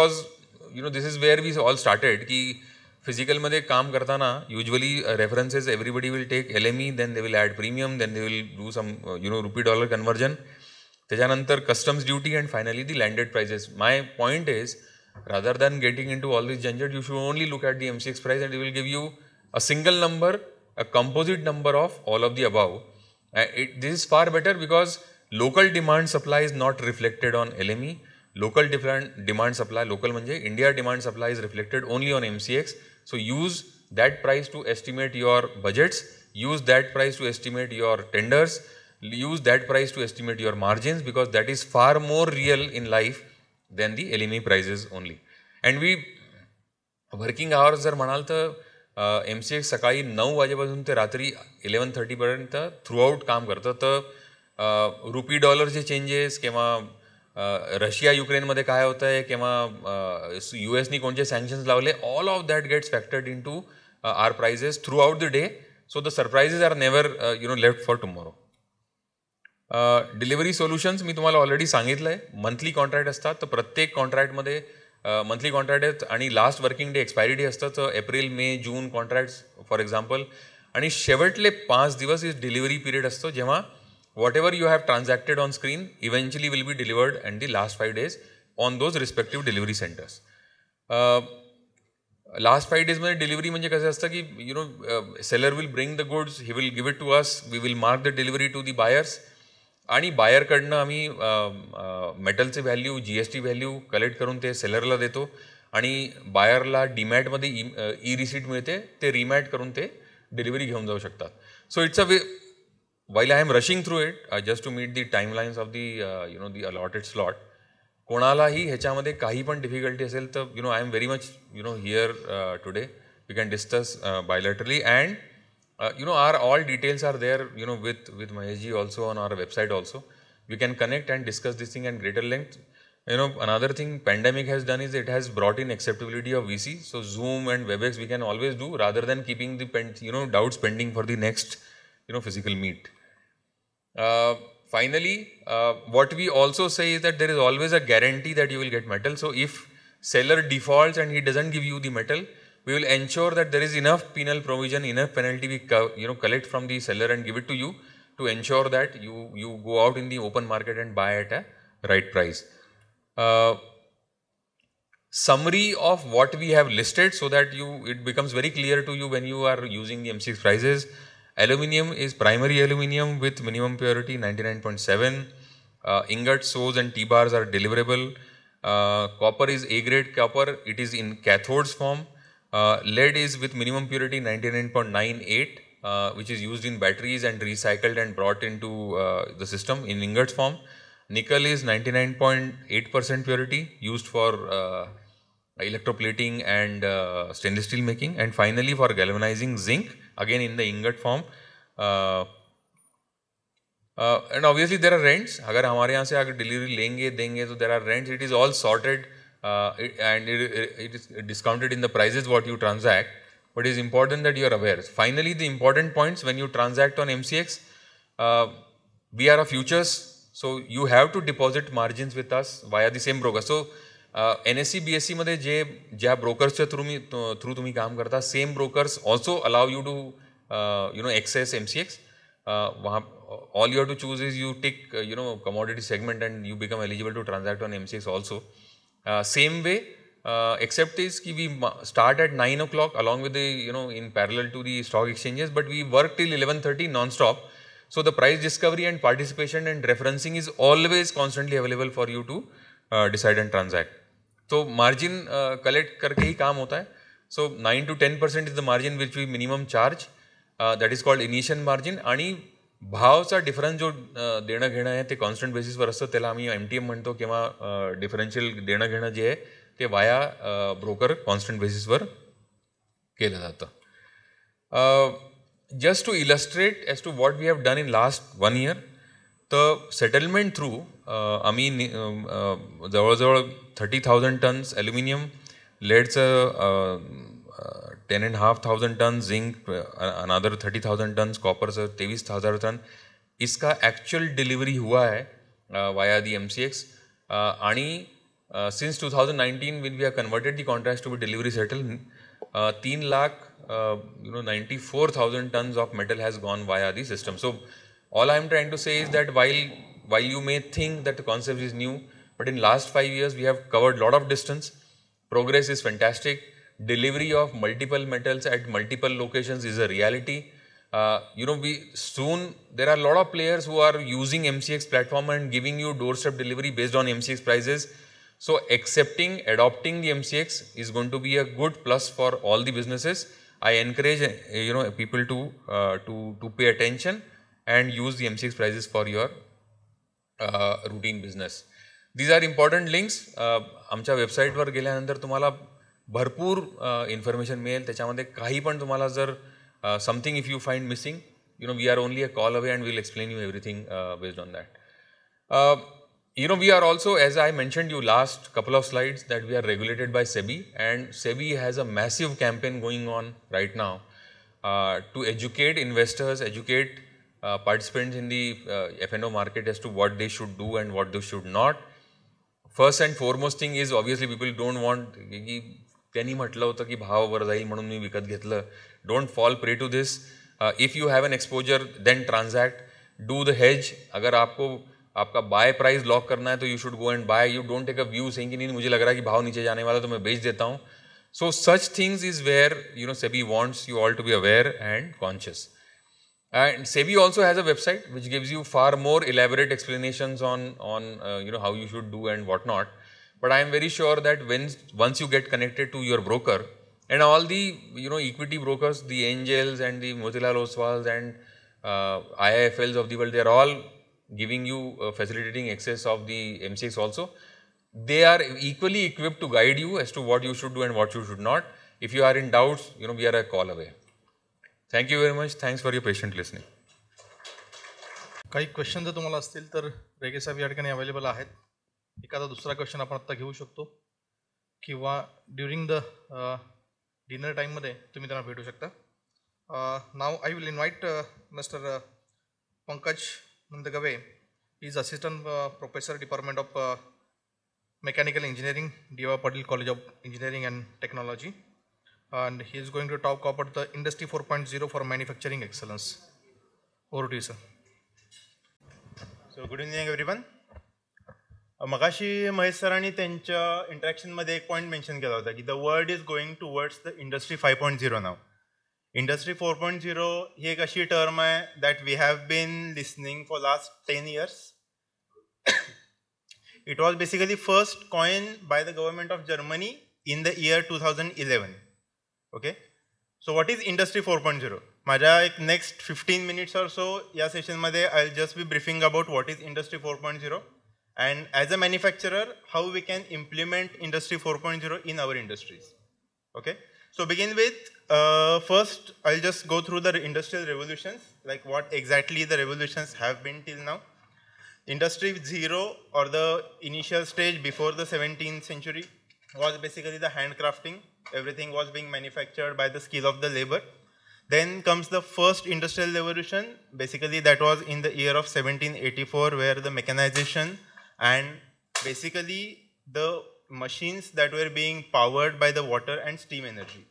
is where we all started की फिजिकलमध्ये काम करताना usually references everybody will take LME, then they will add premium, then they will do some rupee dollar conversion, त्याच्यानंतर customs duty and finally the landed prices. My point is rather than getting into all this junket, you should only look at the MCX price and it will give you a single number, a composite number of all of the above. This is far better because local demand supply is not reflected on LME. Local demand supply, local manje India demand supply is reflected only on MCX. So use that price to estimate your budgets, use that price to estimate your tenders, use that price to estimate your margins, because that is far more real in life than the LME prices only. And we working hours जर म्हणाल तर MCX सकाळी 9 वाजेपासून ते रात्री 11:30 पर्यंत throughout काम करतं. तर रुपी डॉलरचे चेंजेस किंवा रशिया युक्रेनमध्ये काय होतं आहे किंवा US कोणते सँक्शन्स लावले, all of that gets factored in to our prices throughout the day. So the surprises are never left for tomorrow. Delivery solutions मी तुम्हाला ऑलरेडी सांगितलं आहे. मंथली कॉन्ट्रॅक्ट असतात, तर प्रत्येक कॉन्ट्रॅक्टमध्ये मंथली कॉन्ट्रॅक्ट आहेत आणि last working day expiry day असतं. तर April, may, June contracts for example. आणि शेवटले 5 दिवस इज डिलिव्हरी पिरियड असतो, जेव्हा whatever you have transacted on screen eventually will be delivered in the last 5 days on those respective delivery centers. Last 5 days मध्ये delivery म्हणजे कसं असतं की seller will bring the goods, he will give it to us, we will mark the delivery to the buyers, आणि बायरकडनं आम्ही मेटलचे value, GST value collect करून ते सेलरला देतो आणि बायरला डीमॅटमध्ये ई रिसीट मिळते, ते रिमॅट करून ते डिलिव्हरी घेऊन जाऊ शकतात. So it's a way. While I am rushing through it, just to meet the timelines of the the allotted slot, कोणालाही ह्याच्यामध्ये काही पण डिफिकल्टी असेल तर I am very much here today. We can discuss bilaterally, and our all details are there with Maheshji also on our website also. We can connect and discuss this thing at greater length. Another thing pandemic has done is it has brought in acceptability of VC. So Zoom and WebEx we can always do rather than keeping the doubts pending for the next physical meet. Finally, what we also say is that there is always a guarantee that you will get metal. So if seller defaults and he doesn't give you the metal, we will ensure that there is enough penal provision, enough penalty we collect from the seller and give it to you to ensure that you go out in the open market and buy at a right price. Summary of what we have listed so that it becomes very clear to you when you are using the MCX prices. Aluminium is primary aluminium with minimum purity 99.7. Ingot, sows and T-bars are deliverable. Copper is A-grade copper. It is in cathodes form. Lead is with minimum purity 99.98, which is used in batteries and recycled and brought into the system in ingots form. Nickel is 99.8% purity, used for electroplating and stainless steel making. And finally for galvanizing, zinc, again in the ingot form. And obviously there are rents. अगर हमारे यहाँ से अगर delivery लेंगे देंगे तो there are rents. It is all sorted and it is discounted in the prices what you transact. But it is important that you are aware. Finally, the important points when you transact on MCX, we are a futures, so you have to deposit margins with us via the same broker. So NSE BSE मध्ये ज्या ब्रोकर्सच्या through तुम्ही काम करता, same brokers also allow you to access MCX. वहाँ all you have to choose is you tick commodity segment and you become eligible to transact on MCX also. Same way, except is कि we start at 9 o'clock along with the in parallel to the stock exchanges, but we work till 11:30 non-stop. So the price discovery and participation and referencing is always constantly available for you to decide and transact. So margin collect करके ही काम होता है. So 9 to 10% is the margin which we minimum charge. That is called initial margin. आणि भावचा difference जो देणं घेणं आहे ते कॉन्स्टंट बेसिसवर असतं, त्याला आम्ही MTM म्हणतो, किंवा डिफरन्शियल देणं घेणं जे आहे ते वाया ब्रोकर कॉन्स्टंट बेसिसवर केलं जातं. Just to illustrate as to what we have done in last 1 year, the settlement through आम्ही जवळजवळ 30,000 tons aluminium, leadचं 10,500 tons, zinc another 30,000 tons, copper 23,000 tons, इसका actual delivery हुआ है via the MCX. आणि since 2019 when we have converted the contracts to be delivery settled, 3,94,000 tons of metal has gone via the system. So all I am trying to say is that while you may think that the concept is new, but in last 5 years we have covered lot of distance. Progress is fantastic. Delivery of multiple metals at multiple locations is a reality. There are a lot of players who are using MCX platform and giving you doorstep delivery based on MCX prices. So accepting, adopting the MCX is going to be a good plus for all the businesses. I encourage people to pay attention and use the MCX prices for your routine business. These are important links. आमच्या वेबसाईटवर गेल्यानंतर तुम्हाला भरपूर information मिळेल. त्याच्यामध्ये काही पण तुम्हाला जर something if you find missing, we are only a call away and we'll explain you everything based on that. We are also, as I mentioned you last couple of slides, that we are regulated by SEBI, and SEBI has a massive campaign going on right now to educate investors, educate participants in the F&O market as to what they should do and what they should not. First and foremost thing is obviously people don't want की त्यांनी म्हटलं होतं की भाव वर जाईल म्हणून मी विकत घेतलं. Don't fall prey to this. If you have an exposure, then transact. Do the hedge. अगर आपको आपका बाय प्राइस लॉक करना है तो you should go and buy. You don't take a view saying कि नहीं मुझे लग रहा है कि भाव नीचे जाने वाला तो मैं बेच देता हूँ. So such things is where SEBI wants you all to be aware and conscious. And SEBI also has a website which gives you far more elaborate explanations on how you should do and what not. But I am very sure that once you get connected to your broker, and all the equity brokers, the Angels and the Motilal Oswals and IIFLs of the world, they are all giving you facilitating access of the MCX also. They are equally equipped to guide you as to what you should do and what you should not. If you are in doubts, we are a call away. Thank you very much. Thanks for your patient listening. काही question जर तुम्हाला असतील तर रेगे साहेब या ठिकाणी available आहेत. एखादा दुसरा क्वेश्चन आपण आत्ता घेऊ शकतो किंवा ड्युरिंग द डिनर टाईममध्ये तुम्ही त्यांना भेटू शकता. Now I will invite mister Pankaj Nandgawe. He is assistant professor department of mechanical engineering, D.Y. Patil College of Engineering and Technology, and he is going to talk about the Industry 4.0 for manufacturing excellence. Over to you, sir. So good evening everyone. मगाशी महेश सरांनी त्यांच्या इंटरॅक्शनमध्ये एक point mention केला होता की the world is going towards the industry 5.0 now. Industry 4.0 ही एक अशी टर्म आहे that we have been listening for last 10 years. It was basically first coined by the government of Germany in the year 2011. Okay. So what is Industry 4.0? माझ्या एक next 15 minutes or so या सेशनमध्ये I'll just be briefing about what is Industry 4.0 and as a manufacturer how we can implement Industry 4.0 in our industries. Okay. So begin with first I'll just go through the industrial revolutions, like what exactly the revolutions have been till now. Industry 0 or the initial stage before the 17th century was basically the handcrafting. Everything was being manufactured by the skill of the labor. Then comes the first industrial revolution. Basically that was in the year of 1784 where the mechanization and basically the machines that were being powered by the water and steam energy.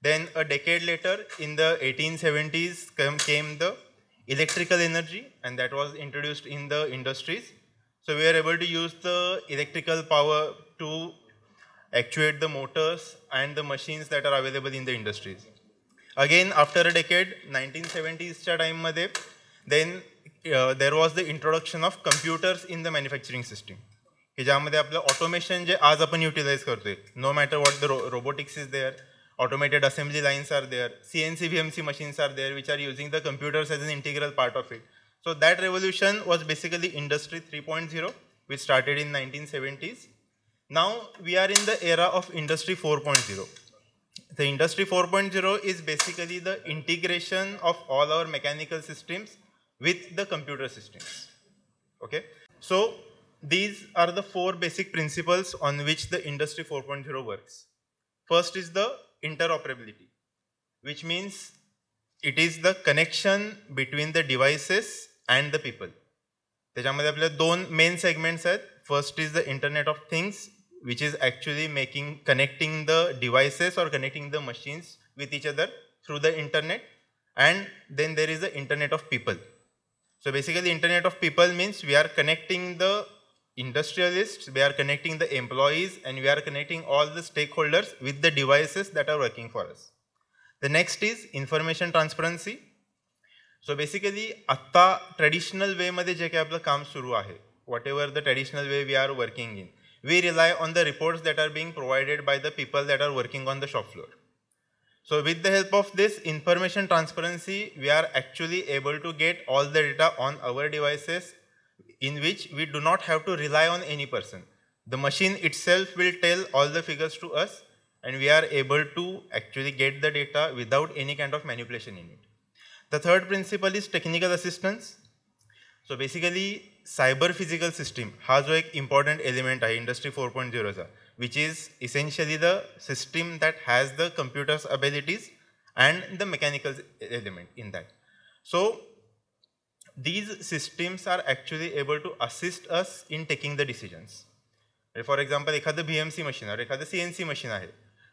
Then a decade later in the 1870s came the electrical energy, and that was introduced in the industries. So we are able to use the electrical power to actuate the motors and the machines that are available in the industries. Again after a decade 1970s च्या time मध्ये then there was the introduction of computers in the manufacturing system की ज्यामध्ये आपलं automation जे आज आपण utilize करतोय, no matter what the robotics is there, automated assembly lines are there, CNC VMC machines are there which are using the computers as an integral part of it. So that revolution was basically Industry 3.0 which started in 1970s. Now we are in the era of Industry 4.0. the Industry 4.0 is basically the integration of all our mechanical systems with the computer systems. Okay, so these are the 4 basic principles on which the Industry 4.0 works. First is the interoperability, which means it is the connection between the devices and the people. त्याच्यामध्ये आपले 2 main segments आहेत. First is the Internet of Things, which is actually connecting the devices or connecting the machines with each other through the internet. And then there is the Internet of People. So basically Internet of People means we are connecting the industrialists, we are connecting the employees, and we are connecting all the stakeholders with the devices that are working for us. The next is information transparency. So basically आता traditional way मध्ये जे काही आपलं काम सुरू आहे, whatever the traditional way we are working in, we rely on the reports that are being provided by the people that are working on the shop floor. So with the help of this information transparency, we are actually able to get all the data on our devices, in which we do not have to rely on any person. The machine itself will tell all the figures to us, and we are able to actually get the data without any kind of manipulation in it. The third principle is technical assistance. So basically cyber physical system हा जो एक important element आहे Industry 4.0 चा, which is essentially the system that has the computer's abilities and the mechanical element in that. So these systems are actually able to assist us in taking the decisions. For example, एखादं BMC machine or एखादं CNC machine आहे,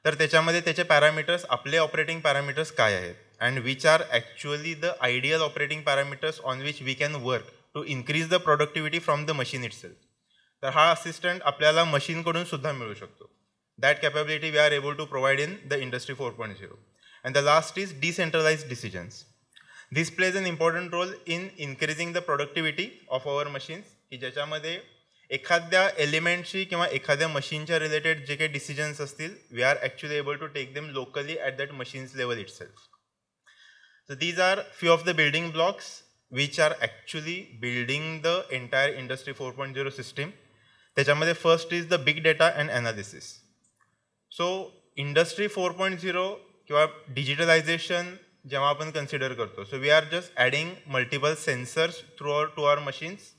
तर त्याच्यामध्ये त्याचे parameters, आपले operating parameters काय आहेत, and which are actually the ideal operating parameters on which we can work to increase the productivity from the machine itself. तर हा assistant आपल्याला machine कडून सुद्धा मिळू शकतो. That capability we are able to provide in the Industry 4.0. And the last is decentralized decisions. This plays an important role in increasing the productivity of our machines, की ज्याच्यामध्ये एखाद्या एलिमेंटची किंवा एखाद्या मशीनच्या रिलेटेड जे काही डिसिजन्स असतील, we are actually able to take them locally at that machine's level itself. So these are few of the building blocks which are actually building the entire Industry 4.0 system. त्याच्यामध्ये first is the big data and analysis. So Industry 4.0 किंवा digitalization जेव्हा आपण consider करतो, so we are just adding multiple sensors to our machines,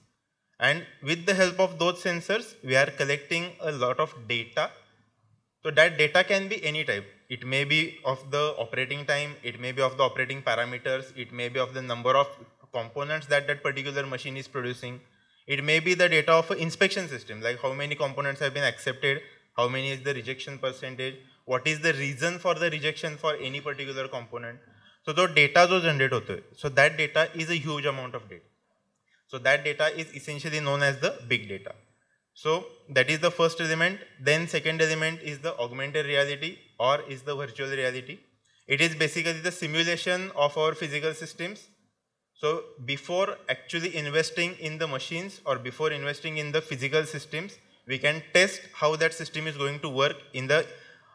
and with the help of those sensors we are collecting a lot of data. So that data can be any type. It may be of the operating time, it may be of the operating parameters, it may be of the number of components that that particular machine is producing. It may be the data of an inspection system, like how many components have been accepted, how many is the rejection percentage, what is the reason for the rejection for any particular component. So the data जो generate होतो है, so that data is a huge amount of data. So that data is essentially known as the big data. So that is the first element. Then second element is the augmented reality or is the virtual reality. It is basically the simulation of our physical systems. So before actually investing in the machines or before investing in the physical systems, we can test how that system is going to work in the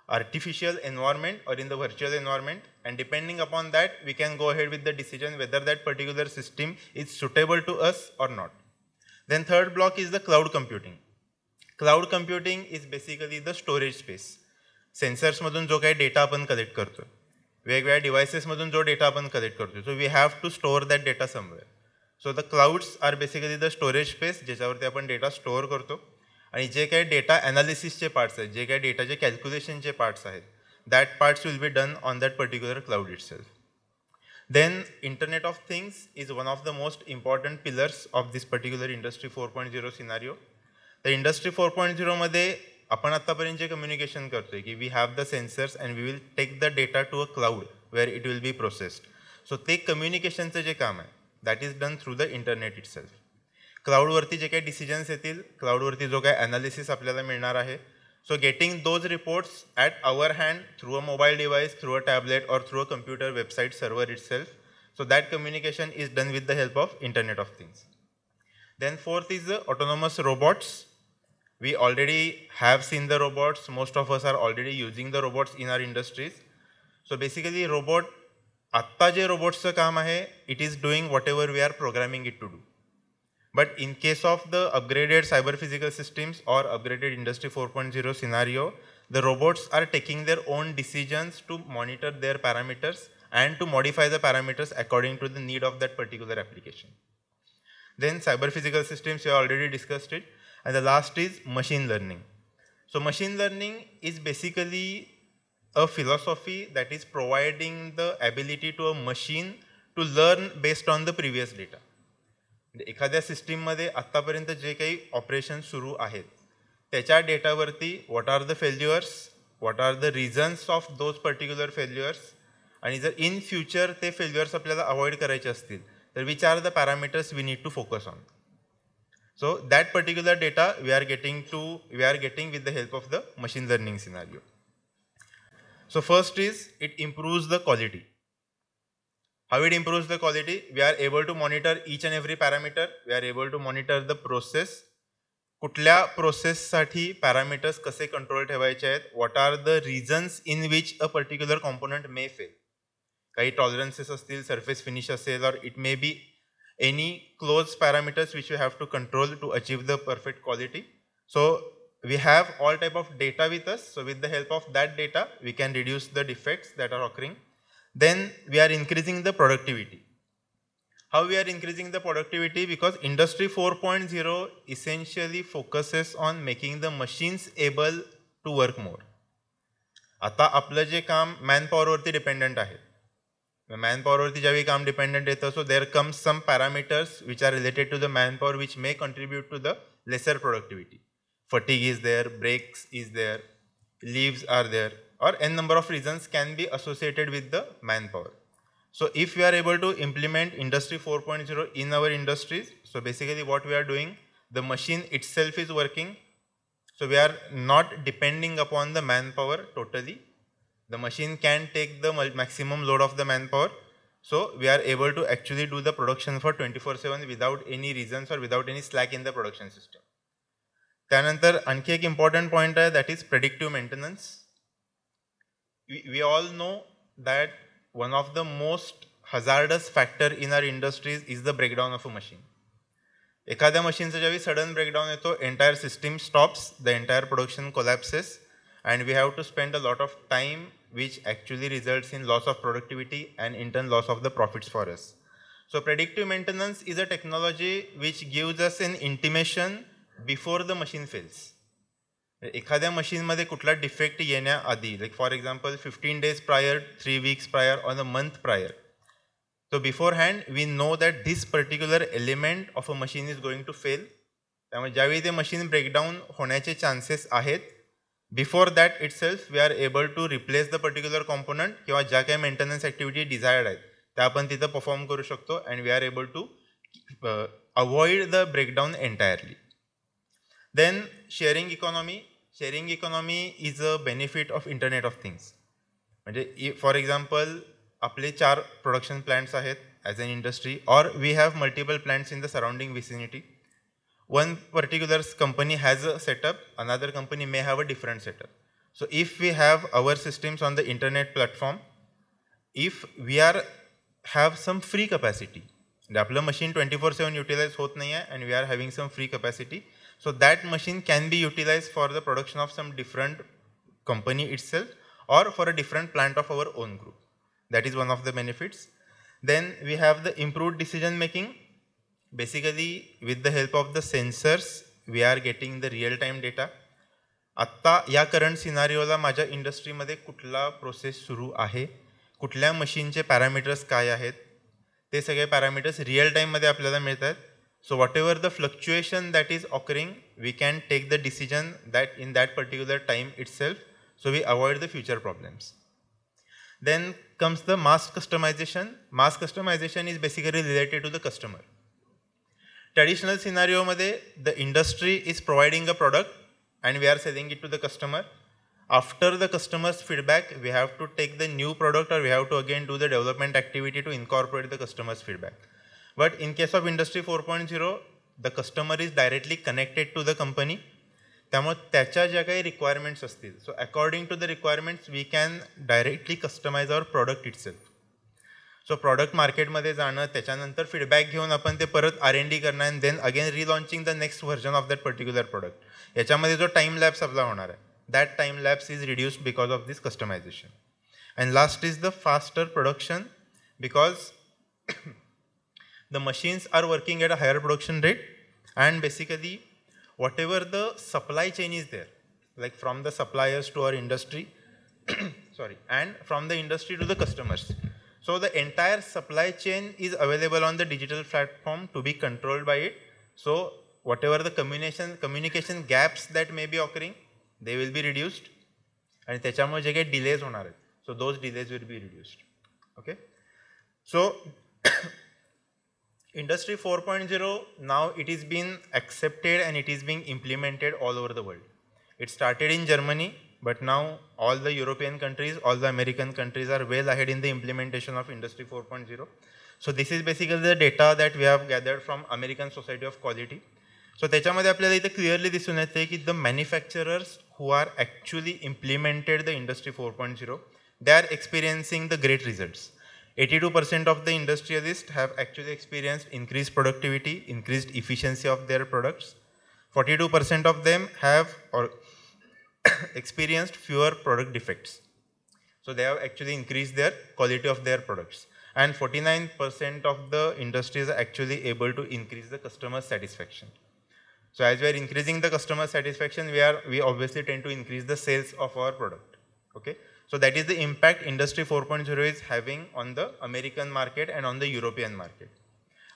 artificial environment or in the virtual environment, and depending upon that we can go ahead with the decision whether that particular system is suitable to us or not. Then third block is the cloud computing. Cloud computing is basically the storage space. Sensors मधून जो काही data आपण collect करतो, वेगवेगळ्या devices मधून जो data आपण collect करतो, so we have to store that data somewhere. So the clouds are basically the storage space ज्याच्यावरती आपण data store करतो, आणि जे काही डेटा ॲनालिसिसचे पार्ट्स आहेत, जे काही डेटाचे कॅल्क्युलेशनचे पार्ट्स आहेत, that parts will be done on that particular cloud itself. Then internet of things is one of the most important pillars of this particular industry 4.0 scenario. तर इंडस्ट्री 4.0 मध्ये आपण आतापर्यंत जे कम्युनिकेशन करतोय की we have the sensors and we will take the data to a cloud where it will be processed. So ते कम्युनिकेशनचं जे काम आहे that is done through the internet itself. क्लाउडवरती जे काही डिसिजन्स येतील, क्लाउडवरती जो काही ॲनालिसिस आपल्याला मिळणार आहे, so getting those reports at our hand through a mobile device, through a tablet or through a computer website server itself. So that communication is done with the help of internet of things. Then fourth is the autonomous robots. We already have seen the robots. Most of us are already using the robots in our industries. So basically robot, आत्ता जे रोबोट्सचं काम आहे, it is doing whatever we are programming it to do. But in case of the upgraded cyber physical systems or upgraded Industry 4.0 scenario, the robots are taking their own decisions to monitor their parameters and to modify the parameters according to the need of that particular application. Then cyber physical systems, we have already discussed it. And the last is machine learning. So machine learning is basically a philosophy that is providing the ability to a machine to learn based on the previous data. एखाद्या सिस्टीममध्ये आत्तापर्यंत जे काही operation सुरू आहेत त्याच्या डेटावरती what are the failures, what are the reasons of those particular failures, आणि जर इन फ्युचर ते फेल्युअर्स आपल्याला अवॉइड करायचे असतील तर which are the parameters we need to focus on. So that particular data we are getting with the help of the machine learning scenario. So first is it improves the quality. How it improves the quality? We are able to monitor each and every parameter. We are able to monitor the process. कुठल्या प्रोसेससाठी parameters कसे control ठेवायचे आहेत, what are the reasons in which a particular component may fail. काही tolerances असतील, surface finish असेल, और it may be any close parameters which we have to control to achieve the perfect quality. So we have all type of data with us. So with the help of that data, we can reduce the defects that are occurring. Then we are increasing the productivity. How we are increasing the productivity? Because Industry 4.0 essentially focuses on making the machines able to work more. आता आपलं जे काम manpower वरती dependent आहे. Manpower वरती ज्यावेळी काम dependent येतं, so there comes some parameters which are related to the manpower which may contribute to the lesser productivity. Fatigue is there, breaks is there, leaves are there, or n number of reasons can be associated with the manpower. So if we are able to implement Industry 4.0 in our industries, so basically what we are doing, the machine itself is working. So we are not depending upon the manpower totally. The machine can take the maximum load of the manpower. So we are able to actually do the production for 24/7 without any reasons or without any slack in the production system. त्यानंतर आणखी एक important point आहे, that is predictive maintenance. We all know that one of the most hazardous factor in our industries is the breakdown of a machine. एखाद्या मशीनचं ज्यावेळी sudden breakdown येतो, entire system stops, the entire production collapses, and we have to spend a lot of time, which actually results in loss of productivity and in turn loss of the profits for us. So predictive maintenance is a technology which gives us an intimation before the machine fails. एखाद्या मशीनमध्ये कुठला defect येण्याआधी, like for example 15 days prior, 3 weeks prior, or a month prior. So beforehand we know that this particular element of a machine is going to fail. त्यामुळे ज्यावेळी ते machine breakdown होण्याचे chances आहेत, before that itself we are able to replace the particular component किंवा ज्या काही maintenance activity desired आहेत त्या आपण तिथं परफॉर्म करू शकतो, and we are able to avoid the breakdown entirely. Then sharing economy. Sharing economy is a benefit of internet of things. म्हणजे फॉर एक्झाम्पल आपले 4 प्रोडक्शन प्लांट्स आहेत as an industry, or we have multiple plants in the surrounding vicinity. One particular company has a setup, another company may have a different setup. So if we have our systems on the internet platform, if we have some free capacity, आपलं machine 24/7 utilize होत नाही आहे, and we are having some free capacity, so that machine can be utilized for the production of some different company itself or for a different plant of our own group. That is one of the benefits. Then we have the improved decision making. Basically with the help of the sensors we are getting the real time data. आत्ता या current सिनारिओला माझ्या इंडस्ट्रीमध्ये कुठला process सुरू आहे, कुठल्या मशीनचे parameters काय आहेत, ते सगळे पॅरामीटर्स रिअल टाईममध्ये आपल्याला मिळतात. So whatever the fluctuation that is occurring, we can take the decision that in that particular time itself, so we avoid the future problems. Then comes the mass customization. Mass customization is basically related to the customer. Traditional scenario मध्ये the industry is providing a product and we are selling it to the customer. After the customer's feedback, we have to take the new product or we have to again do the development activity to incorporate the customer's feedback. But in case of Industry 4.0, the customer is directly connected to the company. त्यामुळे त्याच्या ज्या काही requirements असतील, so according to the requirements, we can directly customize our product itself. So product मार्केटमध्ये जाणं, त्याच्यानंतर feedback घेऊन आपण ते परत R&D करणं, and then again relaunching the next version of that particular product. याच्यामध्ये जो टाईम लॅप्स आपला होणार आहे, that time lapse is reduced because of this customization. And last is the faster production, because the machines are working at a higher production rate, and basically whatever the supply chain is there, like from the suppliers to our industry, sorry, and from the industry to the customers. So the entire supply chain is available on the digital platform to be controlled by it. So whatever the communication gaps that may be occurring, they will be reduced. And त्याच्यामुळे जे काही delays होणार आहेत, so those delays will be reduced. Okay. So Industry 4.0, now it is being accepted and it is being implemented all over the world. It started in Germany, but now all the European countries, all the American countries are well ahead in the implementation of Industry 4.0. So this is basically the data that we have gathered from American Society of Quality. So त्याच्यामध्ये आपल्याला इथे clearly दिसून येते की the manufacturers who are actually implemented the Industry 4.0, they are experiencing the great results. 82% of the industrialists have actually experienced increased productivity, increased efficiency of their products. 42% of them have experienced fewer product defects. So they have actually increased their quality of their products. And 49% of the industries are actually able to increase the customer satisfaction. So as we are increasing the customer satisfaction, we obviously tend to increase the sales of our product. Okay. So that is the impact Industry 4.0 is having on the American market and on the European market.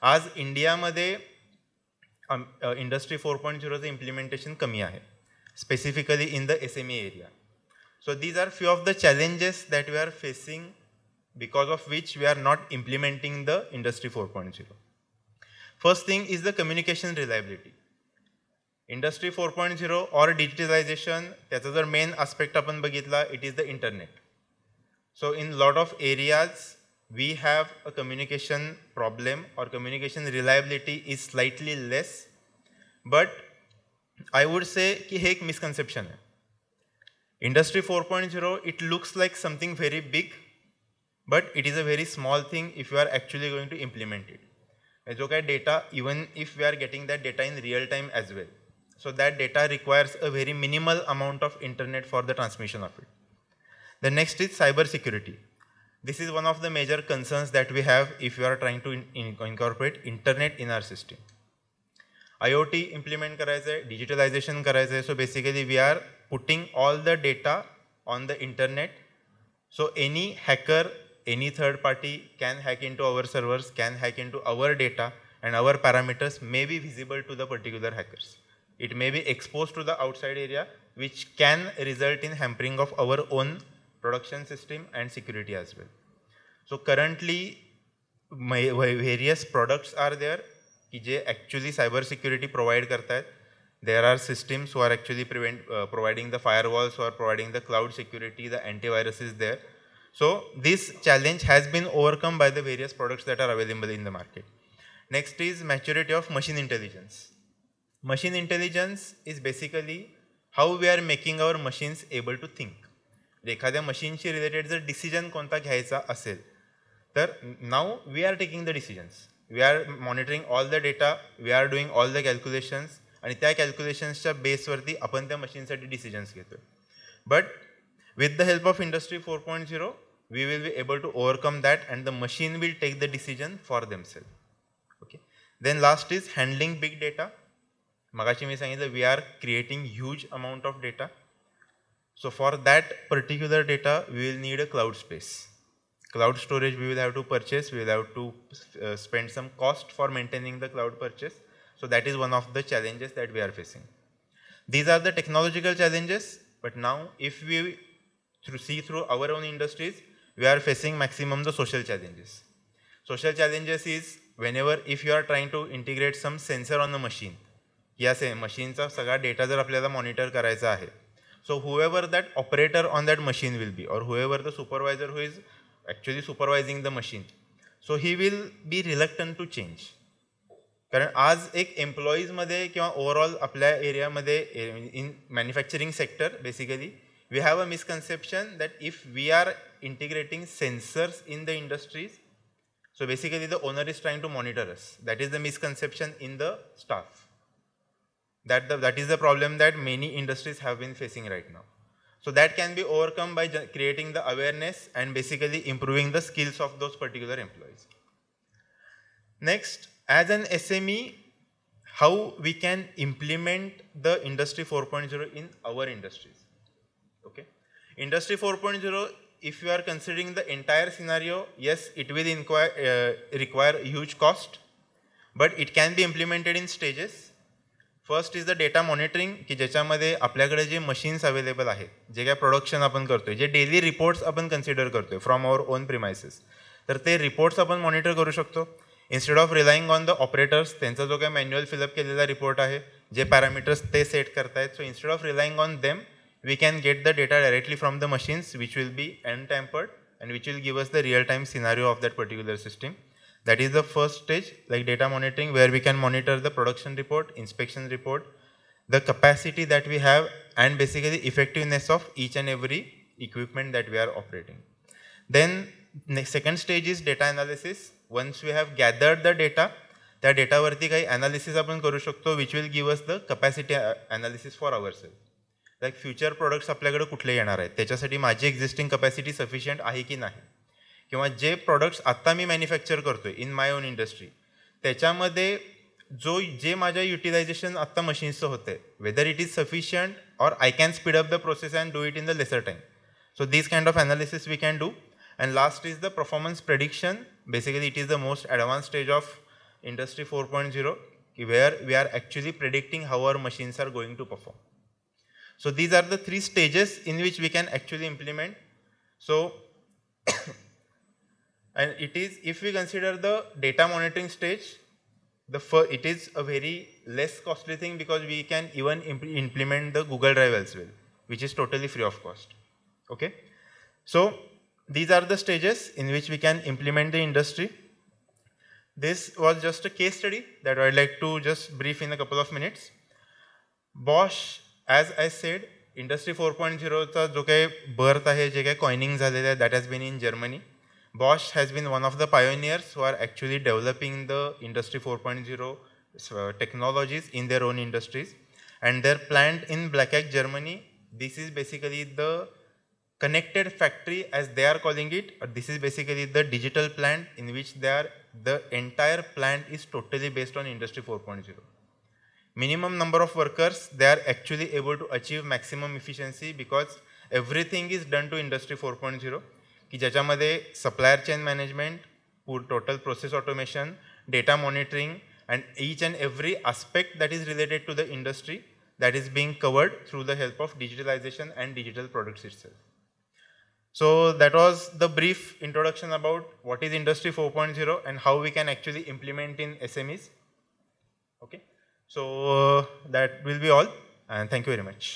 As India मध्ये Industry 4.0 implementation कमी आहे, specifically in the SME area. So these are few of the challenges that we are facing, because of which we are not implementing the Industry 4.0. First thing is the communication reliability. Industry 4.0 or digitalization, त्याचा जर main aspect आपण बघितला, it is the internet. So in lot of areas, we have a communication problem, or communication reliability is slightly less. But I would say कि हे एक misconception है. Industry 4.0, it looks like something very big, but it is a very small thing if you are actually going to implement it. जो काय data, even if we are getting that data in real time as well. So that data requires a very minimal amount of internet for the transmission of it. The next is cyber security. This is one of the major concerns that we have if you are trying to incorporate internet in our system. IoT implement करायचं, digitalization करायचं. So basically we are putting all the data on the internet. So any hacker, any third party can hack into our servers, can hack into our data, and our parameters may be visible to the particular hackers. It may be exposed to the outside area, which can result in hampering of our own production system and security as well. So currently, various products are there कि जे actually cyber security provide करता है. There are systems who are actually providing the firewalls, who are providing the cloud security, the antivirus is there. So this challenge has been overcome by the various products that are available in the market. Next is maturity of machine intelligence. Machine intelligence is basically how we are making our machines able to think. एखाद्या मशीनशी related जर decision कोणता घ्यायचा असेल तर now we are taking the decisions. We are monitoring all the data, we are doing all the calculations, आणि त्या कॅल्क्युलेशन्सच्या बेसवरती आपण त्या मशीनसाठी डिसिजन्स घेतोय. But with the help of Industry 4.0, we will be able to overcome that, and the machine will take the decision for themselves. Okay. Then last is handling big data. मगाशी मी सांगितलं we are creating huge amount of data. So for that particular data, we will need a cloud space. Cloud storage we will have to purchase. We will have to spend some cost for maintaining the cloud purchase. So that is one of the challenges that we are facing. These are the technological challenges. But now, if we see through our own industries, we are facing maximum the social challenges. Social challenges is whenever if you are trying to integrate some sensor on the machine, या मशीनचा सगळा data जर आपल्याला monitor करायचा आहे, so whoever that operator on that machine will be, or whoever the supervisor who is actually supervising the machine, so he will be reluctant to change. कारण आज एक एम्प्लॉईज मध्ये किंवा ओव्हरऑल आपल्या एरियामध्ये in manufacturing sector basically we have a misconception that if we are integrating sensors in the industries, so basically the owner is trying to monitor us. That is the misconception in the staff. That is the problem that many industries have been facing right now. So that can be overcome by creating the awareness and basically improving the skills of those particular employees. Next, as an SME, how we can implement the Industry 4.0 in our industries. Okay, Industry 4.0, if you are considering the entire scenario, yes, it will require huge cost, but it can be implemented in stages. First is the data monitoring, की ज्याच्यामध्ये आपल्याकडे जे machines available आहेत, जे काय production आपण करतोय, जे डेली रिपोर्ट्स आपण कन्सिडर करतोय फ्रॉम आवर ओन प्रिमायसेस, तर ते रिपोर्ट्स आपण मॉनिटर करू शकतो. Instead of relying on the operators, त्यांचा जो काय मॅन्युअल फिलअप केलेला रिपोर्ट आहे, जे पॅरामीटर्स ते सेट करतायत, so instead of relying on them we can get the data directly from the machines, which will be untampered and which will give us the real-time scenario of that particular system. That is the first stage, like data monitoring, where we can monitor the production report, inspection report, the capacity that we have, and basically effectiveness of each and every equipment that we are operating. Then next, second stage is data analysis. Once we have gathered the data, त्या डेटावरती काही analysis आपण करू शकतो, which will give us the capacity analysis for ourselves. Like future products आपल्याकडे कुठले येणार आहेत, त्याच्यासाठी माझी एक्झिस्टिंग कपॅसिटी सफिशियंट आहे की नाही, किंवा जे प्रोडक्ट्स आत्ता मी मॅन्युफॅक्चर करतोय इन माय ओन इंडस्ट्री, त्याच्यामध्ये जे माझ्या युटिलायझेशन आत्ता मशीन्सचं होतं आहे, whether it is sufficient or I can speed up the process and do it in the lesser time. So this kind of analysis we can do. And last is the performance prediction. Basically it is the most advance stage of industry 4.0, where we are actually predicting how our machines R going to perform. So these are the three stages in which we can actually implement. So, and it is, if we consider the data monitoring stage, it is a very less costly thing, because we can even implement the Google Drive as well, which is totally free of cost. Okay. So these are the stages in which we can implement the industry. This was just a case study that I'd like to just brief in a couple of minutes. Bosch, as I said, Industry 4.0 चा जो काही birth आहे, जे काही coining झालेलं आहे, that has been in Germany. Bosch has been one of the pioneers who are actually developing the Industry 4.0 technologies in their own industries, and their plant in Blackeck, Germany, this is basically the connected factory, as they are calling it. This is basically the digital plant in which the entire plant is totally based on Industry 4.0. Minimum number of workers, they are actually able to achieve maximum efficiency, because everything is done to Industry 4.0, की ज्याच्यामध्ये supplier chain management, total process automation, data monitoring, and each and every aspect that is related to the industry, that is being covered through the help of digitalization and digital products itself. So that was the brief introduction about what is Industry 4.0 and how we can actually implement in SMEs. Okay. So that will be all, and thank you very much.